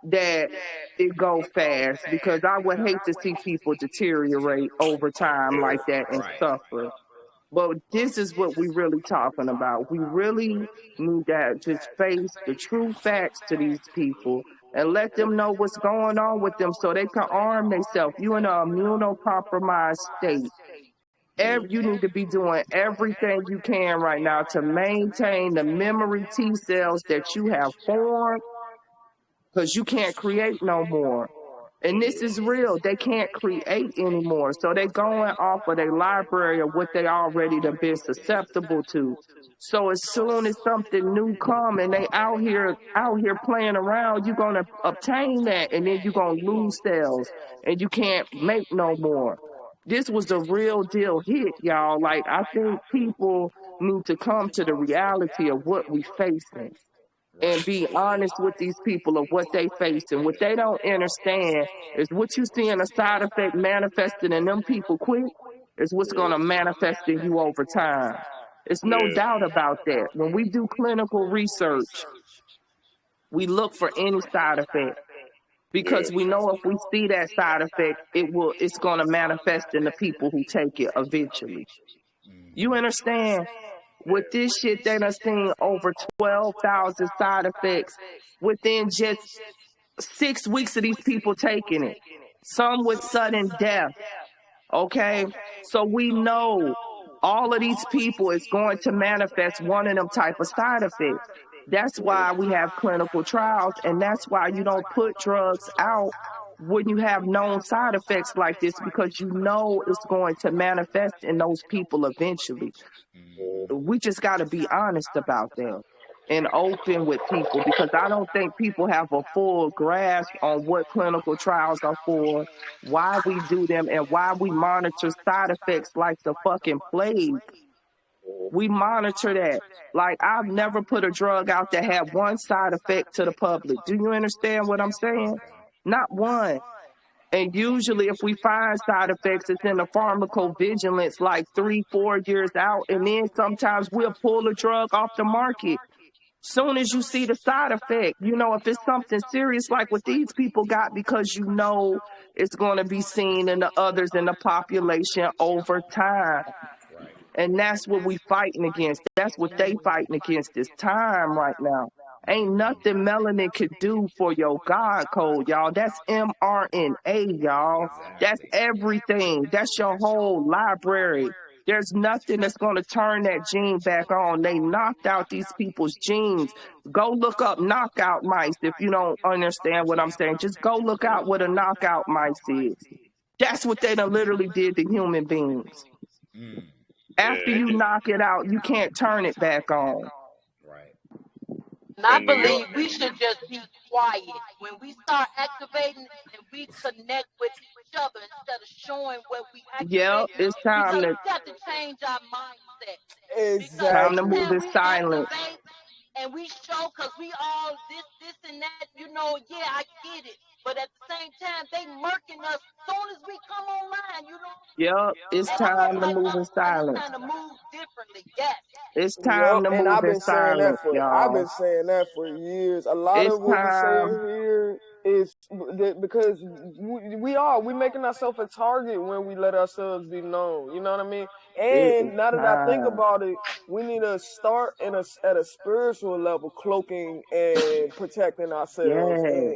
that it go fast, because I would hate to see people deteriorate over time like that and Right. suffer. But this is what we really talking about. We really need to just face the true facts to these people and let them know what's going on with them so they can arm themselves. You in an immunocompromised state. You need to be doing everything you can right now to maintain the memory T cells that you have formed, because you can't create no more. And this is real. They can't create anymore. So they going off of their library of what they already done been susceptible to. So as soon as something new come and they out here playing around, you're gonna obtain that, and then you're gonna lose cells and you can't make no more. This was a real deal hit, y'all. Like, I think people need to come to the reality of what we facing and Right. be honest with these people of what they facing. What they don't understand is what you see in a side effect manifesting in them people quick is what's going to manifest in you over time. It's no Yeah. doubt about that. When we do clinical research, we look for any side effect, Yeah. because we know if we see that side effect, it's going to manifest in the people who take it eventually. You understand? With this shit, they done seen over 12,000 side effects within just 6 weeks of these people taking it. Some with sudden death. Okay? So we know all of these people is going to manifest one of them type of side effects. That's why we have clinical trials, and that's why you don't put drugs out when you have known side effects like this, because you know it's going to manifest in those people eventually. We just got to be honest about that and open with people, because I don't think people have a full grasp on what clinical trials are for, why we do them, and why we monitor side effects like the fucking plague. We monitor that. Like, I've never put a drug out that had one side effect to the public. Do you understand what I'm saying? Not one. And usually if we find side effects, it's in the pharmacovigilance like 3-4 years out. And then sometimes we'll pull a drug off the market. Soon as you see the side effect, if it's something serious like what these people got, because it's going to be seen in the others in the population over time. Right. And that's what we fighting against. That's what they fighting against this time right now. Ain't nothing melanin could do for your God code, y'all. That's mRNA, y'all. That's Exactly. everything. That's your whole library. There's nothing that's going to turn that gene back on. They knocked out these people's genes. Go look up knockout mice if you don't understand what I'm saying. Just go look out what a knockout mice is. That's what they done literally did to human beings. After Yeah. you knock it out, you can't turn it back on. Right. And I In New York. believe we should just be quiet. When we start activating and we connect with each other instead of showing what we Yep, activate, it's because we got to change our mindset. Because time to every move Exactly. time in we silence. activate and we show, because we all this and that, yeah, I get it. But at the same time, they murking us soon as we come online, Yep, it's And I'm just time to like, move oh, in God, it's silence. time to move differently. Yes. It's Yep, time to and move I've in been saying that silence, for y'all. years. A lot It's of what we saying time. here is because we making ourselves a target when we let ourselves be known. You know what I mean? It's And now that I think time. about it, we need to start at a spiritual level, cloaking and protecting ourselves, Yes.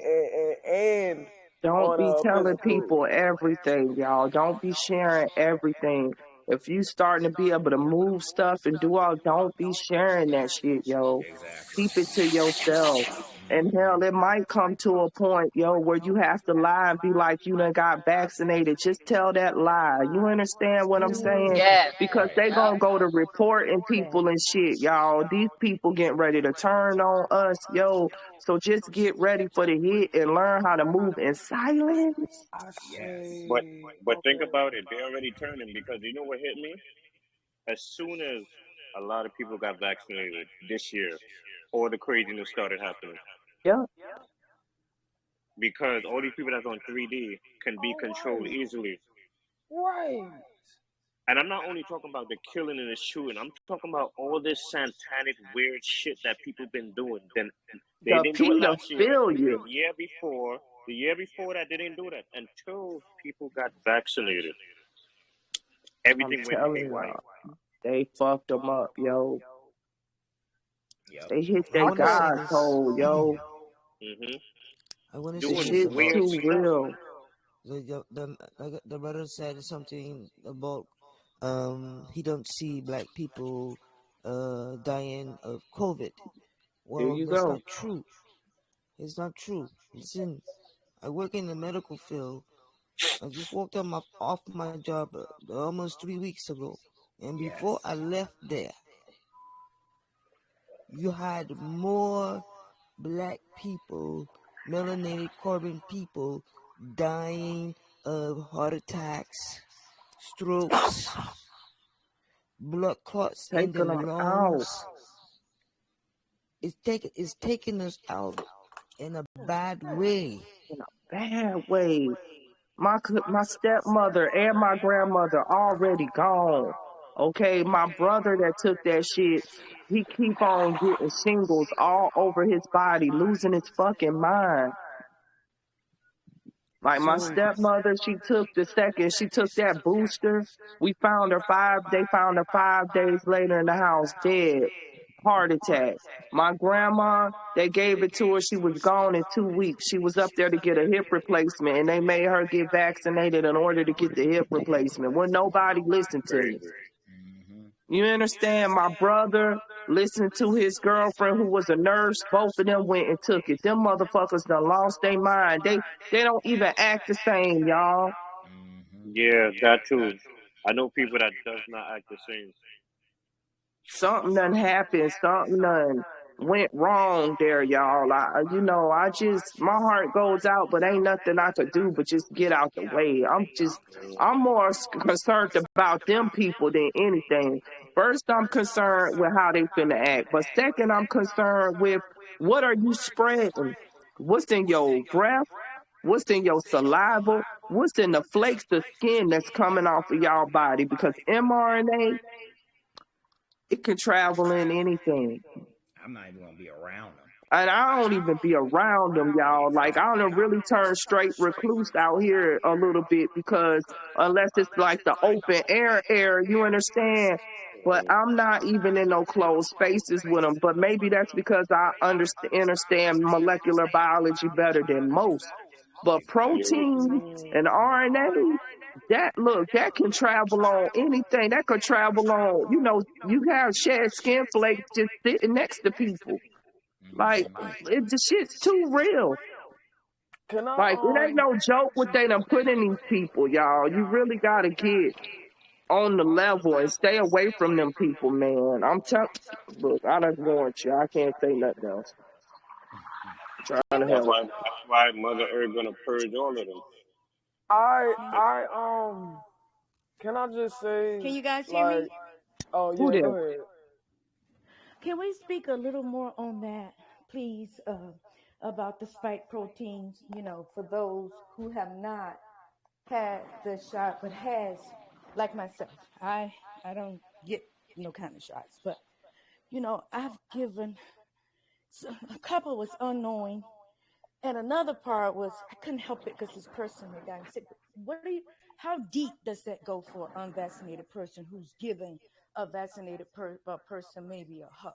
and Don't be on telling physical. people everything, y'all. Don't be sharing everything. If you starting to be able to move stuff and do all, don't be sharing that shit, yo. Exactly. Keep it to yourself. And hell, it might come to a point, yo, where you have to lie and be like, you done got vaccinated. Just tell that lie. You understand what I'm saying? Yes. Because they Yep. gonna go to reporting people and shit, y'all. These people getting ready to turn on us, yo. So just get ready for the hit and learn how to move in silence. I Yes. say But think okay. about it, they already turning because you know what hit me? As soon as a lot of people got vaccinated this year, all the craziness started happening Yeah, because all these people that's on 3D can be All controlled right. easily. Right. And I'm not only talking about the killing and the shooting. I'm talking about all this satanic weird shit that people been doing. Then they the didn't do it last year. The pedophilia. year before, that they didn't do that until people got vaccinated. I'm Everything went telling haywire. y'all, they fucked them up, yo. Yep. They hit I their want to say God's this. hole, yo. Hmm. I want to The say this Doing shit's weird about too stuff. real. the brother said something about he don't see black people dying of COVID. There Well, you that's go. not true. It's not true. Listen, I work in the medical field. I just walked off my job almost 3 weeks ago, and before Yes. I left there, you had more black people, melanated carbon people dying of heart attacks, strokes, blood clots in the Taking them out lungs. It's taking us out in a bad way. in a bad way. My stepmother and my grandmother already gone. Okay, my brother that took that shit, he keep on getting shingles all over his body, losing his fucking mind. Like my So stepmother, she took that booster. They found her 5 days later in the house dead, heart attack. My grandma, they gave it to her. She was gone in 2 weeks. She was up there to get a hip replacement and they made her get vaccinated in order to get the hip replacement. When nobody listened to me. Crazy. Hmm. You understand? My brother listened to his girlfriend who was a nurse. Both of them went and took it. Them motherfuckers done lost their mind. They don't even act the same, y'all. Hmm. Yeah, that too. I know people that does not act the same. Something done happened. Something done went wrong there, y'all. My heart goes out, but ain't nothing I could do but just get out the way. I'm more concerned about them people than anything. First, I'm concerned with how they finna act. But second, I'm concerned with what are you spreading? What's in your breath? What's in your saliva? What's in the flakes of skin that's coming off of y'all body? Because mRNA, it can travel in anything. I'm not even gonna be around them. And I don't even be around them, y'all. Like, I don't really turn straight recluse out here a little bit because unless it's like the open air, you understand? But I'm not even in no closed spaces with them. But maybe that's because I understand molecular biology better than most. But Exactly. protein and RNA, that can travel on anything. That could travel on, you have shed skin flakes just sitting next to people. Like, Hmm. the shit's too real. Can I Like, it ain't no joke what they done put in these people, y'all. You really gotta get on the level and stay away from them people, man. Look, I done warned you. I can't say nothing else. I'm trying to That's help. why. That's why Mother Earth gonna purge all of them. I can I just say Can you guys hear like me? oh Who yeah, there? go ahead. Can we speak a little more on that, please, about the spike proteins, for those who have not had the shot but has, like myself. I don't get no kind of shots, but I've given a couple was unknowing, and another part was I couldn't help it because this person had gotten sick. How deep does that go for an unvaccinated person who's giving a vaccinated person maybe a hug?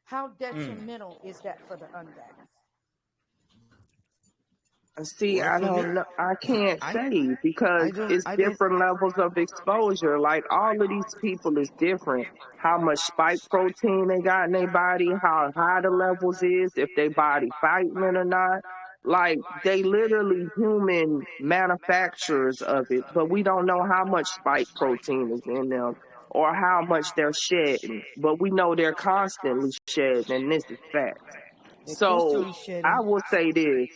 How Mm. detrimental is that for the unvaxxed? See, Well, I for me, don't know. I can't say because it's I don't. different levels of exposure. Like all of these people is different. How much spike protein they got in their body, how high the levels is, if their body fighting it or not. Like they literally human manufacturers of it, but we don't know how much spike protein is in them or how much they're shedding. But we know they're constantly shedding, and this is fact. They're So constantly shedding I will say this.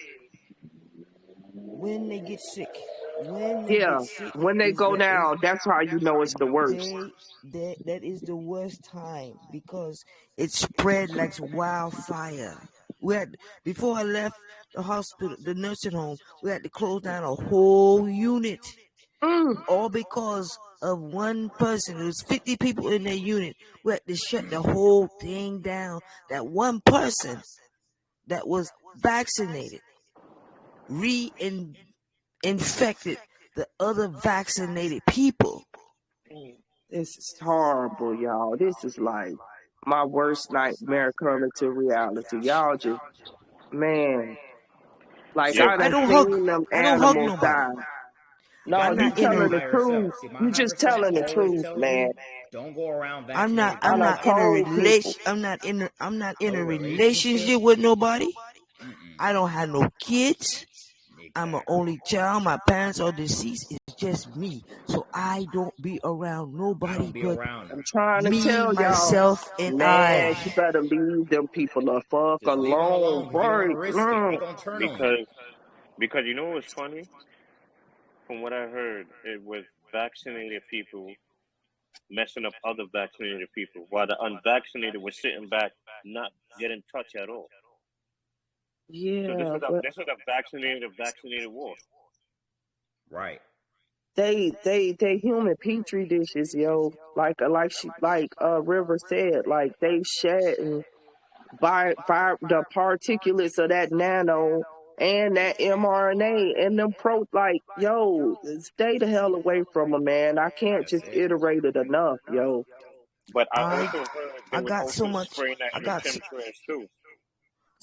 when they get sick. When they Yeah, get sick when they go down, that's how you know it's the worst. that is the worst time because it spread like wildfire. Before I left the hospital, the nursing home, we had to close down a whole unit, all because of one person. There was 50 people in their unit. We had to shut the whole thing down. That one person that was vaccinated infected the other vaccinated people. This is horrible, y'all. This is like my worst nightmare coming to reality. Y'all just, man, like So I I done don't hug. seen them I don't hug animals nobody. die. No, I'm you not in telling the a. truth. See, my You higher just self telling the always truth, tells man. me, don't go around I'm not. vaccinated I I'm done not people. in a told relation. people. I'm not in. I'm not in No a relationship. relationship with nobody. Mm-mm. I don't have no kids. I'm an Exactly. only child. My parents are deceased. It's just me. So I don't be around I don't nobody be but around them. I'm trying to me, tell y'all, myself, and I. man, you better leave them people the fuck Just leave them alone, alone because you don't want boy. to risk it. They gonna turn on you. Because you know what's funny? From what I heard, it was vaccinated people messing up other vaccinated people, while the unvaccinated were sitting back, not getting touched at all. So Yeah, but this was a vaccinated war. Right. they human petri dishes, yo. Like River said, like they shedding by the particulates of that nano and that mRNA and them like, yo, stay the hell away from them, man. I can't That's just it. iterate it enough, yo. But I I also heard they I was got so also much. spraying that I in the got. chemtrails too.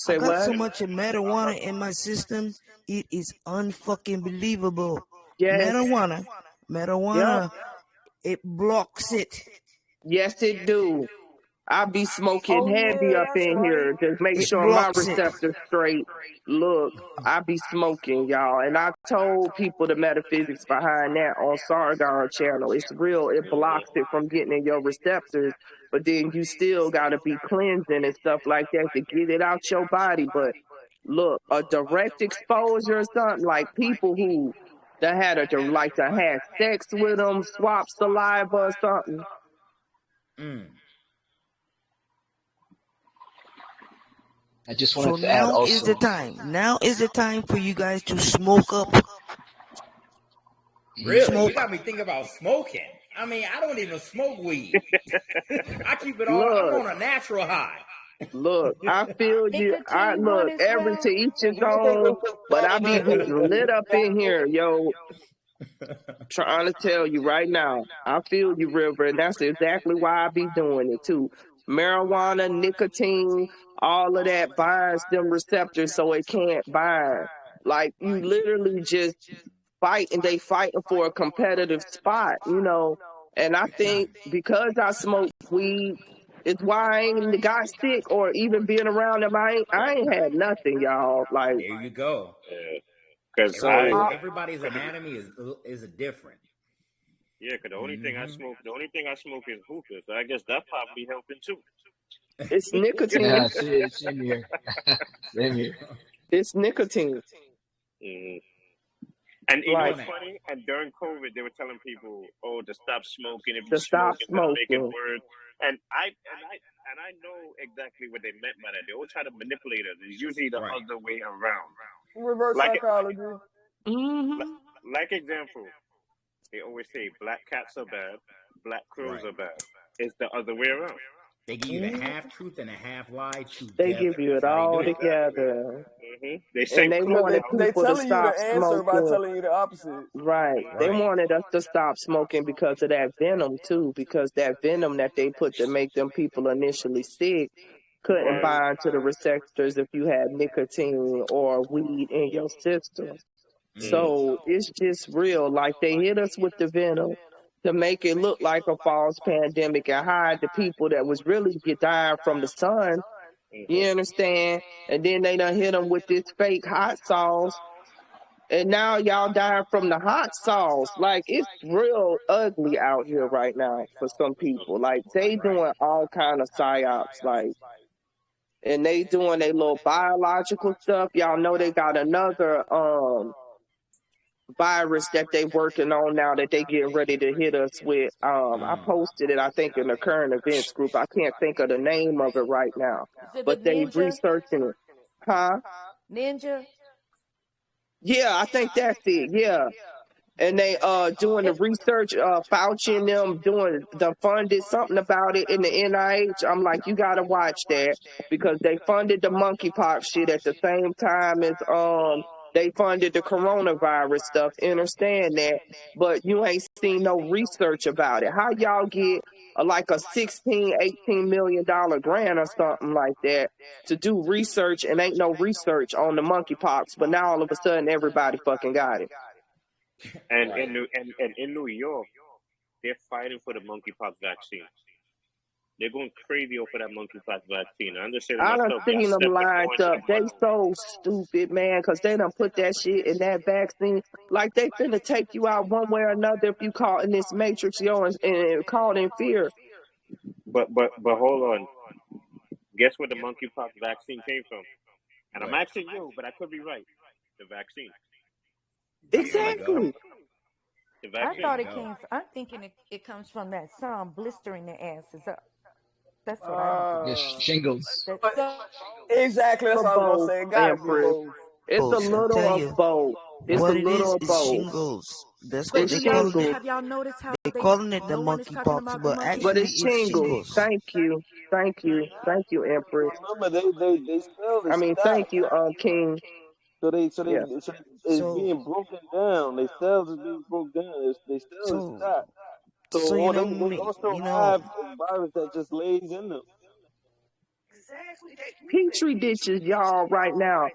I Say got what? so much of marijuana in my system. It is unfucking believable. Yes. Yep. Marijuana, it blocks it. Yes, it do. I be smoking Oh heavy yeah, up that's in right. here to make It sure my blocks it. receptors straight. Look, I be smoking, y'all. And I told people the metaphysics behind that on Sargon channel. It's real. It blocks it from getting in your receptors. But then you still got to be cleansing and stuff like that to get it out your body. But look, a direct exposure or something, like people who that had had sex with them, swap saliva or something. Mm. I just So wanted to add now is the also. time. Now is the time for you guys to smoke up. Really? You Smoke. got me thinking about smoking. I mean, I don't even smoke weed. I keep it all. I'm Look. on a natural high. Look, I feel you. I Nicotine one look as every well. to each his Do you think own, it's just but I better be to getting lit up in here, yo. Trying to tell you right now, I feel you, River, and that's exactly why I be doing it too. Marijuana, nicotine, all of that binds them receptors so it can't bind. Like you literally just fight, and they fighting for a competitive spot, you know. And I think because I smoke weed, it's why I ain't got sick or even being around them. I ain't had nothing, y'all. Like There you go. Because so. Everybody's anatomy is different. Cause the only thing Mm-hmm. I smoke is hookah. So I guess that probably helping too. It's nicotine. Yeah, same here. Same here. It's nicotine. Mm. And you know Like what's funny? And during COVID, they were telling people, "Oh, to stop smoking. If you to stop smoke, it's gonna make it smoking. worse." And I know exactly what they meant by that. They all try to manipulate us. It's usually the other way around. Reverse Like psychology. Mm-hmm. like example, they always say black cats are bad, black crows are bad. It's the other way around. They give you the half truth and a half lie They give together. you That's it how they all do it. together. They And send they Because clones wanted out. they people to telling you the stop answer by smoking. telling you the opposite. Right. They wanted us to stop smoking because of that venom too, because that venom that they put to make them people initially sick couldn't Right. bind to the receptors if you had nicotine or weed in your system. So it's just real. Like they hit us with the venom to make it look like a false pandemic and hide the people that was really dying from the sun. You understand? And then they done hit them with this fake hot sauce. And now y'all dying from the hot sauce. Like it's real ugly out here right now for some people. Like they doing all kind of psyops. Like, and they doing their little biological stuff. Y'all know they got another virus that they working on now that they getting ready to hit us with. I posted it, I think, in the current events group. I can't think of the name of it right now, Is it the but they ninja? researching it. Huh? Ninja? Yeah, I think that's it. Yeah. And they doing the research, Fauci and them doing the funded something about it in the NIH. I'm like, you gotta watch that because they funded the monkeypox shit at the same time as they funded the coronavirus stuff. Understand that, but you ain't seen no research about it. How y'all get like a 16, $18 million grant or something like that to do research and ain't no research on the monkeypox, but now all of a sudden everybody fucking got it. And in New York, they're fighting for the monkeypox vaccine. They're going crazy over that monkeypox vaccine. I understand I done myself. Y'all seen them stepping more lined into up. the They money. so stupid, man, because they done put that shit in that vaccine. Like they finna take you out one way or another if you caught in this matrix, yo, and caught in fear. But hold on. Guess where the monkeypox vaccine came from? And I'm asking you, but I could be right. The vaccine. Exactly. The I vaccine. thought it came. I'm thinking it comes from that sun blistering their asses up. That's what I'm thinking. Shingles. Exactly, that's For what I was gonna both, say. It gotta be Empress. both. It's a I little tell of you, both. It's a what it little of is both. shingles. That's But what It's they do y'all calling it. shingles. have y'all noticed how They're they calling it the no one is talking monkeypox, about the but But actually monkeypox? it's it's shingles. shingles. Thank you. Thank you. Thank you, Empress. Remember, they still I mean, stopped. thank you, King. So Yeah. it's So, being broken down. They cells is being broken down. They still is so, stopped. so So they me, also have a virus that just lays in them. Petri ditches, y'all, right now.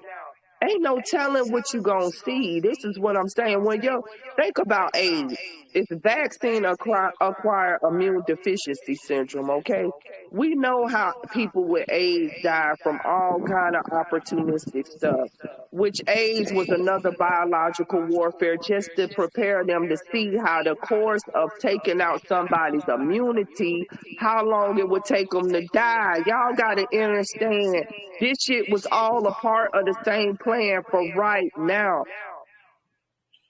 Ain't no telling what you gonna see. This is what I'm saying. When you think about AIDS, it's vaccine acquired immune deficiency syndrome. Okay, we know how people with AIDS die from all kind of opportunistic stuff. Which AIDS was another biological warfare just to prepare them to see how the course of taking out somebody's immunity, how long it would take them to die. Y'all gotta understand. This shit was all a part of the same plan for right now.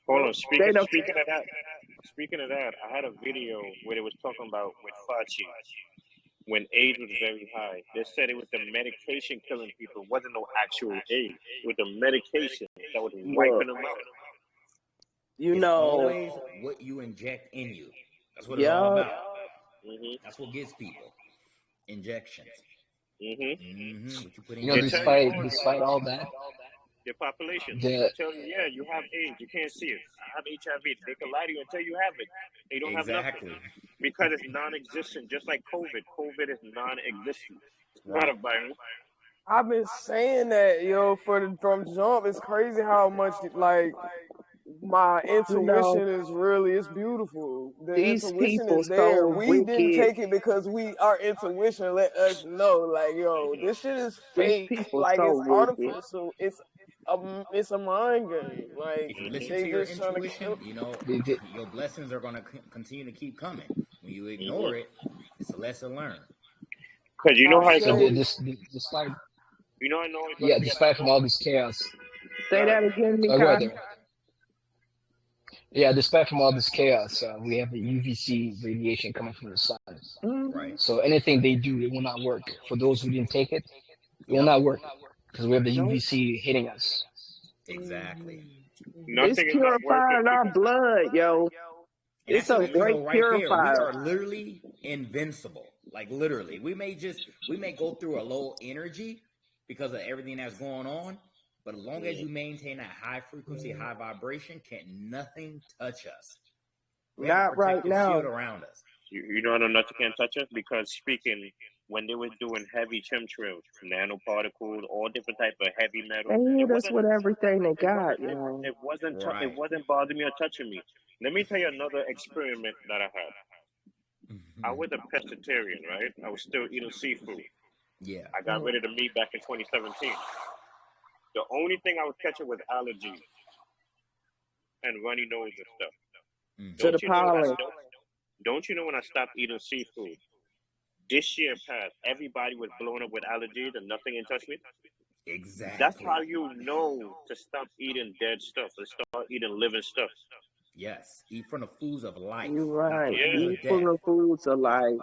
Hold on. They don't. Speaking of that, I had a video where they was talking about with Fauci when AIDS was very high. They said it was the medication killing people. It wasn't no actual AIDS. It was the medication that was wiping them out. It's always what you inject in you. That's what it's all about. That's what gets people. Injections. What you put in your despite all that, your population will tell you, yeah, you have AIDS, you can't see it. I have HIV. They can lie to you until you have it. They don't have nothing because it's non-existent. Just like COVID. COVID is non-existent. It's not a virus. I've been saying that, yo, from jump. It's crazy how much like my intuition is really, it's beautiful. The These intuition people is there. so We didn't wicked. take it because our intuition let us know, like, yo, this shit is These fake. people Like, so it's wicked. artificial. It's a mind game. Like, if you listen they to your just trying to intuition, kill. you know your blessings are going to continue to keep coming. When you ignore it, it's a lesson learned. Because you know how despite you know I know it's going to be despite from all this chaos. Say that again, Go ahead Mika. there. Yeah, despite from all this chaos, we have the UVC radiation coming from the sun. Right. So anything they do, it will not work. For those who didn't take it, it will not work because we have the UVC hitting us. Exactly. It's Nothing is not working purifying our because blood, yo. And It's that's how a we great know right there we purifier. are literally invincible. Like literally, we may go through a low energy because of everything that's going on, but as long as you maintain that high frequency, high vibration, can nothing touch us. We have a Not right protective now. shield around us. you know I know nothing can touch us because speaking when they were doing heavy chemtrails, nanoparticles, all different type of heavy metal. They It hit us wasn't. with everything they It got, wasn't. y'all. It wasn't bothering me or touching me. Let me tell you another experiment that I had. I was a pescatarian, right? I was still eating seafood. Yeah. I got rid of the meat back in 2017. The only thing I was catching was allergies and runny nose and stuff. To the pollen. Don't you know when I stopped eating seafood? This year past, everybody was blown up with allergies and nothing can touch me. Exactly. That's how you know to stop eating dead stuff and start eating living stuff. Yes, eat from the foods of life. You're right. Yeah. Eat from the foods of life.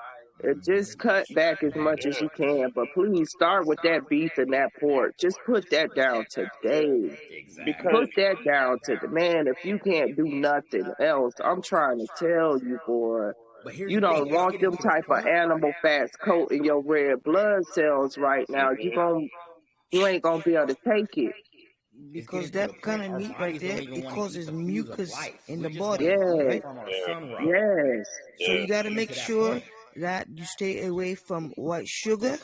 Just cut back as much as you can, but please start with that beef and that pork. Just put that down today. Exactly. Put that down to the man. If you can't do nothing else, I'm trying to tell you, boy. You don't want them type of animal fats coating your red blood cells right now. You ain't gonna be able to take it. Because that kind of meat right there, it causes mucus in the body, yes. right? Yes. So you got to make sure that you stay away from white sugar,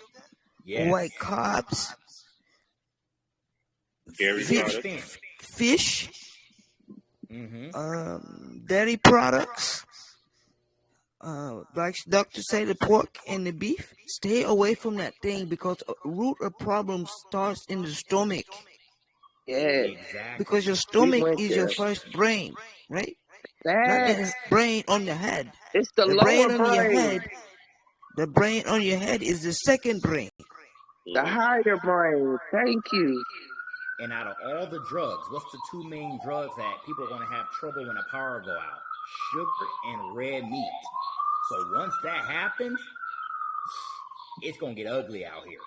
white carbs, fish, dairy products. Like doctor say, the pork and the beef. Stay away from that thing because root of problem starts in the stomach. Yeah, because your stomach is your first brain, right? Not the brain on your head. It's the lower brain on your head. The brain on your head is the second brain. The higher brain. Thank you. And out of all the drugs, what's the two main drugs that people are going to have trouble when the power go out? Sugar and red meat. So once that happens, it's going to get ugly out here.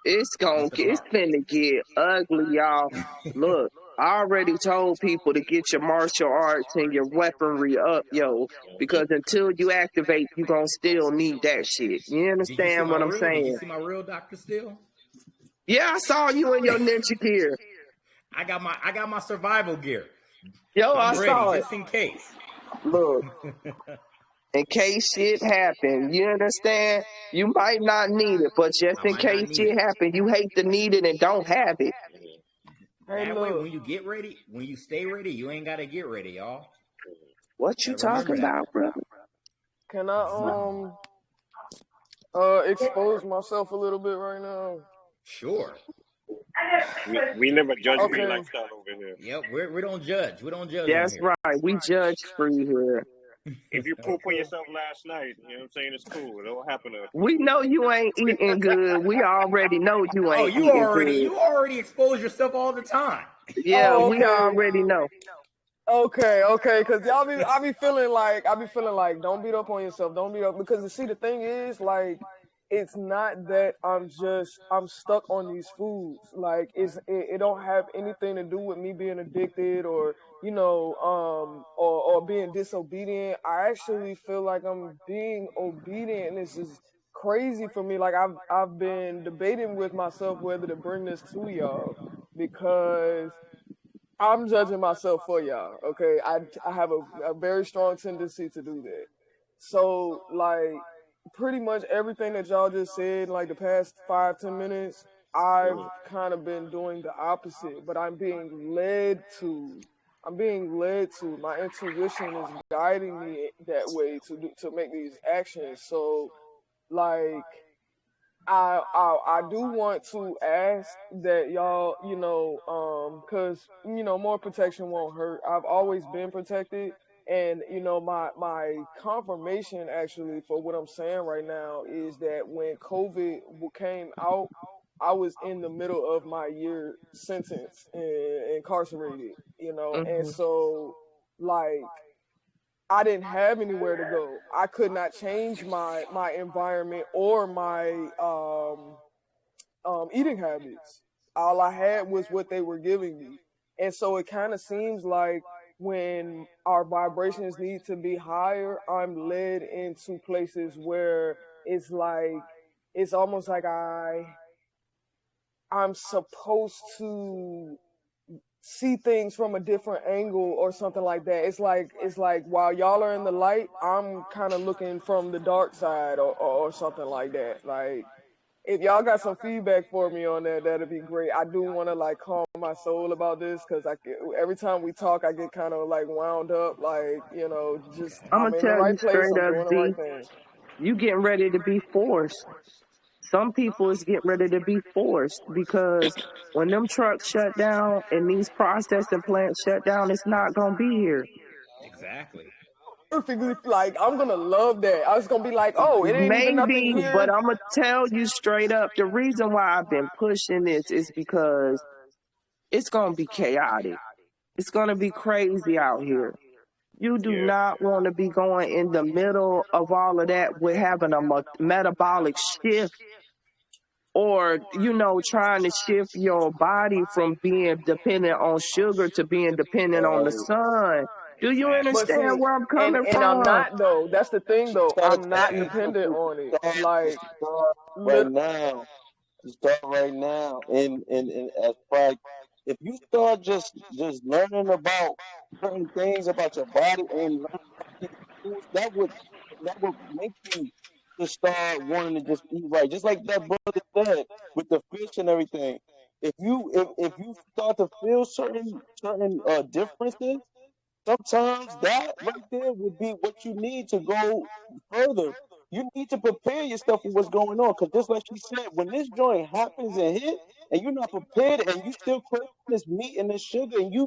It's finna get ugly, y'all. Look, I already told people to get your martial arts and your weaponry up, yo. Because until you activate, you gonna still need that shit. You understand what I'm saying? Did you see my real Dr. Still? Yeah, I saw you in your ninja gear. I got my survival gear. Yo, I'm ready, saw it. just in case. Look. In case shit happen, you understand? You might not need it, but just in case shit happen, you hate to need it and don't have it. That way, when you get ready, when you stay ready, you ain't gotta get ready, y'all. What you talking about, brother? Can I expose myself a little bit right now? Sure. We never judge free lifestyle over here. Yep, we don't judge. We don't judge. That's right. We judge free here. If you poop on yourself last night, you know what I'm saying? It's cool. It don't happen to us. We know you ain't eating good. We already know you ain't eating good. You already expose yourself all the time. Yeah, we already know. Okay, because I be feeling like don't beat up on yourself. Don't beat up because you see the thing is like it's not that I'm stuck on these foods. Like it don't have anything to do with me being addicted or or being disobedient. I actually feel like I'm being obedient, and it's just crazy for me. Like I've been debating with myself whether to bring this to y'all because I'm judging myself for y'all. Okay, I have a very strong tendency to do that. So like pretty much everything that y'all just said, like the past 5-10 minutes, I've kind of been doing the opposite, but I'm being led to. My intuition is guiding me that way to make these actions. So, like, I do want to ask that y'all, because more protection won't hurt. I've always been protected, and my confirmation actually for what I'm saying right now is that when COVID came out, I was in the middle of my year sentence and incarcerated, and so like I didn't have anywhere to go. I could not change my environment or my eating habits. All I had was what they were giving me, and so it kind of seems like when our vibrations need to be higher, I'm led into places where it's almost like I'm supposed to see things from a different angle or something like that. It's like while y'all are in the light, I'm kind of looking from the dark side or something like that. Like if y'all got some feedback for me on that, that'd be great. I do want to like calm my soul about this because every time we talk, I get kind of like wound up, like just I'm I'm gonna in the tell you right place, straight I'm up, doing the D. right thing. You getting ready to be forced. Some people is getting ready to be forced because when them trucks shut down and these processing plants shut down, it's not gonna be here. Exactly. Perfectly, like I'm gonna love that. I was gonna be like, oh, it ain't even nothing Maybe, but here. I'm gonna tell you straight up, the reason why I've been pushing this is because it's gonna be chaotic. It's gonna be crazy out here. You do Yeah. not want to be going in the middle of all of that with having a metabolic shift or, trying to shift your body from being dependent on sugar to being dependent on the sun. Do you But Exactly. understand see, where I'm and coming and I'm from? not though. That's the thing though. Start I'm not taking Exactly. dependent something on it. to Like, start right lit- now. To start right now, and as like, if you start just learning about certain things about your body and learning about these foods, that would make you just start wanting to just eat right, just like that brother said with the fish and everything. If you start to feel certain differences, sometimes that right there would be what you need to go further. You need to prepare yourself for what's going on. Because just like she said, when this joint happens and hit, and you're not prepared, and you still craving this meat and this sugar, and you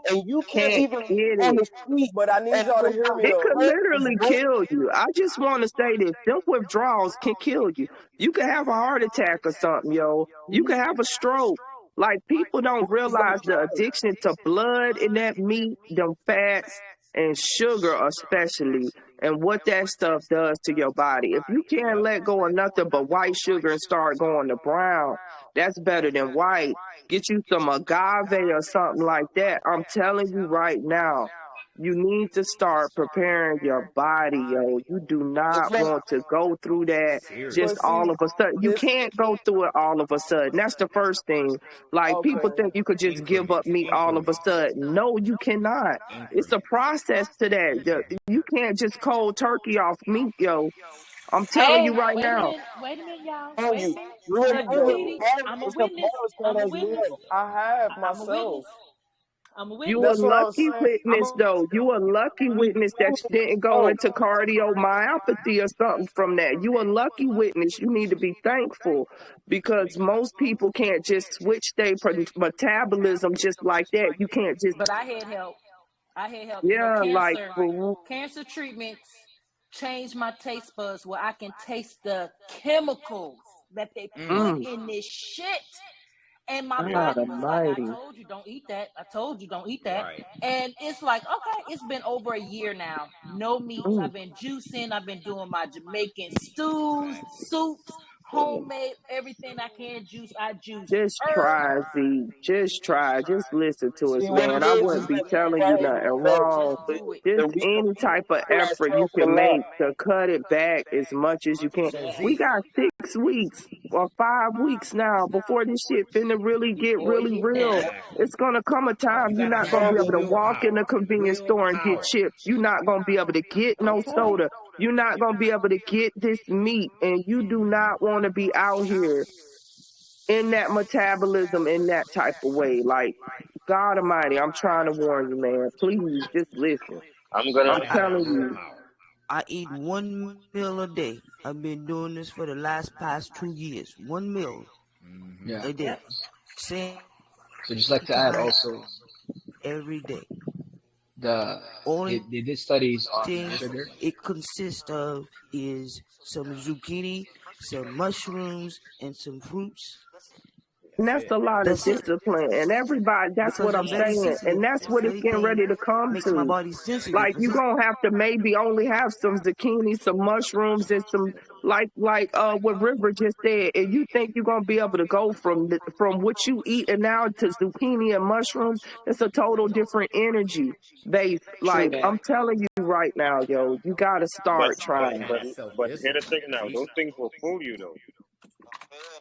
can't Can't even get on it. the street but I need and y'all to go hear out me It though. could and just literally wait. kill you. I just want to say this. Them withdrawals can kill you. You could have a heart attack or something, yo. You could have a stroke. Like, people don't Please don't realize the try it. addiction to blood in that meat, them fats, and sugar especially, and what that stuff does to your body. If you can't Yep. let go of nothing but white sugar and start going to brown, that's better than white. Get you some agave or something like that. I'm telling you right now. You need to start preparing your body, yo. You do It's not like want to go through that just But Seriously. see, all of a sudden. You this can't go through it all of a sudden. That's the first thing. Like, people okay. think you could just give up Increments. meat all of a Increments. sudden. No, you cannot. It's a Increments. process to that. You can't just cold turkey off meat, yo. I'm telling you Hey, right now. wait a minute, y'all. telling Wait a you, minute. you ain't Nefertiti, I'm a it's a witness. I'm parasite a as witness. well. I have I'm a witness. myself. I'm a You witness. a That's what I'm lucky saying. witness, though. You a lucky witness that you didn't go Oh, into cardiomyopathy or something from that. You a lucky witness. You need to be thankful because most people can't just switch their metabolism just like that. You can't just, But I had help. yeah, like, Cancer treatments changed my taste buds where I can taste the chemicals that they put mm, in this shit. And my God body was like, I almighty. told you don't eat that. I told you don't eat that. Right. And it's like, okay, it's been over a year now. No meats. Mm. I've been juicing. I've been doing my Jamaican stews, Facts. soups, homemade, everything I can juice. I juice Just herbs. try, Z. Just try. Just listen to us, see what man. it I is wouldn't be that we telling you right nothing that wrong. Just do it. Just that we any compete type of with effort you ourselves a can lot. make to cut it back as much as you can. So We Z. got 6 weeks or 5 weeks now before this shit finna really get Before it really hit real. down. Exactly. It's gonna come a time You you're gotta not have gonna be the able to walk in the willpower. convenience store and get Willpower. chips. You're not gonna be able to get no Okay. soda. You're not gonna be able to get this meat, and you do not want to be out here in that metabolism in that type of way. Like, God Almighty, I'm trying to warn you, man. Please just listen. I'm gonna I'm Gotta have that telling you. willpower. I eat 1 meal a day. I've been doing this for the past 2 years. 1 meal Mm-hmm. Yeah. a day. Yep. Same So just like to add time also, every day. the Only they did studies on the things sugar. it consists of is some zucchini, some mushrooms, and some fruits. And That's that's it. a lot of That's it. discipline. And everybody, that's Because what I'm I'm very saying. And sensitive. that's This what it's very getting thing ready to come makes my to. body sensitive. Like, you're gonna have to maybe only have some zucchini, some mushrooms, and some what River just said. And you think you're gonna be able to go from what you eat and now to zucchini and mushrooms? It's a total different energy base. True Like, that. I'm telling you right now, yo, you gotta but start but Gotta trying. have but that but here's the self-discipline, thing now. Z. Those things will fool you though.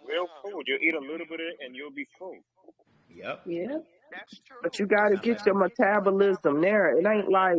Real food. You eat a little bit of it and you'll be full. Yep. Yeah. But you got to get your metabolism there. It ain't like,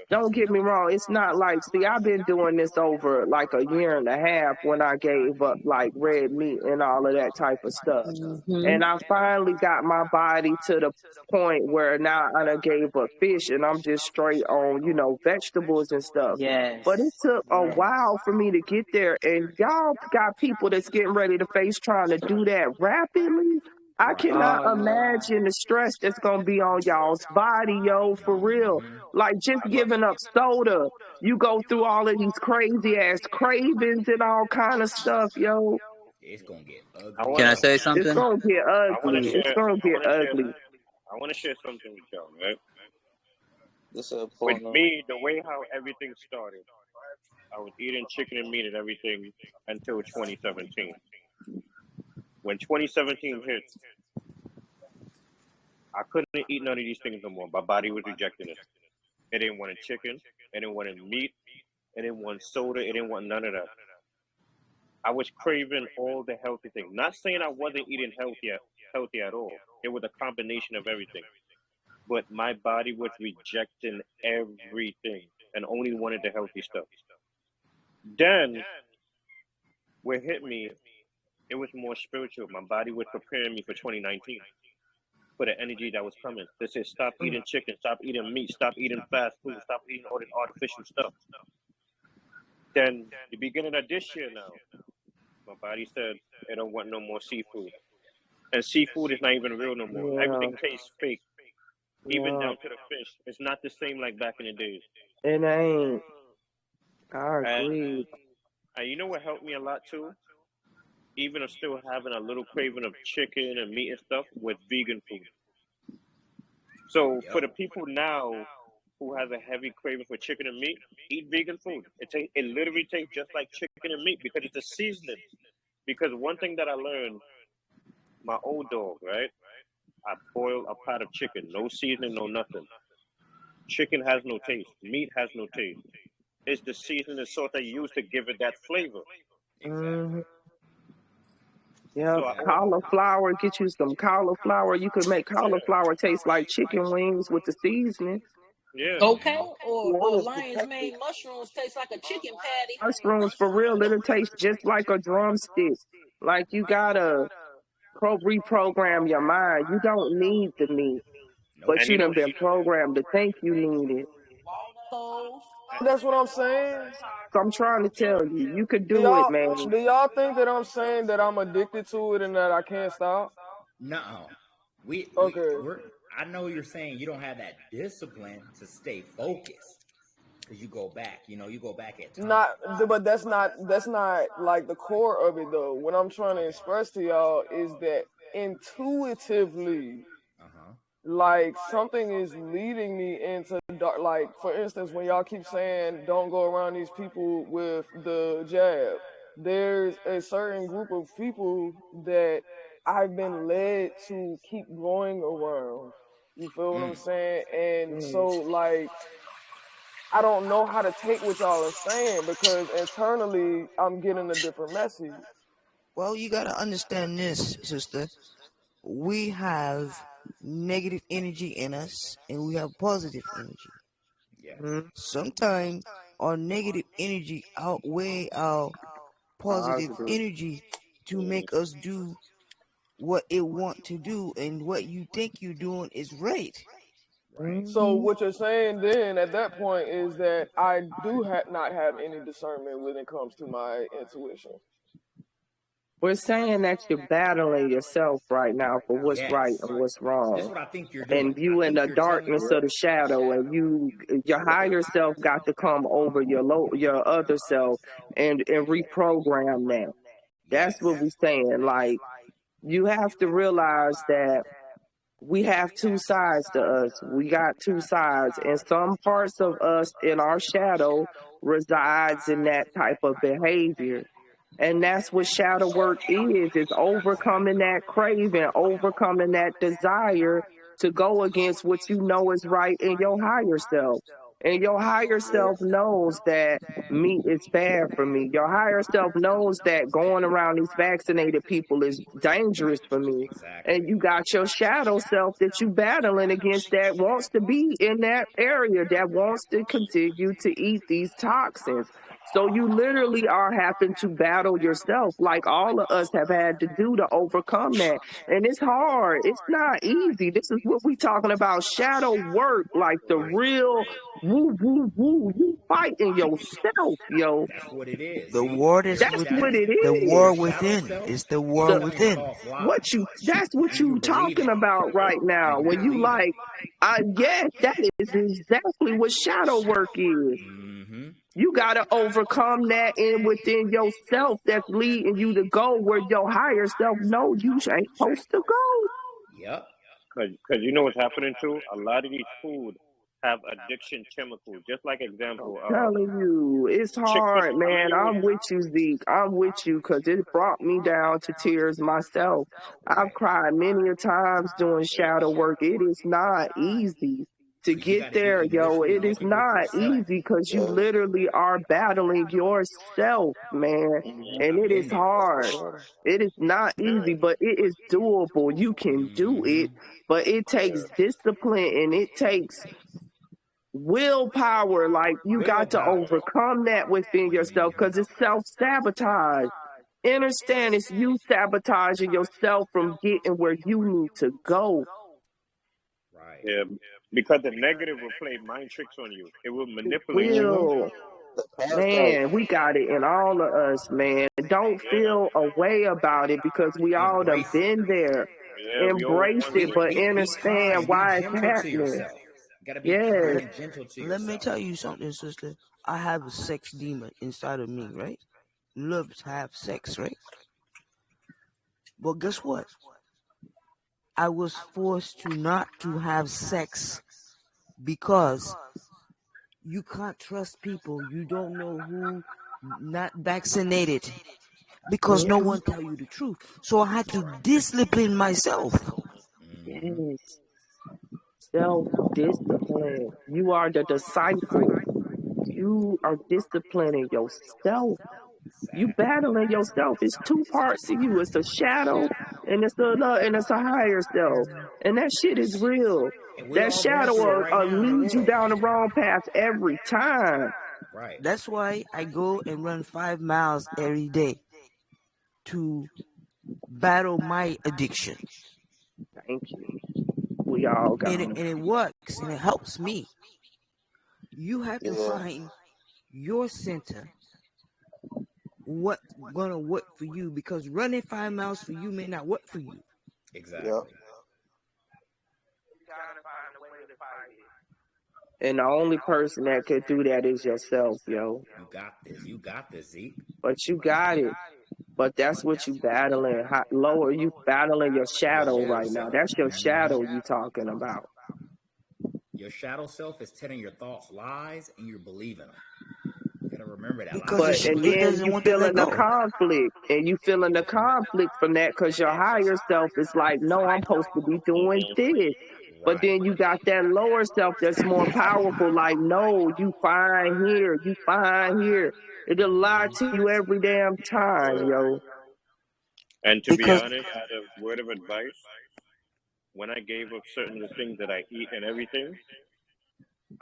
don't get me wrong, it's not like, see, I've been doing this over like a year and a half when I gave up like red meat and all of that type of stuff. And I finally got my body to the point where now I done gave up fish and I'm just straight on, you know, vegetables and stuff. Yes. But it took a while for me to get there. And y'all got people that's getting ready to face trying to do that rapidly. I cannot imagine the stress that's going to be on y'all's body, yo, for real. Like just giving up soda. You go through all of these crazy ass cravings and all kind of stuff, yo. It's going to get ugly. Can I say something? It's going to get ugly. It's going to get ugly. I want to share something with y'all, right? With me, the way how everything started, I was eating chicken and meat and everything until 2017. When 2017 hit, I couldn't eat none of these things no more. My body was rejecting it. It didn't want chicken. It didn't want meat. It didn't want soda. It didn't want none of that. I was craving all the healthy things. Not saying I wasn't eating healthy at all. It was a combination of everything. But my body was rejecting everything and only wanted the healthy stuff. Then, what hit me, it was more spiritual. My body was preparing me for 2019, for the energy that was coming. They said, stop eating chicken, stop eating meat, stop eating fast food, stop eating all this artificial stuff. Then, the beginning of this year now, my body said, I don't want no more seafood. And seafood is not even real no more. Everything tastes fake. Even down to the fish. It's not the same like back in the days. It ain't. I agree. And you know what helped me a lot too? Even I'm still having a little craving of chicken and meat and stuff with vegan food. So for the people now who has a heavy craving for chicken and meat, eat vegan food. It literally tastes just like chicken and meat because it's a seasoning. Because one thing that I learned, my old dog, right? I boil a pot of chicken, no seasoning, no nothing. Chicken has no taste. Meat has no taste. It's the seasoning and salt they use to give it that flavor. Yeah, cauliflower. Get you some cauliflower. You could make cauliflower taste like chicken wings with the seasoning. Yeah. Okay. Or lion's mane mushrooms taste like a chicken patty. Mushrooms, for real, it'll taste just like a drumstick. Like you gotta reprogram your mind. You don't need the meat, but you done been programmed to think you need it. That's what I'm saying. So I'm trying to tell you, you could do it, man. Do y'all think that I'm saying that I'm addicted to it and that I can't stop? No. I know you're saying you don't have that discipline to stay focused. Because you go back, you go back at times. But that's not like the core of it though. What I'm trying to express to y'all is that intuitively, like something is leading me into dark. Like for instance, when y'all keep saying don't go around these people with the jab, there's a certain group of people that I've been led to keep going around. You feel what I'm saying? And so like, I don't know how to take what y'all are saying because internally I'm getting a different message. Well, you gotta understand this, sister. We have negative energy in us and we have positive energy. Sometimes our negative energy outweigh our positive energy to make us do what it want to do, and what you think you're doing is right. So what you're saying then at that point is that I do not have any discernment when it comes to my intuition. We're saying that you're battling yourself right now for what's right and what's wrong. That's what I think you're doing. And you in the darkness of the shadow, and your higher self got to come over your other self and reprogram that. That's what we're saying. Like, you have to realize that we have two sides to us. We got two sides, and some parts of us in our shadow resides in that type of behavior. And that's what shadow work is overcoming that craving, overcoming that desire to go against what you know is right in your higher self. And your higher self knows that meat is bad for me. Your higher self knows that going around these vaccinated people is dangerous for me. Exactly. And you got your shadow self that you battling against that wants to be in that area, that wants to continue to eat these toxins. So you literally are having to battle yourself like all of us have had to do to overcome that. And it's hard. It's not easy. This is what we talking about, shadow work, like the real woo, woo, woo. You fighting yourself, yo. That's what it is. The See, war is That's with what it the is. war within. It's the war within. That's what you talking about right now. When you like, yes, that is exactly what shadow work is. Mm-hmm. You gotta overcome that within yourself that's leading you to go where your higher self knows you ain't supposed to go. Yep. Because you know what's happening too? A lot of these food have addiction chemicals. Just like example, Telling you, it's hard, man. I'm with you, Zeke. I'm with you because it brought me down to tears myself. I've cried many a times doing shadow work. It is not easy to get there, yo. It is not easy because you literally are battling yourself, man. And it is hard. It is not easy, but it is doable. You can do it, but it takes discipline and it takes willpower. Like you got to overcome that within yourself because it's self-sabotage. Understand, it's you sabotaging yourself from getting where you need to go. Right. Yeah, because the negative will play mind tricks on you. It will manipulate you. Man, we got it in all of us, man. Don't feel a way about it because we all done been there. Yeah, Embrace it, but understand why it's happening. Yeah. Let me tell you something, sister. I have a sex demon inside of me, right? Love to have sex, right? But guess what? I was forced to not to have sex because you can't trust people. You don't know who not vaccinated because no one tell you the truth. So I had to discipline myself. Yes. Self-discipline. You are the disciple. You are disciplining yourself. You battling yourself. It's two parts of you. It's a shadow and it's a higher self. And that shit is real. That shadow will lead you down the wrong path every time. Right. That's why I go and run 5 miles every day to battle my addiction. Thank you. We all got and it works and it helps me. You have to find your center, what's gonna work for you, because running 5 miles for you may not work for you. Exactly. Yep. And the only person that could do that is yourself, yo. You got this. You got this, Zeke. But you got it. But that's what you battling. Lower, you battling your shadow right now. That's your shadow you talking about. Your shadow self is telling your thoughts lies and you're believing them. You gotta remember that. And then you feeling the conflict. And you feeling the conflict from that because your higher self is like, no, I'm supposed to be doing this. But then you got that lower self that's more powerful, like, no, you fine here, you fine here. It'll lie to you every damn time, yo. And to be honest, as a word of advice, when I gave up certain of the things that I eat and everything,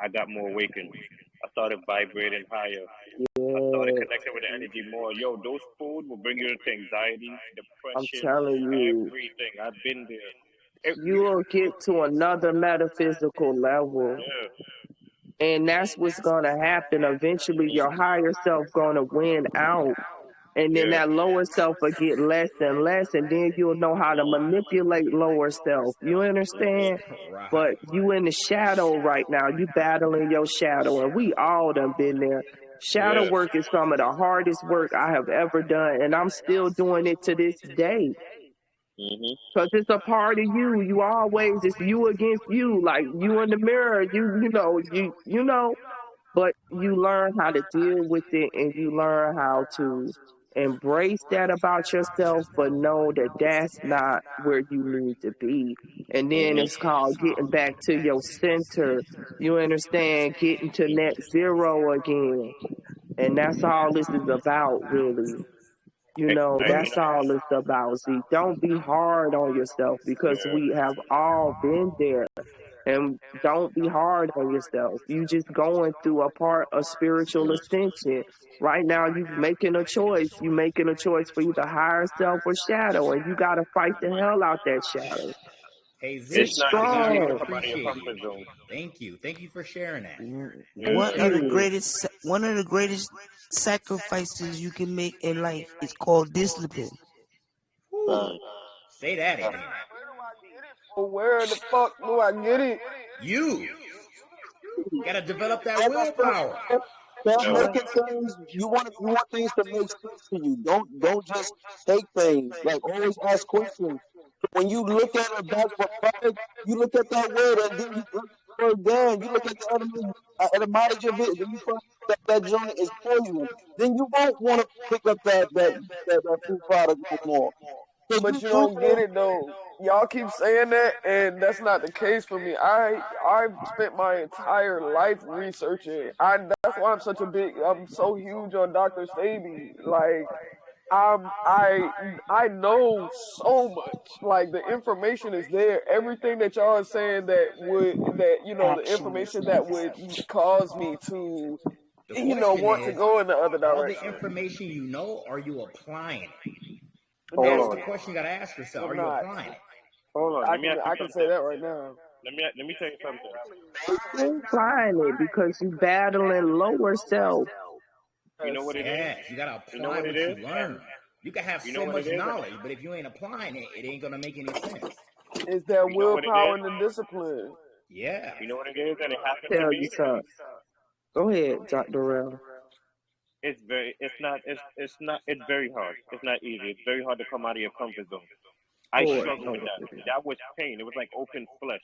I got more awakened. I started vibrating higher. I started connecting with the energy more. Yo, those food will bring you into anxiety, depression, I'm telling you. everything. I've been there. You will get to another metaphysical level. Yeah. And that's what's going to happen. Eventually, your higher self going to win out. And then that lower self will get less and less. And then you'll know how to manipulate lower self. You understand? Right. But you in the shadow right now. You battling your shadow. And we all done been there. Shadow work is some of the hardest work I have ever done. And I'm still doing it to this day. Because it's a part of you. You always, it's you against you. Like you in the mirror, you know, but you learn how to deal with it and you learn how to Embrace that about yourself, but know that that's not where you need to be. And then it's called getting back to your center. You understand? Getting to net zero again. And that's all this is about, really. You know, that's all it's about. See, don't be hard on yourself because we have all been there. And don't be hard on yourself. You just going through a part of spiritual ascension. Right now, you making a choice. You making a choice for either higher self or shadow, and you got to fight the hell out that shadow. Hey, Get Z, It's not easy to strong. come out of your appreciate comfort you. zone. Thank you. Thank you for sharing that. Thank you. One of the greatest sacrifices you can make in life is called discipline. Say that again. Where the fuck do I get it? You gotta develop that willpower. Start making things. You want things to make sense to you. Don't just take things. Like always ask questions. When you look at a bag of pride, you look at that word and then you break the word down. You look at the etymology of it, then you find that joint is poison. Then you won't want to pick up that food product no more. But you don't get it though. Y'all keep saying that, and that's not the case for me. I've spent my entire life researching. That's why I'm so huge on Dr. Staby. Like I know so much. Like the information is there. Everything that y'all are saying the information that would cause me to The question want to is, go in the other all the direction. information you know, are you applying it? No, That's the question you gotta ask yourself. Are you not. applying it? Hold on, I can say that right now. Let me tell you something. Still applying it because you battling lower self. You know what it is? Yes, you gotta You know apply what it what you is? learn. You can have You know so what much it is? knowledge, but if you ain't applying it, it ain't gonna make any sense. It's that You know what it willpower is? and the discipline. Yeah. You know what it is? And it happened to Tell you me. something. Go ahead, Dr. Rel. It's very hard. It's not easy. It's very hard to come out of your comfort zone. I struggled with that. That was pain. It was like open flesh.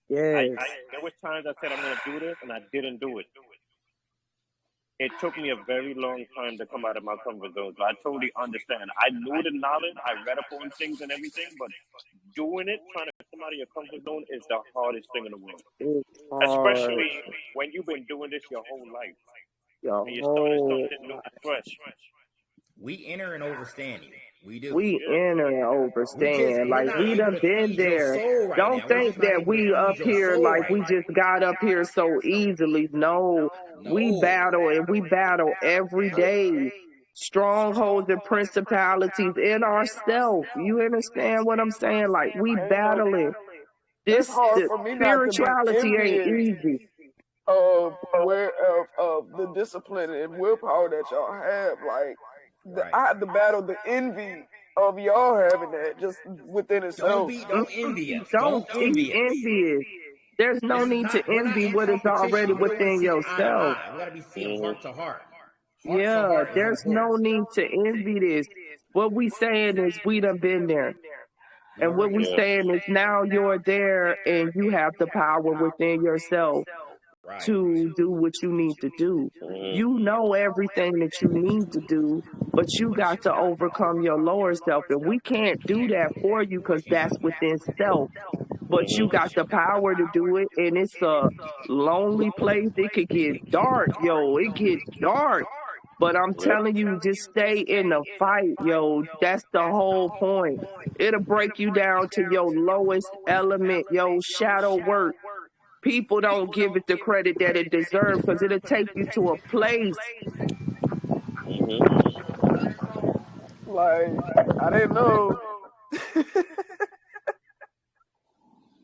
Yes. There was times I said I'm gonna do this and I didn't do it. It took me a very long time to come out of my comfort zone. So I totally understand. I knew the knowledge, I read up on things and everything, but doing it, trying to come out of your comfort zone is the hardest thing in the world. It's hard. Especially when you've been doing this your whole life. Your And you're starting whole something new and fresh. We enter an overstanding. We do. we enter and overstand. We're Like not we able done to been feed your there. soul right Don't now. We're think just not that able to we up feed your here soul like right we now. just got up here so easily. No, we battle and we battle every day. Strongholds and principalities in ourselves. You understand what I'm saying? Like we battling. It's This hard the for me not to be spirituality ain't envious easy. of the discipline and willpower that y'all have. Like I have to battle the envy of y'all having that just within itself. Don't envy us. Don't be envious. There's no need to We're not envy in what is already competition. We gotta within see eye to yourself. eye. We gotta be seeing heart to heart. Heart to Yeah, heart is there's no important. need to envy this. What we saying is we done been there. We And what already we know. saying is now you're there and you have the power within yourself to do what you need to do. You know everything that you need to do, but you got to overcome your lower self. And we can't do that for you because that's within self. But you got the power to do it, and it's a lonely place. It could get dark, yo. It get dark. But I'm telling you, just stay in the fight, yo. That's the whole point. It'll break you down to your lowest element, yo. Shadow work. People don't give it the credit that it deserves because it'll take you to a place. Like I didn't know.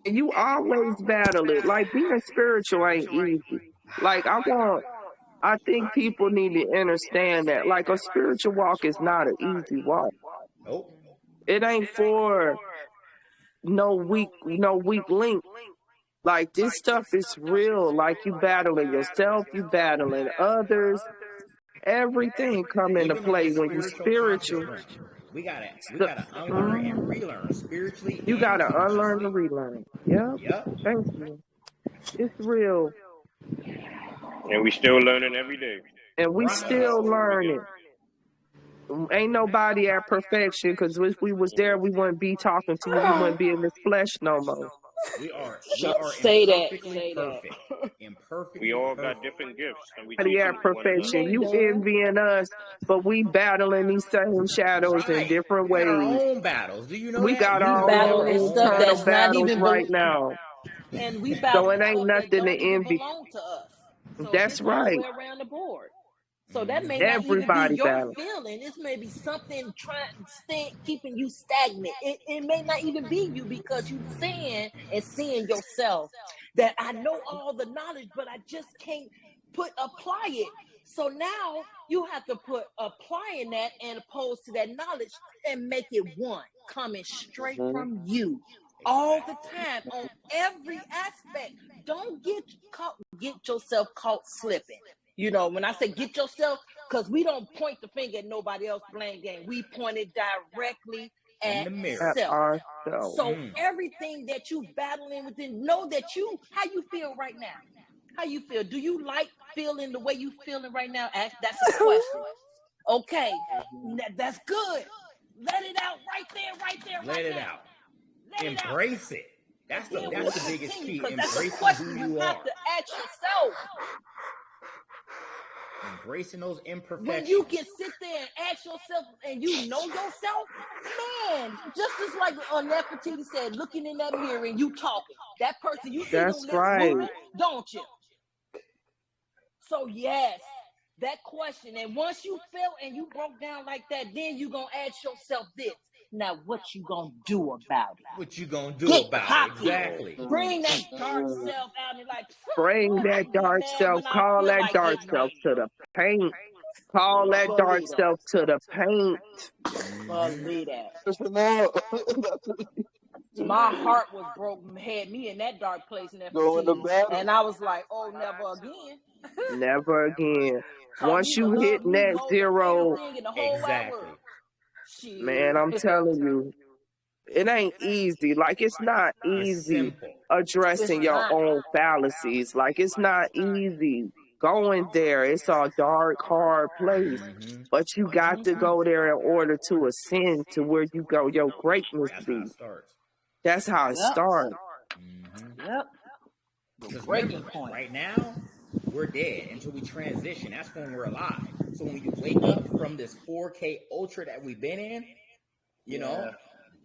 And you always battle it. Like being spiritual ain't easy. Like I think people need to understand that. Like a spiritual walk is not an easy walk. Nope. It ain't for no weak link. Like this stuff is real. Like you battling yourself, you battling others. Everything come into Even in play this when you spiritual spiritual. consciousness, we gotta unlearn and relearn spiritually You and gotta unlearn consciously. and relearn. Yep. Yep. Thank you. It's real. And we still learning every day. And we still learning. Ain't nobody at perfection, because if we was there, we wouldn't be talking to you. We wouldn't be in this flesh no more. We are Say that. imperfectly perfect. We Imperfectly all got perfect. different gifts, and we Nobody teaching at it to one We another. perfection. ain't You done. envying us, but we battling these same shadows in Right. different We got our ways. own battles. Do you know We that? got We our battling own stuff internal that's not battles even right now. and we So battling it ain't stuff that nothing to don't even envy. belong to us. So That's it's all the right. way around the board. So that may Mm-hmm. not even be Everybody your battling. feeling. This may be something keeping you stagnant. It may not even be you, because you saying and seeing yourself that I know all the knowledge, but I just can't apply it. So now you have to put applying that and opposed to that knowledge and make it one coming straight from you all the time on every aspect. Don't get yourself caught slipping. You know, when I say get yourself, because we don't point the finger at nobody else, blame game. We point it directly In at the mirror. At self. ourselves. So everything that you battling within, know that how you feel right now. How you feel? Do you like feeling the way you feeling right now? That's a question. Okay, that's good. Let it out right there, right there, Let right it now. out. Let it out. Embrace it. And That's then we the biggest continue, key. because that's a Embracing who question you you have are. to ask yourself. Embracing those imperfections. When you can sit there and ask yourself and you know yourself, man, just as like Nefertiti said, looking in that mirror and you talking. That person, you see them That's lips right. moving, don't you? So yes, that question. And once you felt and you broke down like that, then you going to ask yourself this. Now, what you going to do about it? What you gonna do Get about poppy. it? Exactly. Bring that dark self out and like, Bring Lord, I that get dark mad self. when I Call feel that like dark getting self mad. to the paint. Call that dark Believe that. self to the paint. Believe that. Now, My heart was broken, had me in that dark place, going to Nefertiti. battle. And I was like, oh, never again. Never again. Taught Once me to you hit love me net more than zero, everything in the whole wide world. Shit. man, I'm telling you, it ain't easy. Like, it's not It's easy simple. addressing It's your not. own fallacies. Like, it's not easy going there. It's a dark, hard place. But you got to go there in order to ascend to where you go, your greatness That's how be. it starts. That's how it starts. Yep. Because breaking remember, point. right now, we're dead until we transition. That's when we're alive. So when you wake up from this 4K ultra that we've been in, you know,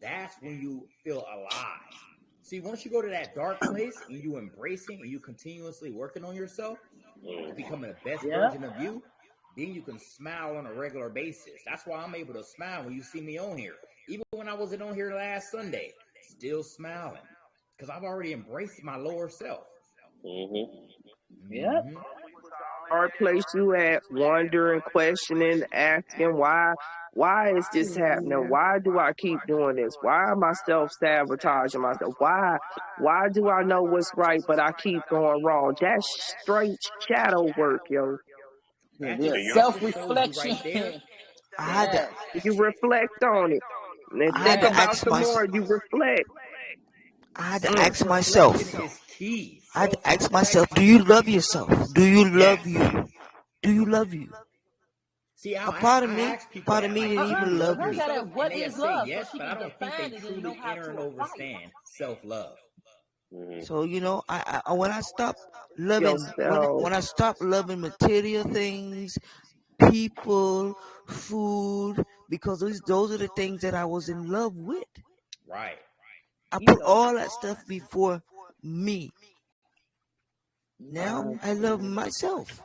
that's when you feel alive. See, once you go to that dark place and you embrace it and you continuously working on yourself to becoming the best version of you, then you can smile on a regular basis. That's why I'm able to smile when you see me on here. Even when I wasn't on here last Sunday, still smiling. Because I've already embraced my lower self. Yep. Hard place you at, wondering, questioning, asking why is this happening? Why do I keep doing this? Why am I self-sabotaging myself? Why do I know what's right, but I keep going wrong? That's straight shadow work, yo. That just self-reflection. right there. I had to, You reflect on it. And I had think to about ask some myself. more, you reflect. I had to ask Self-reflection myself. is key. I had to ask myself, do you love yourself? Do you love Yes. you? Do you love you? See, A part of I me ask people that, like, didn't do you even love love me. yourself? What And they is say love? yes, So she but I can don't think they define it and truly know how enter and to apply it. understand self-love. So you know, I when I stopped loving, Yourself. when I stopped loving material things, people, food, because those are the things that I was in love with. Right. I put all that stuff before me. Now I love myself.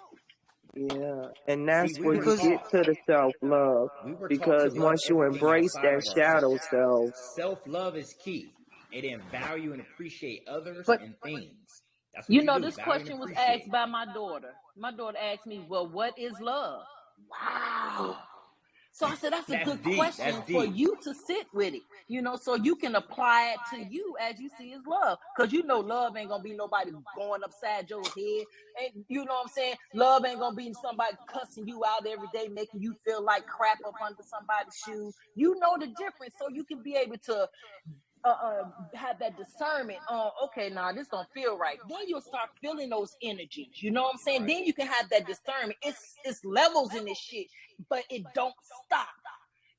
Yeah, and that's See, we where were you get taught. to the self-love. We were taught to Because love once you everything embrace outside that of shadow ourselves. self, Self-love is key. And then value and appreciate others But and things. That's what you you know, do. this Value and question was appreciate. asked by my daughter. My daughter asked me, well, what is love? Wow. So I said, that's a good deep. question That's for deep. you to sit with it, you know, so you can apply it to you as you see as love. Because you know love ain't going to be nobody going upside your head. And you know what I'm saying? Love ain't going to be somebody cussing you out every day, making you feel like crap up under somebody's shoe. You know the difference, so you can be able to have that discernment on, okay, now this don't feel right. Then you'll start feeling those energies. You know what I'm saying? Then you can have that discernment. It's levels in this shit, but it don't stop.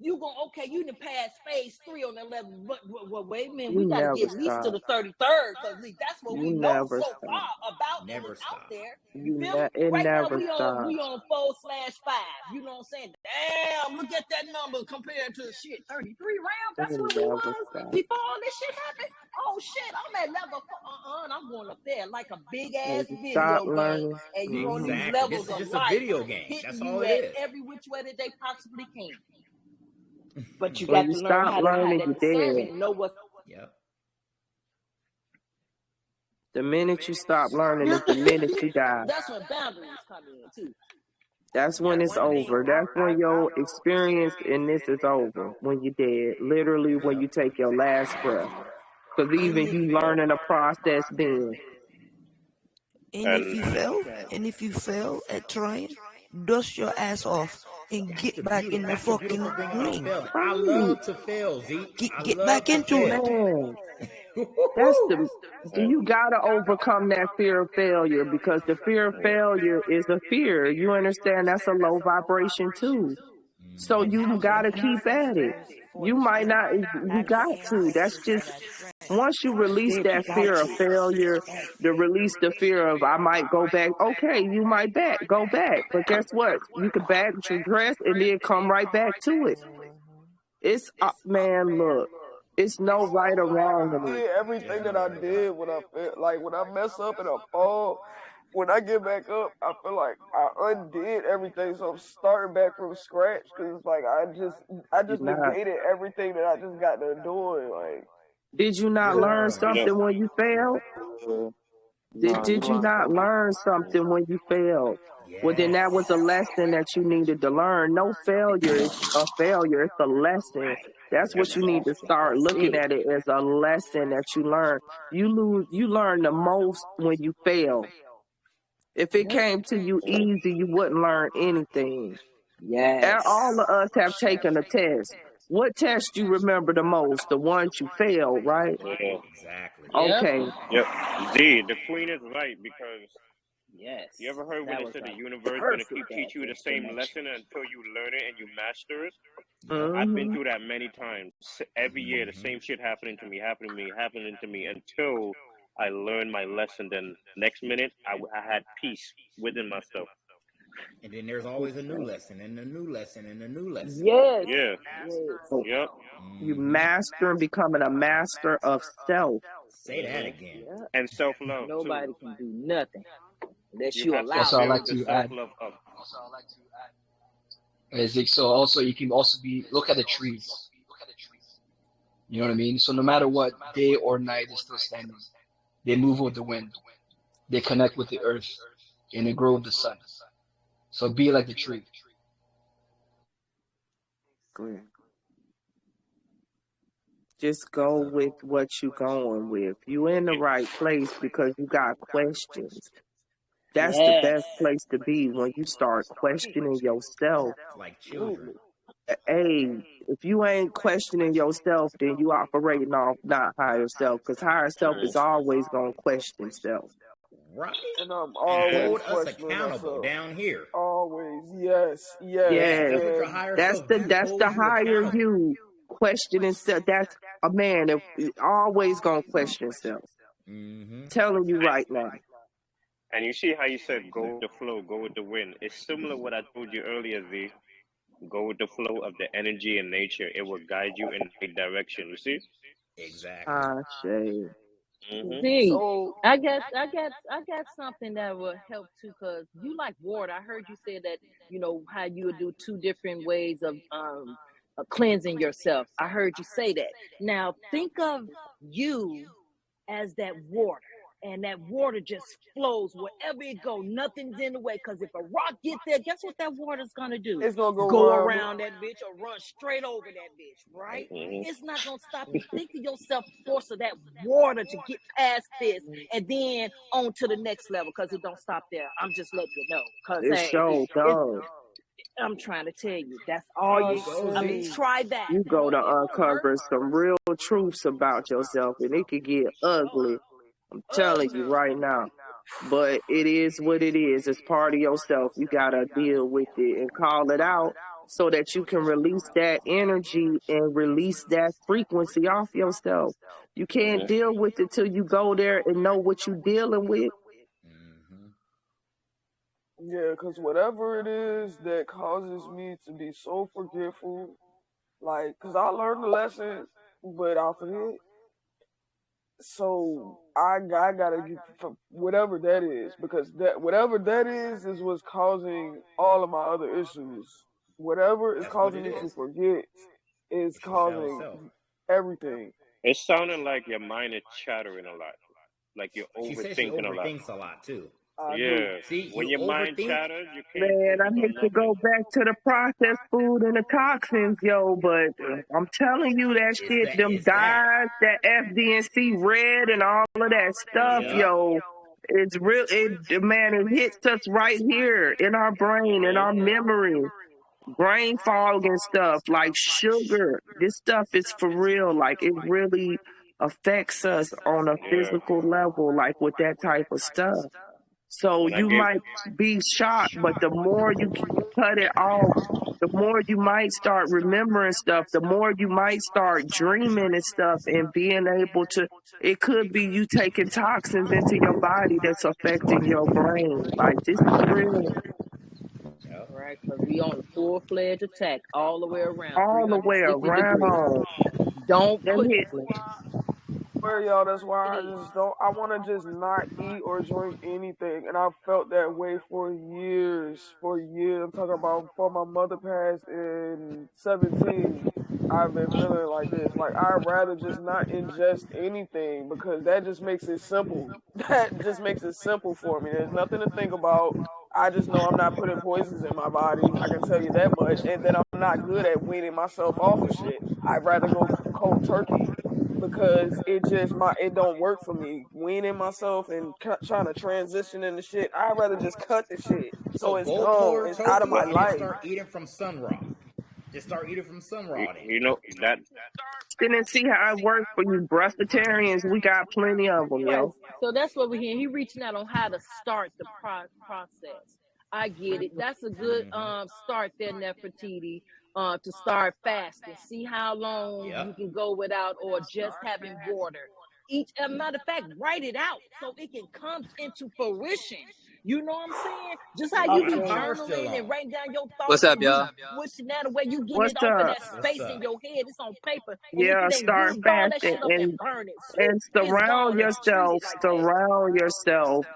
You go, okay, you done passed phase 3 on 11, but wait a minute, You we got to never get at least to stop. the 33rd, because that's what You we know never so stop. far about Never what's out stop. there. You feel me? It Right now never we stops. on 4/5. You know what I'm saying? Damn, look at that number compared to shit 33 rounds. That's It where we never was stops. before all this shit happened. Oh shit, I'm at level 4. And I'm going up there like a big ass When you stop video game, learning, and you on these Exactly. This levels is of just a life, video game. hitting That's you all it at is. every which way that they possibly can. But you when got you to learn stop how to have learning, that you're discernment dead. and know what's. Yep. The minute you stop learning is the minute you die. That's when boundaries come in too. That's when Yep. it's over. That's when your experience in this is over. When you're dead. Literally when you take your last breath. Because even you learning a process then. And if you fail at trying, dust your ass off and get back in the That's the fucking beautiful thing about ring. failing. I Right. love to fail, Zeke. I Get love back to into fail. it. Man. That's you gotta overcome that fear of failure, because the fear of failure is a fear. You understand? That's a low vibration too. So And you gotta having keep at it. fears for You might strength. not, you That's got the to. That's indication just, of that strength. once you release that fear of failure, to release the fear of, I might go back. Okay, you might go back. But guess what? You can back dress and then come right back to it. It's, man, look, it's no right or wrong in it. did everything that I did when I feel like when I mess up and I fall. When I get back up, I feel like I undid everything, so I'm starting back from scratch. Cause like I You're just not. negated everything that I just got done doing. Like, Did you not learn something when you failed? Did you not learn something when you failed? Well, then that was a lesson that you needed to learn. No failure is a failure. It's a lesson. That's what you need to start looking at it as, a lesson that you learn. You learn the most when you fail. If it came to you easy, you wouldn't learn anything. Yes. All of us have taken a test. What test you remember the most? The ones you failed, right? Yeah. Exactly. Okay. Yep. Z, the queen is right, because Yes. you ever heard when That they was said the a universe gonna keep perfect teach you the same explanation. lesson until you learn it and you master it? Yep. I've been through that many times. Every year, the same shit happening to me, until I learned my lesson. Then next minute, I had peace within myself. And then there's always a new lesson and a new lesson and a new lesson. Yes. Yeah. Yes. Yep. You mastering, becoming a master of self. Say that again. Yep. And self-love Nobody too. can do nothing unless You you have to allow Also, I'd them like build to. the to add, self-love up. Isaac, so also you can also look at the trees. You know what I mean? So no matter what, day or night, they're still standing. They move with the wind. They connect with the earth, and they grow with the sun. So be like the tree. Just go with what you going with. You in the right place because you got questions. That's the Yes. best place to be, when you start questioning yourself. Like children. Hey, if you ain't questioning yourself, then you operating off not higher self, because higher self is always going to question self. Right. and I'm And always hold us questioning accountable myself. down here. Always, yes. Yeah, That's what your And higher that's self the do. that's Hold the you higher accountable. you. Questioning self. That's a man. Always going to question self. Telling you right now. And you see how you said go with the flow, go with the wind. It's similar to what I told you earlier, Z. Go with the flow of the energy and nature. It will guide you in the right direction. You see? Exactly. Shay. See, so I got something that will help too, cause you like water. I heard you say that, how you would do 2 different ways of cleansing yourself. I heard you say that. Now think of you as that water, and that water just flows wherever it go. Nothing's in the way, because if a rock get there, guess what that water's gonna do? it's gonna go Go around it. around that bitch or run straight over that bitch, right? It's not gonna stop you. Think of yourself force of that water to get past this and then on to the next level, because it don't stop there. I'm just letting you know, because It hey, show dog. I'm trying to tell you, that's all you. I mean, try that. You go to It won't hurt. uncover some real truths about yourself, and it could get ugly. I'm telling you right now. But it is what it is. It's part of yourself. You gotta deal with it and call it out. so that you can release that energy and release that frequency off yourself. You can't deal with it till you go there and know what you're dealing with. Yeah, because whatever it is that causes me to be so forgetful, like, because I learned the lesson, but I'll forget. So I gotta get whatever that is, because that whatever that is what's causing all of my other issues. Whatever is causing me to forget is causing everything. It's sounding like your mind is chattering a lot, like you're She says she overthinking a lot. overthinks a lot too. I do. Yeah, See, when you your mind overthink. chatters, you can't Man, I focus on hate to go nothing. back to the processed food and the toxins, yo, but I'm telling you that shit, them It's that. dyes, that FDNC red and all of that stuff, Yep. yo, it's real. Man, it hits us right here in our brain, in our memory, brain fog and stuff, like sugar. This stuff is for real. Like, it really affects us on a Yeah. physical level, like with that type of stuff. So When I you gave might be shocked, but the more you cut it off, the more you might start remembering stuff, the more you might start dreaming and stuff and being able to, it could be you taking toxins into your body that's affecting your brain. Like, this is real. Right, because we on a full-fledged attack all the way around, All the way 360 degrees. around. Don't Them put hit Where y'all, that's why I just don't. I want to just not eat or drink anything, and I've felt that way for years. For years, I'm talking about before my mother passed in 17. I've been feeling like this. Like, I'd rather just not ingest anything because that just makes it simple. That just makes it simple for me. There's nothing to think about. I just know I'm not putting poisons in my body. I can tell you that much, and that I'm not good at weaning myself off of shit. I'd rather go cold turkey because it don't work for me weaning myself and trying to transition into shit. I'd rather just cut the shit so So it's go gone, cold it's out of turkey my and then life. start eating from sun raw. Just start eating from sun raw then. you know that didn't see how it worked for you breatharians. We got plenty of them, right. yo. So that's what we're hearing. He reaching out on how to start the process. I get it. That's a good start there, Nefertiti. To start fasting. See how long you can go without or just having water. Each, as a matter of fact, write it out so it can come into fruition. You know what I'm saying? Just how you Why be the power still journaling on? and writing down your What's thoughts up, and you y'all? wishing that away, you getting What's it off of up? that space in your head. It's on paper. And if Yeah, it ain't start good, ball that fasting shit up and burn it. and It's surround gone. Let's treat it yourself, like that. surround yourself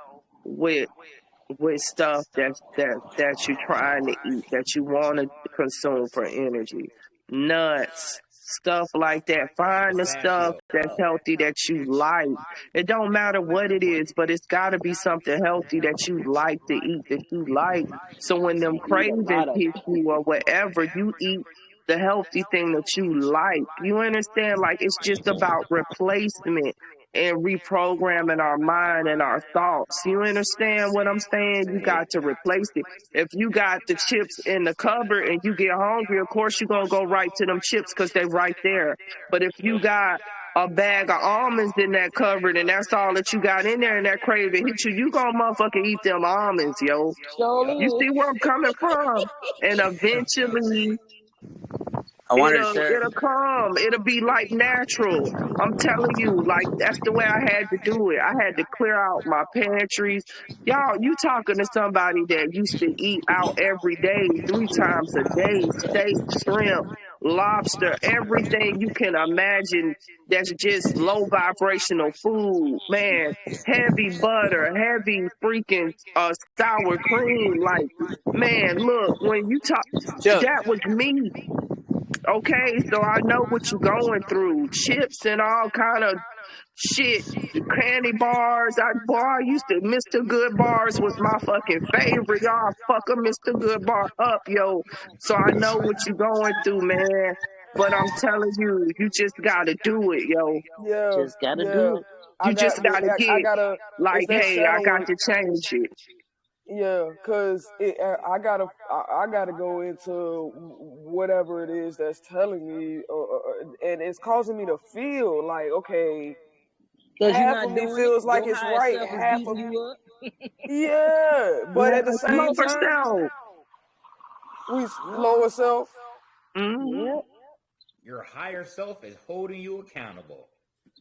with stuff that you're trying to eat, that you want to consume for energy. Nuts, stuff like that. Find the stuff Pistachio. that's healthy that you like. It don't matter what it is, but it's got to be something healthy that you like to eat, that you like. So when them I eat a cravings lot of hit it. you or whatever, you eat the healthy thing that you like. You understand? Like, it's just about replacement and reprogramming our mind and our thoughts. You understand what I'm saying? You got to replace it. If you got the chips in the cupboard and you get hungry, of course you're going to go right to them chips because they're right there. But if you got a bag of almonds in that cupboard and that's all that you got in there and that craving hit you, you gonna motherfucking eat them almonds, yo. You Surely see where I'm coming from? And eventually I wanted to share. it'll come. It'll be like natural. I'm telling you, like, that's the way I had to do it. I had to clear out my pantries. Y'all, you talking to somebody that used to eat out every day, 3 times a day, steak, shrimp, lobster, everything you can imagine that's just low vibrational food. Man, heavy butter, heavy freaking sour cream. Like, man, look, when you talk, Chuck, that was me. Okay, so I know what you're going through. Chips and all kind of shit, candy bars. I used to, Mr. Good bars was my fucking favorite. Y'all fuck a Mr. Good bar up, yo. So I know what you're going through, man. But I'm telling you, you just gotta do it, yo. Yeah, just gotta yeah. do it. I You got just the. gotta I get, gotta. It's like, that hey, I shadow got work. to change it. Yeah, cause I gotta go into whatever it is that's telling me, and it's causing me to feel like, okay, Because you're half of not me doing it. feels like Your it's higher right, self is half beating of you up. yeah, but Man, at the same low time, yourself. lower self. Mm-hmm. Your higher self is holding you accountable.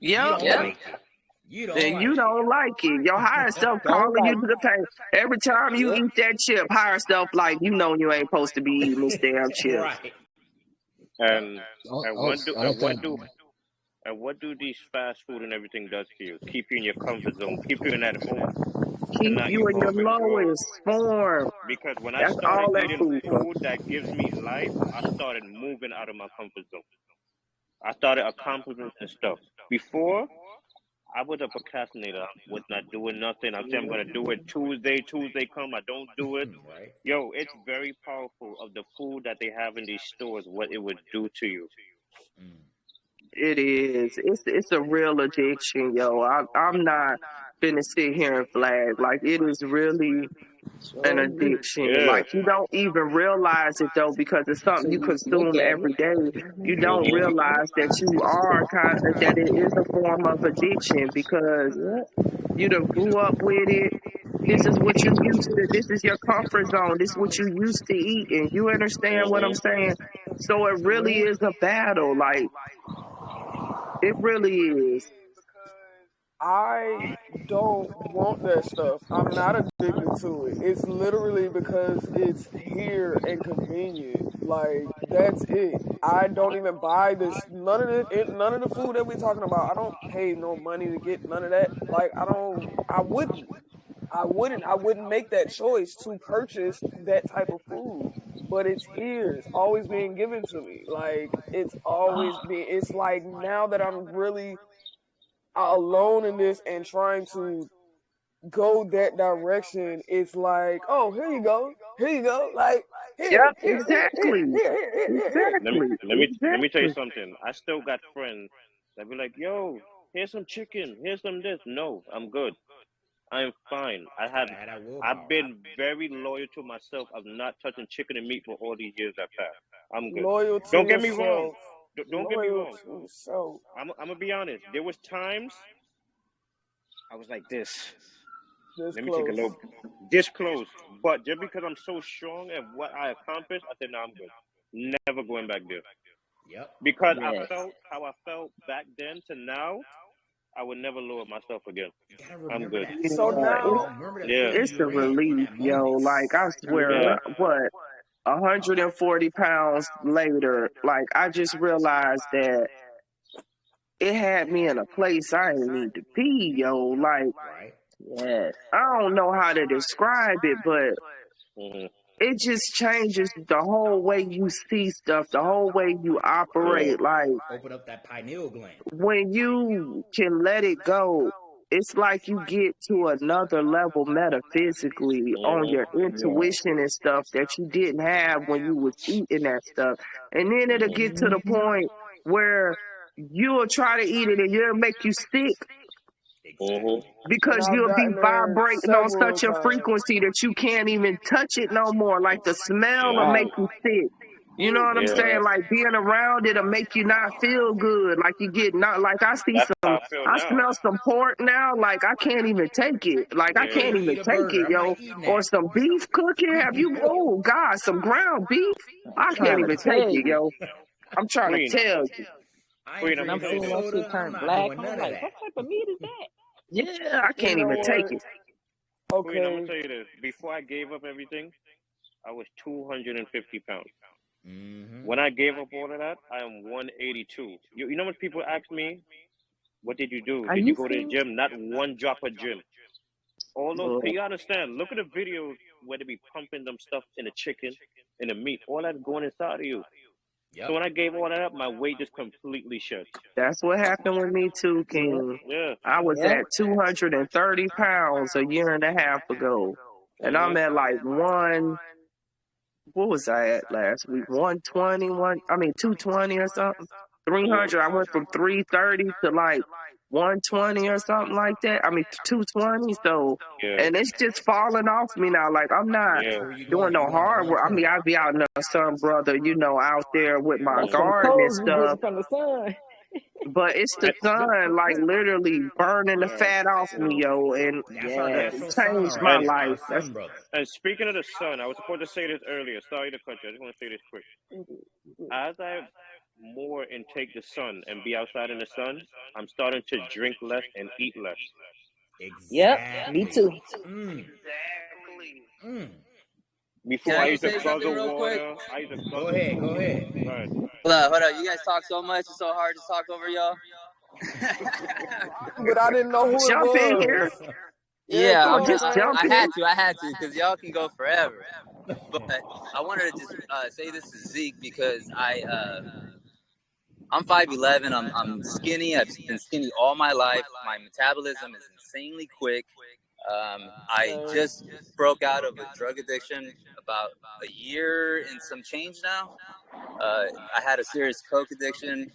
Yep. You don't like it. You don't And like you don't like it. Your higher self Don't calling you like to the pain. Every time you eat that chip, higher self like, you know you ain't supposed to be eating this damn chip. Right. And I what do these fast food and everything does to you? Keep you in your comfort zone. Keep you in that home. Keep Cannot you in your evolve and grow. lowest form. Because when I That's started all that eating food for. food that gives me life, I started moving out of my comfort zone. I started accomplishing and stuff. Before, I was a procrastinator. I was not doing nothing. I said I'm gonna do it Tuesday. Tuesday come, I don't do it. Right. Yo, it's very powerful of the food that they have in these stores. What it would do to you. It is. It's a real addiction, yo. I'm not finna sit here and flag. Like, it is really an addiction. Yeah. Like, you don't even realize it though, because it's something you consume every day. You don't realize that you are that it is a form of addiction, because you done grew up with it. This is what you used to. This is your comfort zone. This is what you used to eat, and you understand what I'm saying. So it really is a battle. Like, it really is. I don't want that stuff. I'm not addicted to it. It's literally because it's here and convenient. Like, that's it. I don't even buy this. None of the food that we're talking about. I don't pay no money to get none of that. Like, I wouldn't. I wouldn't make that choice to purchase that type of food. But it's here. It's always being given to me. Like, it's like now that I'm really alone in this and trying to go that direction, it's like, oh, here you go. Like, here. Exactly. Let me tell you something. I still got friends that be like, yo, here's some chicken, here's some this. No, I'm good. I'm fine. I've been very loyal to myself of not touching chicken and meat for all these years I've passed. I'm good. Loyal to Don't get me yourself. wrong. Don't get me Loyal wrong. to yourself. I'm gonna be honest. There was times I was like this. This Let me close. take a look. This close. But just because I'm so strong at what I accomplished, I said, no, I'm good. Never going back there. Yep. Because I felt how I felt back then to now, I would never lower myself again. I'm good. So now, it's a relief, yo. Like, I swear, what, 140 pounds later, like, I just realized that it had me in a place I didn't need to be, yo. Like, I don't know how to describe it, but it just changes the whole way you see stuff, the whole way you operate. Like, open up that pineal gland. When you can let it go, it's like you get to another level metaphysically on your intuition and stuff that you didn't have when you was eating that stuff. And then it'll get to the point where you'll try to eat it and it'll make you sick. Because you'll be vibrating on such a frequency that you can't even touch it no more. Like, the smell will make you sick. You know what I'm saying? Like, being around it'll make you not feel good. Like, you get not, like, I smell some pork now. Like, I can't even take it. Like, I can't even take it, yo. Or some beef cooking. Oh God, some ground beef. I can't even take it, yo. I'm trying to tell you. And I'm seeing that shit turn black. I'm like, what type of meat is that? Yeah, I can't even take it. Okay. I'm gonna tell you this. Before I gave up everything, I was 250 pounds. When I gave up all of that, I am 182. You know what people ask me? What did you do? Did you go to the gym? Not one drop of gym. All those, you understand? Look at the videos where they be pumping them stuff in the chicken, in the meat. All that going inside of you. So when I gave all that up, my weight just completely shut. That's what happened with me too, King. I was at 230 pounds a year and a half ago. And I'm at like what was I at last week? 220 or something. 300. I went from 330 to like 120 or something like that. 220. So, and it's just falling off me now. Like, I'm not doing no hard work. I be out in the sun, brother, out there with my garden and stuff. From the sun. But it's the sun, like literally burning the Right. fat off me, yo, and That's our that natural sun changed right my And there, our life. That's sun brother. and speaking of the sun, I was supposed to say this earlier. Sorry to cut you. I just want to say this quick. As I more intake the sun and be outside in the sun, I'm starting to drink less and eat less. Yep, me Exactly. too. Mm. Can Before I I just used to say plug something of real quick? water, I used to Go plug. ahead. Go ahead. Go ahead. Hold up. You guys talk so much. It's so hard to talk over y'all. But I didn't know who it jump in here. was. Yeah, Yeah, come Oh, on, just man. jump I in. had to, because y'all can go forever. But I wanted to just say this to Zeke because I'm 5'11". I'm skinny. I've been skinny all my life. My metabolism is insanely quick. I Same. just broke out of a drug addiction about a year and some change now. I had a serious coke addiction.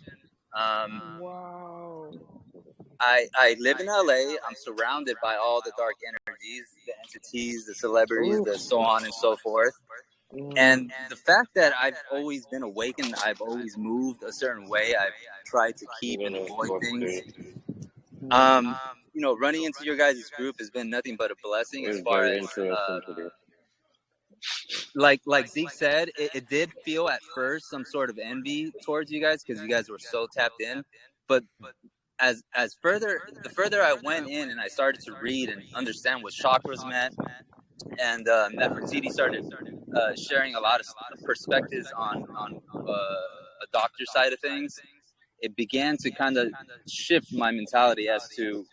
Wow. I live in LA. I'm surrounded by all the dark energies, the entities, the celebrities, Ooh. the so on and so forth. And the fact that I've always been awakened, I've always moved a certain way, I've tried to keep and avoid things. Running into your guys' group has been nothing but a blessing as It's far very as interesting today. like Zeke said, it did feel at first some sort of envy towards you guys because you guys were so tapped in. But the further I went in and I started to read and understand what chakras meant, and Nefertiti started sharing a lot of perspectives on a doctor's side of things, it began to kind of shift my mentality as to,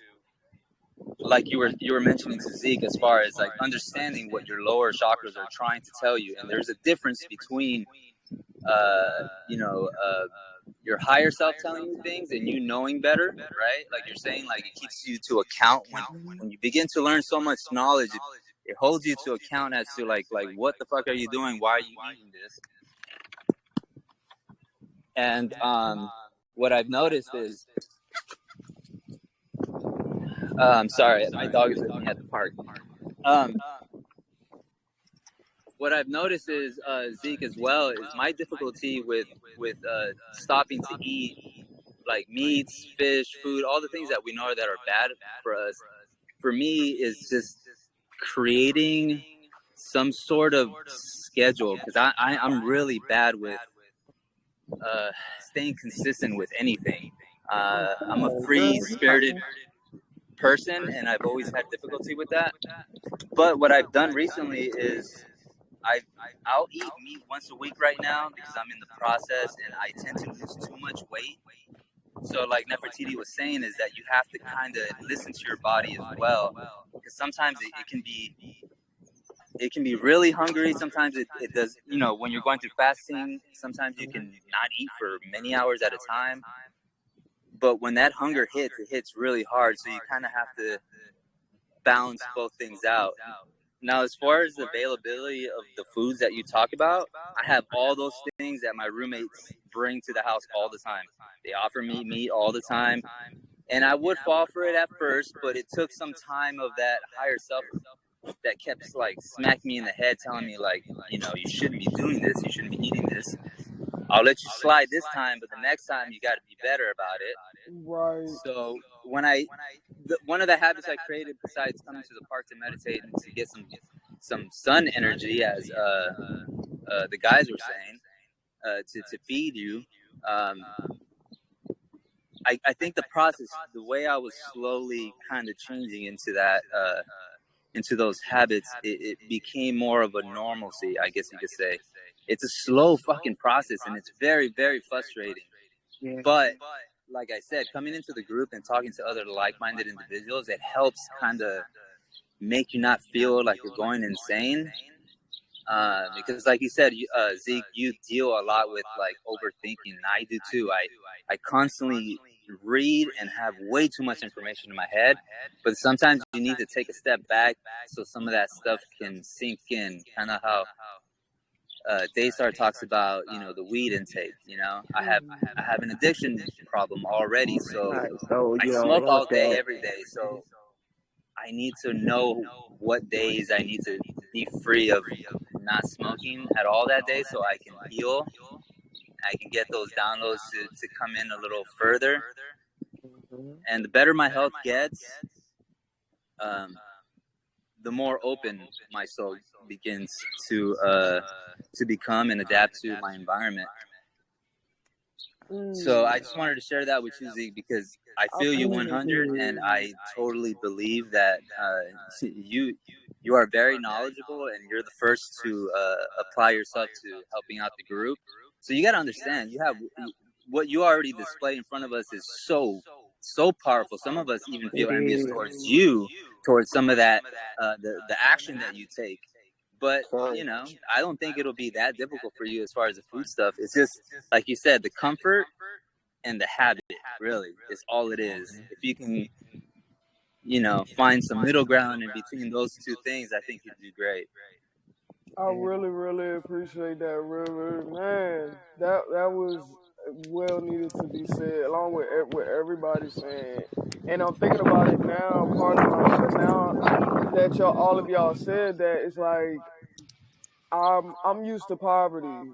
like you were mentioning to Zeke, as far as like understanding what your lower chakras are trying to tell you. And there's a difference between your higher self telling you things and you knowing better, right? Like you're saying, like it keeps you to account when you begin to learn so much knowledge. It holds you to account as to like what the fuck are you doing? Why are you eating this? And what I've noticed is, sorry, my dog is with me at the park. What I've noticed is, Zeke, as well, is my difficulty with stopping to eat like meats, fish, food, all the things that we know that are bad for us. For me, is just creating some sort of schedule, because I'm really bad with staying consistent with anything. I'm a free-spirited person, and I've always had difficulty with that. But what I've done recently is I'll eat meat once a week right now because I'm in the process and I tend to lose too much weight. So like Nefertiti was saying, is that you have to kind of listen to your body as well, because sometimes it can be really hungry. Sometimes it does, when you're going through fasting, sometimes you can not eat for many hours at a time. But when that hunger hits, it hits really hard. So you kind of have to balance both things out. Now, as far as the availability of the foods that you talk about, I have all those things that my roommates bring to the house all the time. They offer me meat all the time. And I would fall for it at first, but it took some time of that higher self that kept like smacking me in the head, telling me like, you shouldn't be doing this. You shouldn't be eating this. I'll let you slide this time, but the next time you got to be better about it. Right. So when one of the habits I created, besides coming to the park to meditate and to get some sun energy, as the guys were saying, to feed you, I think the process, the way I was slowly kind of changing into that, into those habits, it became more of a normalcy, I guess you could say. It's a slow fucking process, and it's very, very frustrating. Yeah. But like I said, coming into the group and talking to other like-minded individuals, it helps kind of make you not feel like you're going insane. Because like you said, Zeke, you deal a lot with like overthinking. I do too. I constantly read and have way too much information in my head, but sometimes you need to take a step back so some of that stuff can sink in. Kind of how Daystar talks about, the weed intake. I have an addiction problem already, so I smoke all day, every day. So I need to know what days I need to be free of not smoking at all that day, so I can heal I can get those downloads to come in a little further. And the better my health gets, the more open my soul begins to become and adapt to my environment. So I just wanted to share that with you, Zeke, because I feel you 100, and I totally believe that you are very knowledgeable, and you're the first to apply yourself to helping out the group. So you got to understand, you have what you already display in front of us is so powerful. Some of us even feel envious towards you, towards some of that the action that you take. But, you know, I don't think it'll be that difficult for you as far as the food stuff. It's just, like you said, the comfort and the habit, really, is all it is. If you can, you know, find some middle ground in between those two things, I think you'd do great. I really, really appreciate that, River. Man, that was well needed to be said, along with what everybody's saying. And I'm thinking about it now. Part of now that all of y'all said that, it's like I'm used to poverty,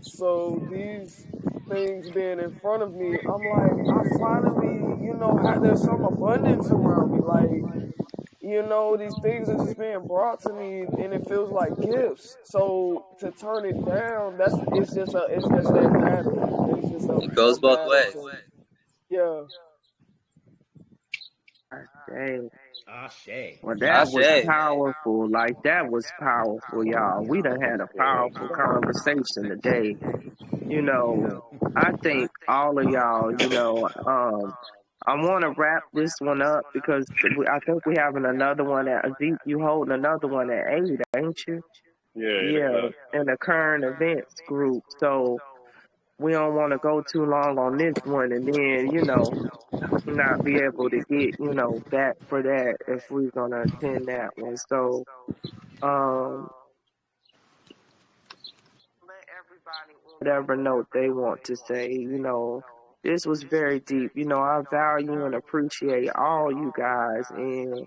so these things being in front of me, I'm like, I finally, there's some abundance around me. Like, these things are just being brought to me, and it feels like gifts. So to turn it down, it's just that matter. It's just It goes a both matter. ways. So, yeah. Well, that was Ashe. powerful. Like, that was powerful, y'all. We done had a powerful conversation today. You know, I think all of y'all, I want to wrap this one up because I think we having another one at Zeke. You holding another one at 8, ain't you? Yeah, in the current events group. So we don't want to go too long on this one, and then not be able to get back for that if we're gonna attend that one. So let everybody whatever note they want to say. This was very deep. I value and appreciate all you guys, and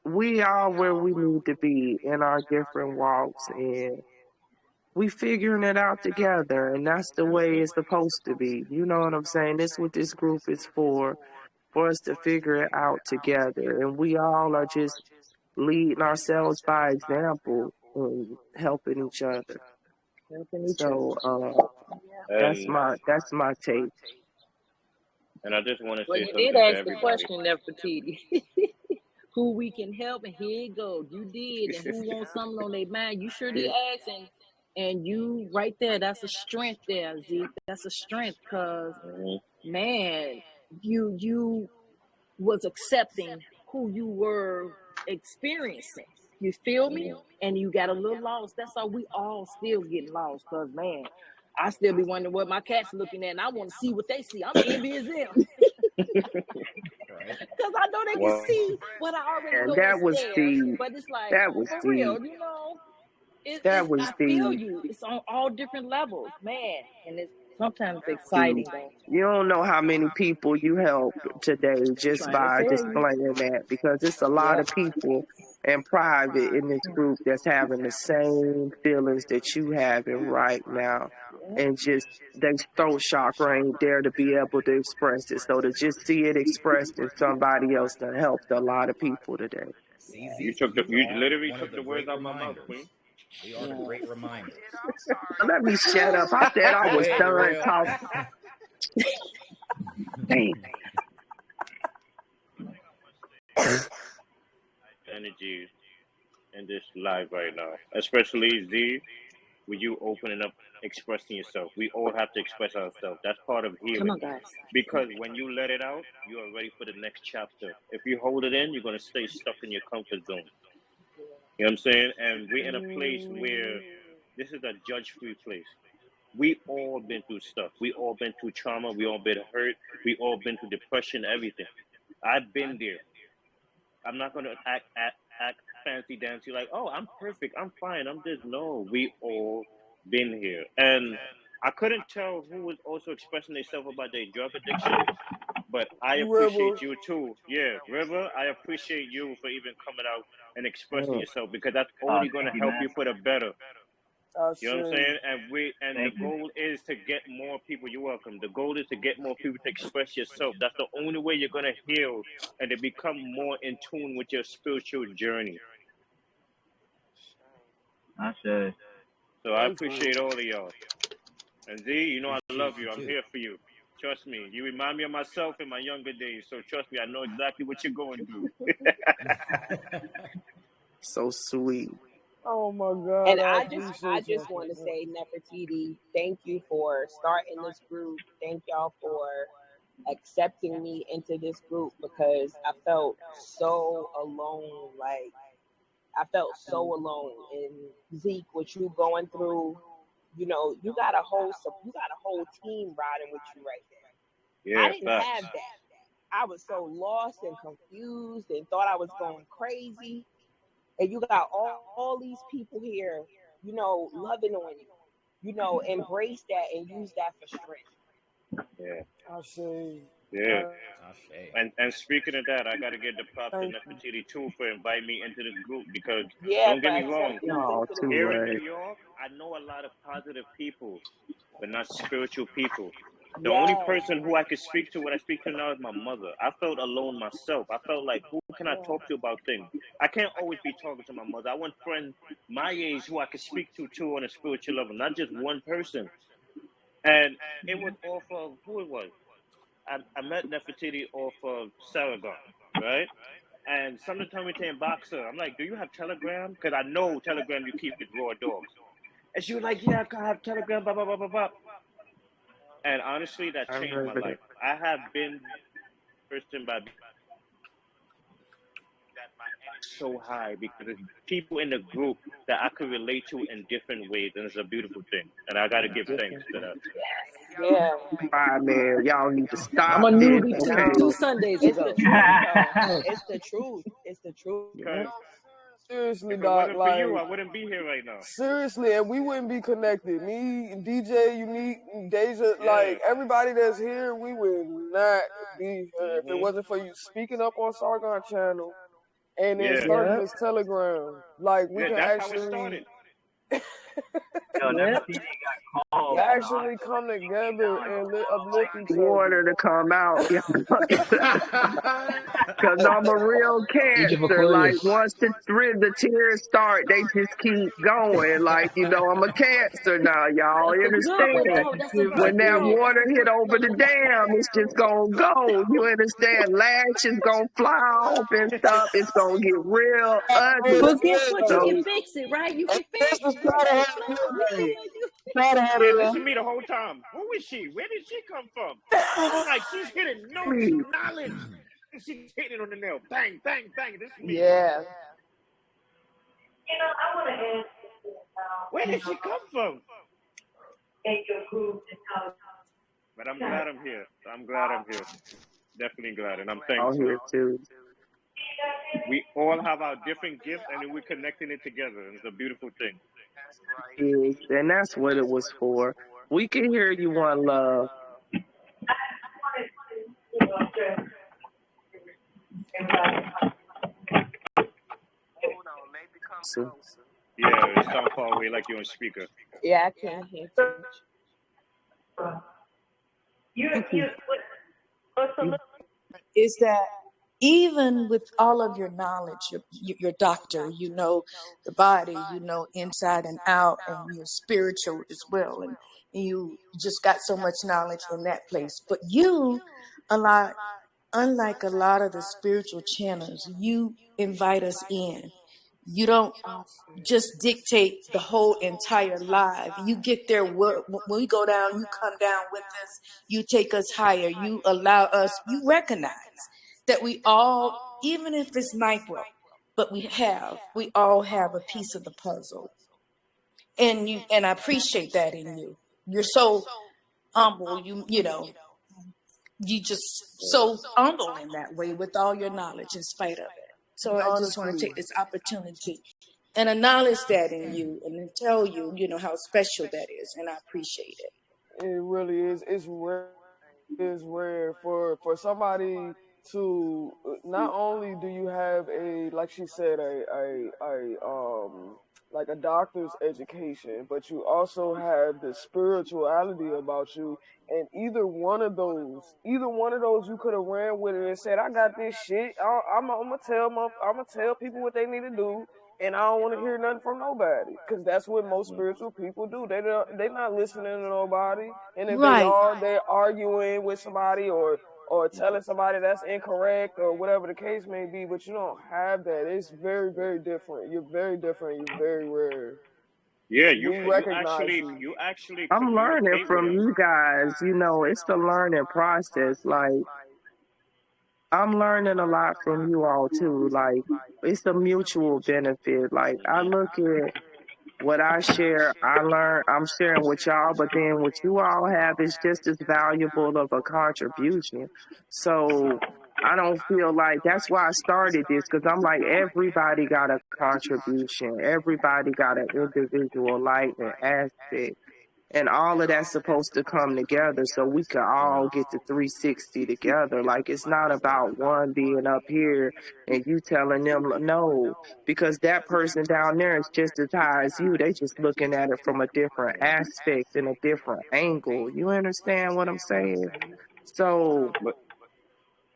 we are where we need to be in our different walks, and we figuring it out together, and that's the way it's supposed to be. You know what I'm saying? This is what this group is for us to figure it out together, and we all are just leading ourselves by example and helping each other. So that's my take. And I just want to Well, say you something did to ask the everybody. question, Nefertiti. Who we can help, and here you go. You did, and who wants something on their mind? You sure did ask, and you right there. That's a strength there, Zeke. That's a strength, cause man, you was accepting who you were experiencing. You feel me? And you got a little lost. That's how we all still getting lost. Cause man, I still be wondering what my cat's looking at, and I want to see what they see. I'm envious them. Because I know they can see what I already And know that is was there. Steve. But it's like, That was for Steve. real, That was I feel Steve. you. It's on all different levels, man. And it's sometimes Steve. exciting, though. You don't know how many people you helped today just by displaying that, because it's a lot of people in private in this group that's having the same feelings that you having right now. And just their throat chakra ain't there to be able to express it. So to just see it expressed in somebody else that helped a lot of people today. You literally took the words out of my mouth, Queen. We are the great reminders. Let me shut up. I said I was done talking. Energy in this live right now, especially Z, with you opening up, expressing yourself. We all have to express ourselves. That's part of healing. Come on, guys. Because when you let it out, you are ready for the next chapter. If you hold it in, you're going to stay stuck in your comfort zone. You know what I'm saying? And we're in a place where this is a judge-free place. We all been through stuff. We all been through trauma. We all been hurt. We all been through depression, everything. I've been there. I'm not going to act fancy dancy like, oh, I'm perfect. I'm fine. I'm this. No, we all been here. And I couldn't tell who was also expressing themselves about their drug addiction, but I appreciate you too. Yeah, River, I appreciate you for even coming out and expressing yourself, because that's only going to help you for the better. I You know what I'm see. saying? And the goal is to get more people. You're welcome. The goal is to get more people to express yourself. That's the only way you're gonna heal and to become more in tune with your spiritual journey. I say. So I appreciate all of y'all. And Z, you know I love you. I'm too. here for you. Trust me. You remind me of myself in my younger days. So trust me, I know exactly what you're going through. So sweet. Oh my God, And I I appreciate just want to say, Nefertiti, thank you for starting this group. Thank y'all for accepting me into this group because I felt so alone. Like I felt so alone. And Zeke, what you going through, you know, you got a whole team riding with you right there. I Yeah, didn't facts. have that. I was so lost and confused and thought I was going crazy. And you got all these people here, you know, loving on you. You know, embrace that and use that for strength. Yeah. I see. Yeah. And speaking of that, I got to give the props to Thank you. Nefertiti too for inviting me into this group because Yeah, don't for get me wrong, accepting us Oh, into the too here group. in much. New York, I know a lot of positive people, but not spiritual people. The only Yes. person who I could speak to, what I speak to now, is my mother. I felt alone myself. I felt like, who can I Yeah. talk to about things? I can't always be talking to my mother. I want friends my age who I could speak to too on a spiritual level, not just one person. And it was off of who it was. I met Nefertiti off of Saragon, right? And something told me to inbox her. I'm like, do you have Telegram? Because I know Telegram you keep with raw dogs. And she was like, yeah, I have Telegram, blah, blah, blah, blah, blah. And honestly, that I changed my remember that. life. I have been person by that my energy is so high because it's people in the group that I could relate to in different ways. And it's a beautiful thing. And I got to give thanks to that. Yeah. Bye, man. Y'all need to I'm stop a this, newbie okay? too. 2 Sundays It's the ago. truth, though. It's the truth. It's the truth. Because Seriously, if it Doc, wasn't for you, like I wouldn't be here right now. seriously, and we wouldn't be connected. Me, DJ, Unique, Deja, Yeah. like everybody that's here, we would not be here if it wasn't for you speaking up on Sargon channel and then Yeah. starting Yep. this Telegram. Like we Yeah, can that's how it actually started. Yo, Yep. Nefertiti got called Yeah. to the actually hospital. come together and uplift each other. Water to come out. Cause I'm a real Age of cancer. Like Aquarius. once the tears start, they just keep going. Like, I'm a cancer now, y'all. That's You a good one, understand? though. That's a good When that one. water hit over the dam, it's just gonna go. You understand? Lashes gonna fly off and stuff. It's gonna get real ugly. But guess what? You can So fix it, right? You And can fix this is it. You proud of better her flow. You anyway. feel Proud of her Yeah, today. listen to me the whole time. Who is she? Where did she come from? I'm like, she's hitting notes, please, knowledge, and she's hitting on the nail. Bang, bang, bang. This is you? me. Yeah. I want to ask about, Where did she come from? in your group and how But I'm glad I'm here. I'm glad I'm here. Definitely glad, and I'm out thankful. here too. We all have our different gifts, and then we're connecting it together, and it's a beautiful thing. Is and that's what it was for. We can hear you, One Love. just So, Yeah, you sound far away like you're on speaker. Yeah, I can't hear too much. Is that even with all of your knowledge, your doctor, the body, inside and out, and you're spiritual as well, and you just got so much knowledge in that place. But you, a lot, unlike a lot of the spiritual channels, you invite us in. You don't just dictate the whole entire live. You get there when we go down, you come down with us, you take us higher, you allow us, you recognize that we all, even if it's micro, but we all have a piece of the puzzle. And I appreciate that in you. You're so humble, you just so humble in that way with all your knowledge in spite of it. So I just want to Honestly, take this opportunity and acknowledge that in you and then tell you, how special that is. And I appreciate it. it really is. It's rare. It's rare for somebody to not only do you have a like she said a like a doctor's education, but you also have the spirituality about you. And either one of those, you could have ran with it and said, "I got this shit. I'm gonna I'm gonna tell people what they need to do, and I don't want to hear nothing from nobody." Because that's what most spiritual people do. They're not listening to nobody, and if they Right. are, they're arguing with somebody or telling somebody that's incorrect or whatever the case may be, but you don't have that. It's very, very different. You're very different. You're very rare. Yeah, We recognize you. you actually I'm learning communicate with from us. you guys. You know, it's the learning process. Like, I'm learning a lot from you all too. Like, it's a mutual benefit. Like, I look at what I share, I learn, I'm sharing with y'all, but then what you all have is just as valuable of a contribution. So I don't feel like that's why I started this, because I'm like, everybody got a contribution, everybody got an individual light and aspect. And all of that's supposed to come together so we can all get the 360 together. Like, it's not about one being up here and you telling them no, because that person down there is just as high as you. They just looking at it from a different aspect and a different angle. You understand what I'm saying? So,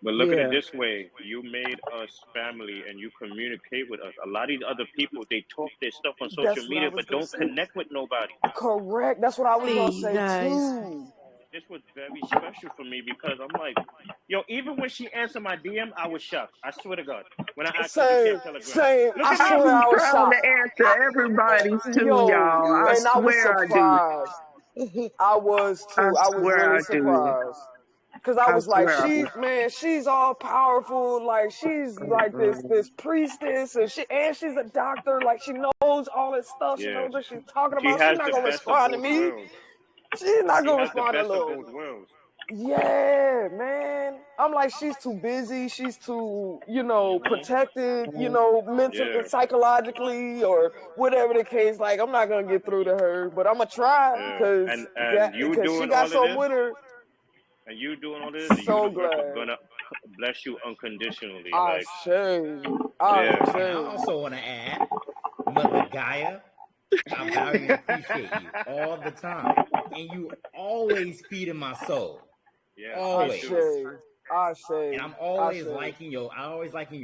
But look at it yeah, this way: you made us family, and you communicate with us. A lot of these other people, they talk their stuff on social That's what I media, was but gonna don't say. connect with nobody. Correct. That's what I was gonna See, you say guys. too. This was very special for me because I'm like, yo, even when she answered my DM, I was shocked. I swear to God. When I asked her, do she Same, have Telegram? same. Look I at me. swear I'm I was trying to shocked. answer everybody's too, Yo, y'all. I and I was swear I do. surprised. I was I too. I was swear really I do. surprised. Cause I I was like, swear I do. she's all powerful. Like she's like Mm-mm. this priestess, and she's a doctor. Like she knows all this stuff. She Yeah. knows what she's talking She about. She's has not the gonna best of respond to both me. worlds. She's not She gonna has the respond to best of little. both worlds. Yeah, man. I'm like, she's too busy. She's too, Hmm. protected, mentally, Yeah. psychologically, or whatever the case. Like, I'm not gonna get through to her, but I'm gonna try Yeah. because And you she doing got all of something this, with her. and you doing all this, the So universe is glad. gonna bless you unconditionally. Like, Ashe. yeah. Ashe. And I also want to add, Mother Gaia, I value and appreciate you all the time. And you always feeding my soul. Yes, me Always. too. Ashe. And I'm Ashe. always liking your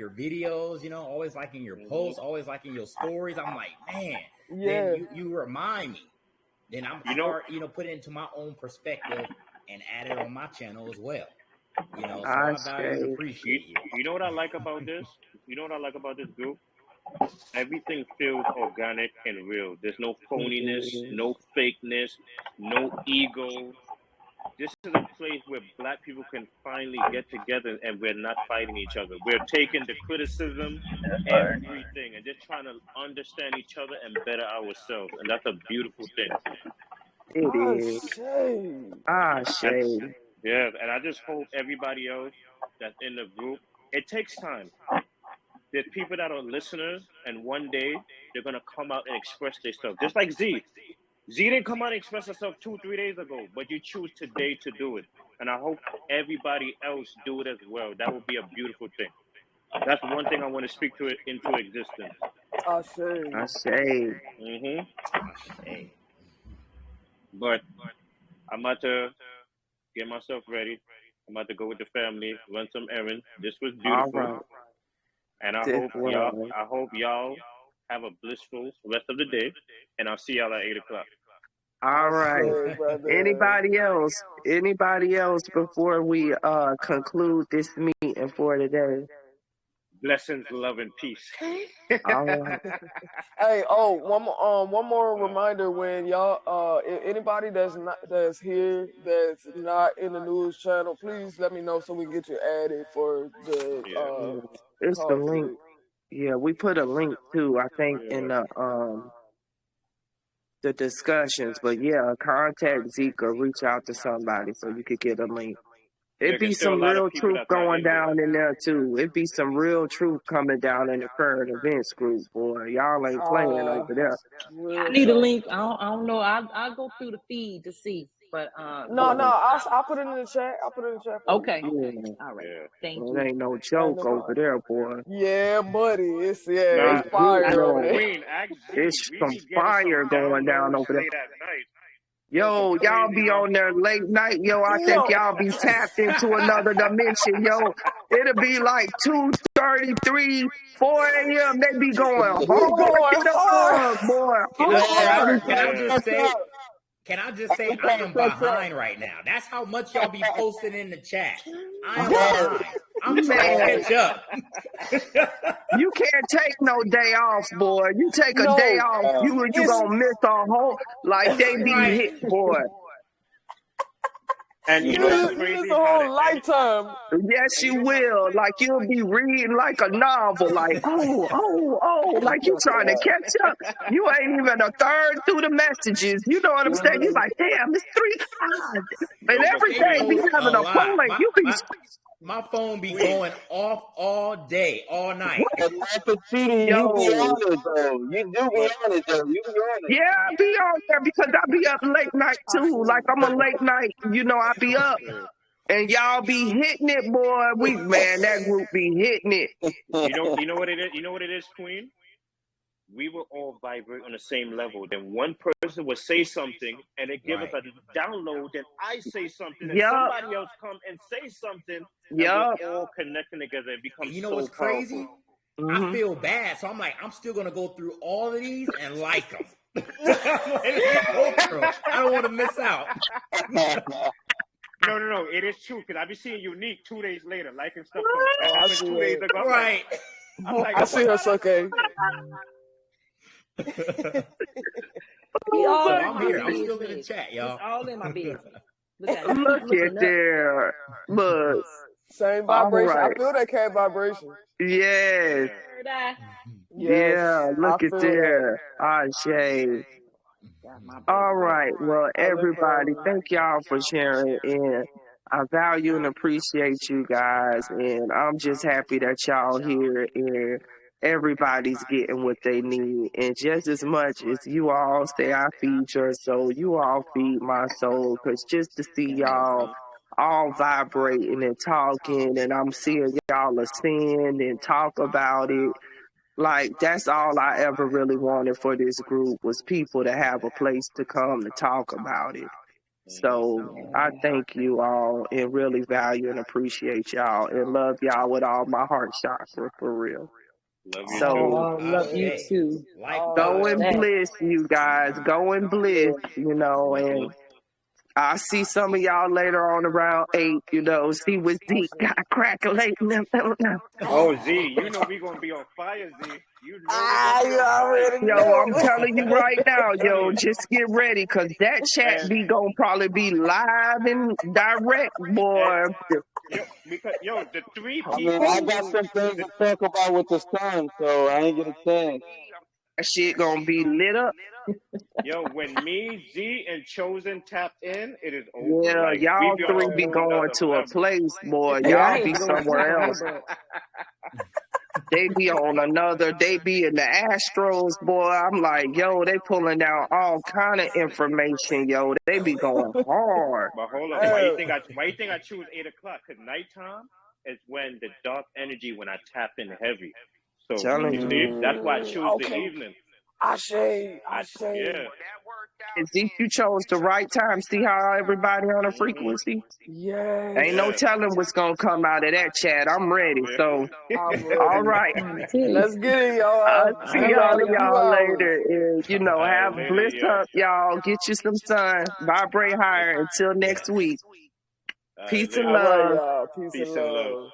videos, always liking your Hmm. posts, always liking your stories. I'm like, man, then Yeah. you remind me. Then I'm You know, start, put it into my own perspective and add it on my channel as well. So I I value and say, appreciate you. you know what I like about this? You know what I like about this group? Everything feels organic and real. There's no phoniness, no fakeness, no ego. This is a place where black people can finally get together and we're not fighting each other. We're taking the criticism, everything, and just trying to understand each other and better ourselves. And that's a beautiful thing. it is. Ashe. I And say, yeah, and I just hope everybody else that's in the group, it takes time. There's people that are listeners, and one day they're gonna come out and express themselves. Just like Z. Z didn't come out and express herself 2-3 days ago, but you choose today to do it. And I hope everybody else do it as well. That would be a beautiful thing. That's one thing I want to speak to it into existence. Ashe. I say, Hey. But I'm about to get myself ready. I'm about to go with the family, run some errands. This was all beautiful. right, And this was. I hope y'all have a blissful rest of the day. And I'll see y'all at 8 o'clock. All right. Ashe, brother. Anybody else? Anybody else before we conclude this meeting for today? Blessings, love, and peace. All right. Hey, one more reminder when y'all anybody that's here that's not in the news channel, please let me know so we can get you added for the Yeah. It's the call to link. it. Yeah, we put a link too, I think, in Yeah. the discussions. But yeah, contact Zeke or reach out to somebody so you could get a link. It be There's still a some lot of real people truth that's not going in there. down in there too. It be some real truth coming down in the current events group, boy. Y'all ain't playing over there. I Real need a talk. link. I don't know. I'll go through the feed to see. But No, I'll put it in the chat. I'll put it in the chat for okay. Yeah. All right. Yeah. Thank Well, you. it ain't no Ain't no joke over problem. there, boy. Yeah, buddy. It's Nah, It's good, fire over no. there. Queen, ask Z. It's We some be getting some fire going down downloads over there. late at night. Yo, y'all be on there late night, yo. I think No. y'all be tapped into another dimension, yo. It'll be like 2:33, 4 a.m. They be going We hard going to the hard. boy. Can I Yeah. just say? Can I just say I am behind right now? That's how much y'all be posting in the chat. I am behind. I'm trying to catch up. You can't take no day off, boy. You take a day No. off, you It's gonna miss a whole like they be Right. hit, boy. And you know what's you miss crazy? a How whole lifetime. Yes, and you you know what? will. Like you'll be reading like a novel, like like you trying to catch up. You ain't even a third through the messages. You know what I'm saying? You like, damn, it's 3 hours. And No, but They everything be post a having a lot. point. You be My phone be Queen. going off all day, all night. But Nefertiti, you be yo. on it though. You do be on it though. You be on it. Yeah, I be on there because I be up late night too. Like I'm a late night, I be up. And y'all be hitting it, boy. Man, that group be hitting it. You know what it is? You know what it is, Queen? We will all vibrate on the same level. Then one person will say something and it give us a download. Then I say something and Yup. somebody else come and say something, and Yup. we're all connecting together. It becomes You know so what's crazy? powerful. Mm-hmm. I feel bad, so I'm like, I'm still gonna go through all of these and like them. Let me go through 'em. I don't want to miss out. No. It is true because I be seeing Unique 2 days later, liking stuff that Oh, I happened see 2 days it. ago. Right. I'm like, I see her, Suckay. He all So in I'm my here. I'm business. still in the chat, y'all. He's all in my business. Look at him. Look Looking at up. there. Look. Same All vibration. right. I feel that cat vibration. Yes. Heard I? Yes, Yeah, I look at feel there. Ashe. All right. Well, that. I live everybody, forever. thank y'all for sharing in. I value and appreciate you guys. And I'm just happy that y'all here and everybody's getting what they need. And just as much as you all say I feed your soul, you all feed my soul. Because just to see y'all all vibrating and talking, and I'm seeing y'all ascend and talk about it. Like, that's all I ever really wanted for this group was people to have a place to come to talk about it. So I thank you all and really value and appreciate y'all and love y'all with all my heart chakra for real. love you So Oh, love you Ashe. too. go Likewise. in bliss, you guys. Go in bliss, and I'll see some of y'all later on around 8, see what Zeke got crackling them. Oh, Z, you know we gonna be on fire, Z. You know we gonna be You on fire. already Yo, know. I'm telling you right now, Telling yo, you. just get ready, because that chat And be gonna probably be live and direct, boy. because the three I mean, I people got who some things to talk about with the sun, so I ain't get a chance. That shit gonna be lit up. when me, Z, and Chosen tap in, it is over. Yeah, Like we y'all be on a three be whole going nother to a level. place, boy. Yeah, I Y'all hate be to go too somewhere high, else. but They be on another, they be in the Astros, boy. I'm like, yo, they pulling down all kind of information, yo. They be going hard. But hold on, why you think I choose 8 o'clock? Because nighttime is when the dark energy when I tap in heavy. So Telling you you. see, that's why I choose the Okay. evening. Ashe. Yeah. If you chose the right time, see how everybody on a frequency? Yes. Ain't no telling what's gonna come out of that chat. I'm ready. So, I'm all ready. right. Let's get it, y'all. I'll See see y'all all in of a few y'all hours. later. And, All right, have later, bliss yo. up, y'all. Get you some sun. Vibrate higher until next week. All right, Peace and later. All right, love. y'all. Peace and Peace and love. love.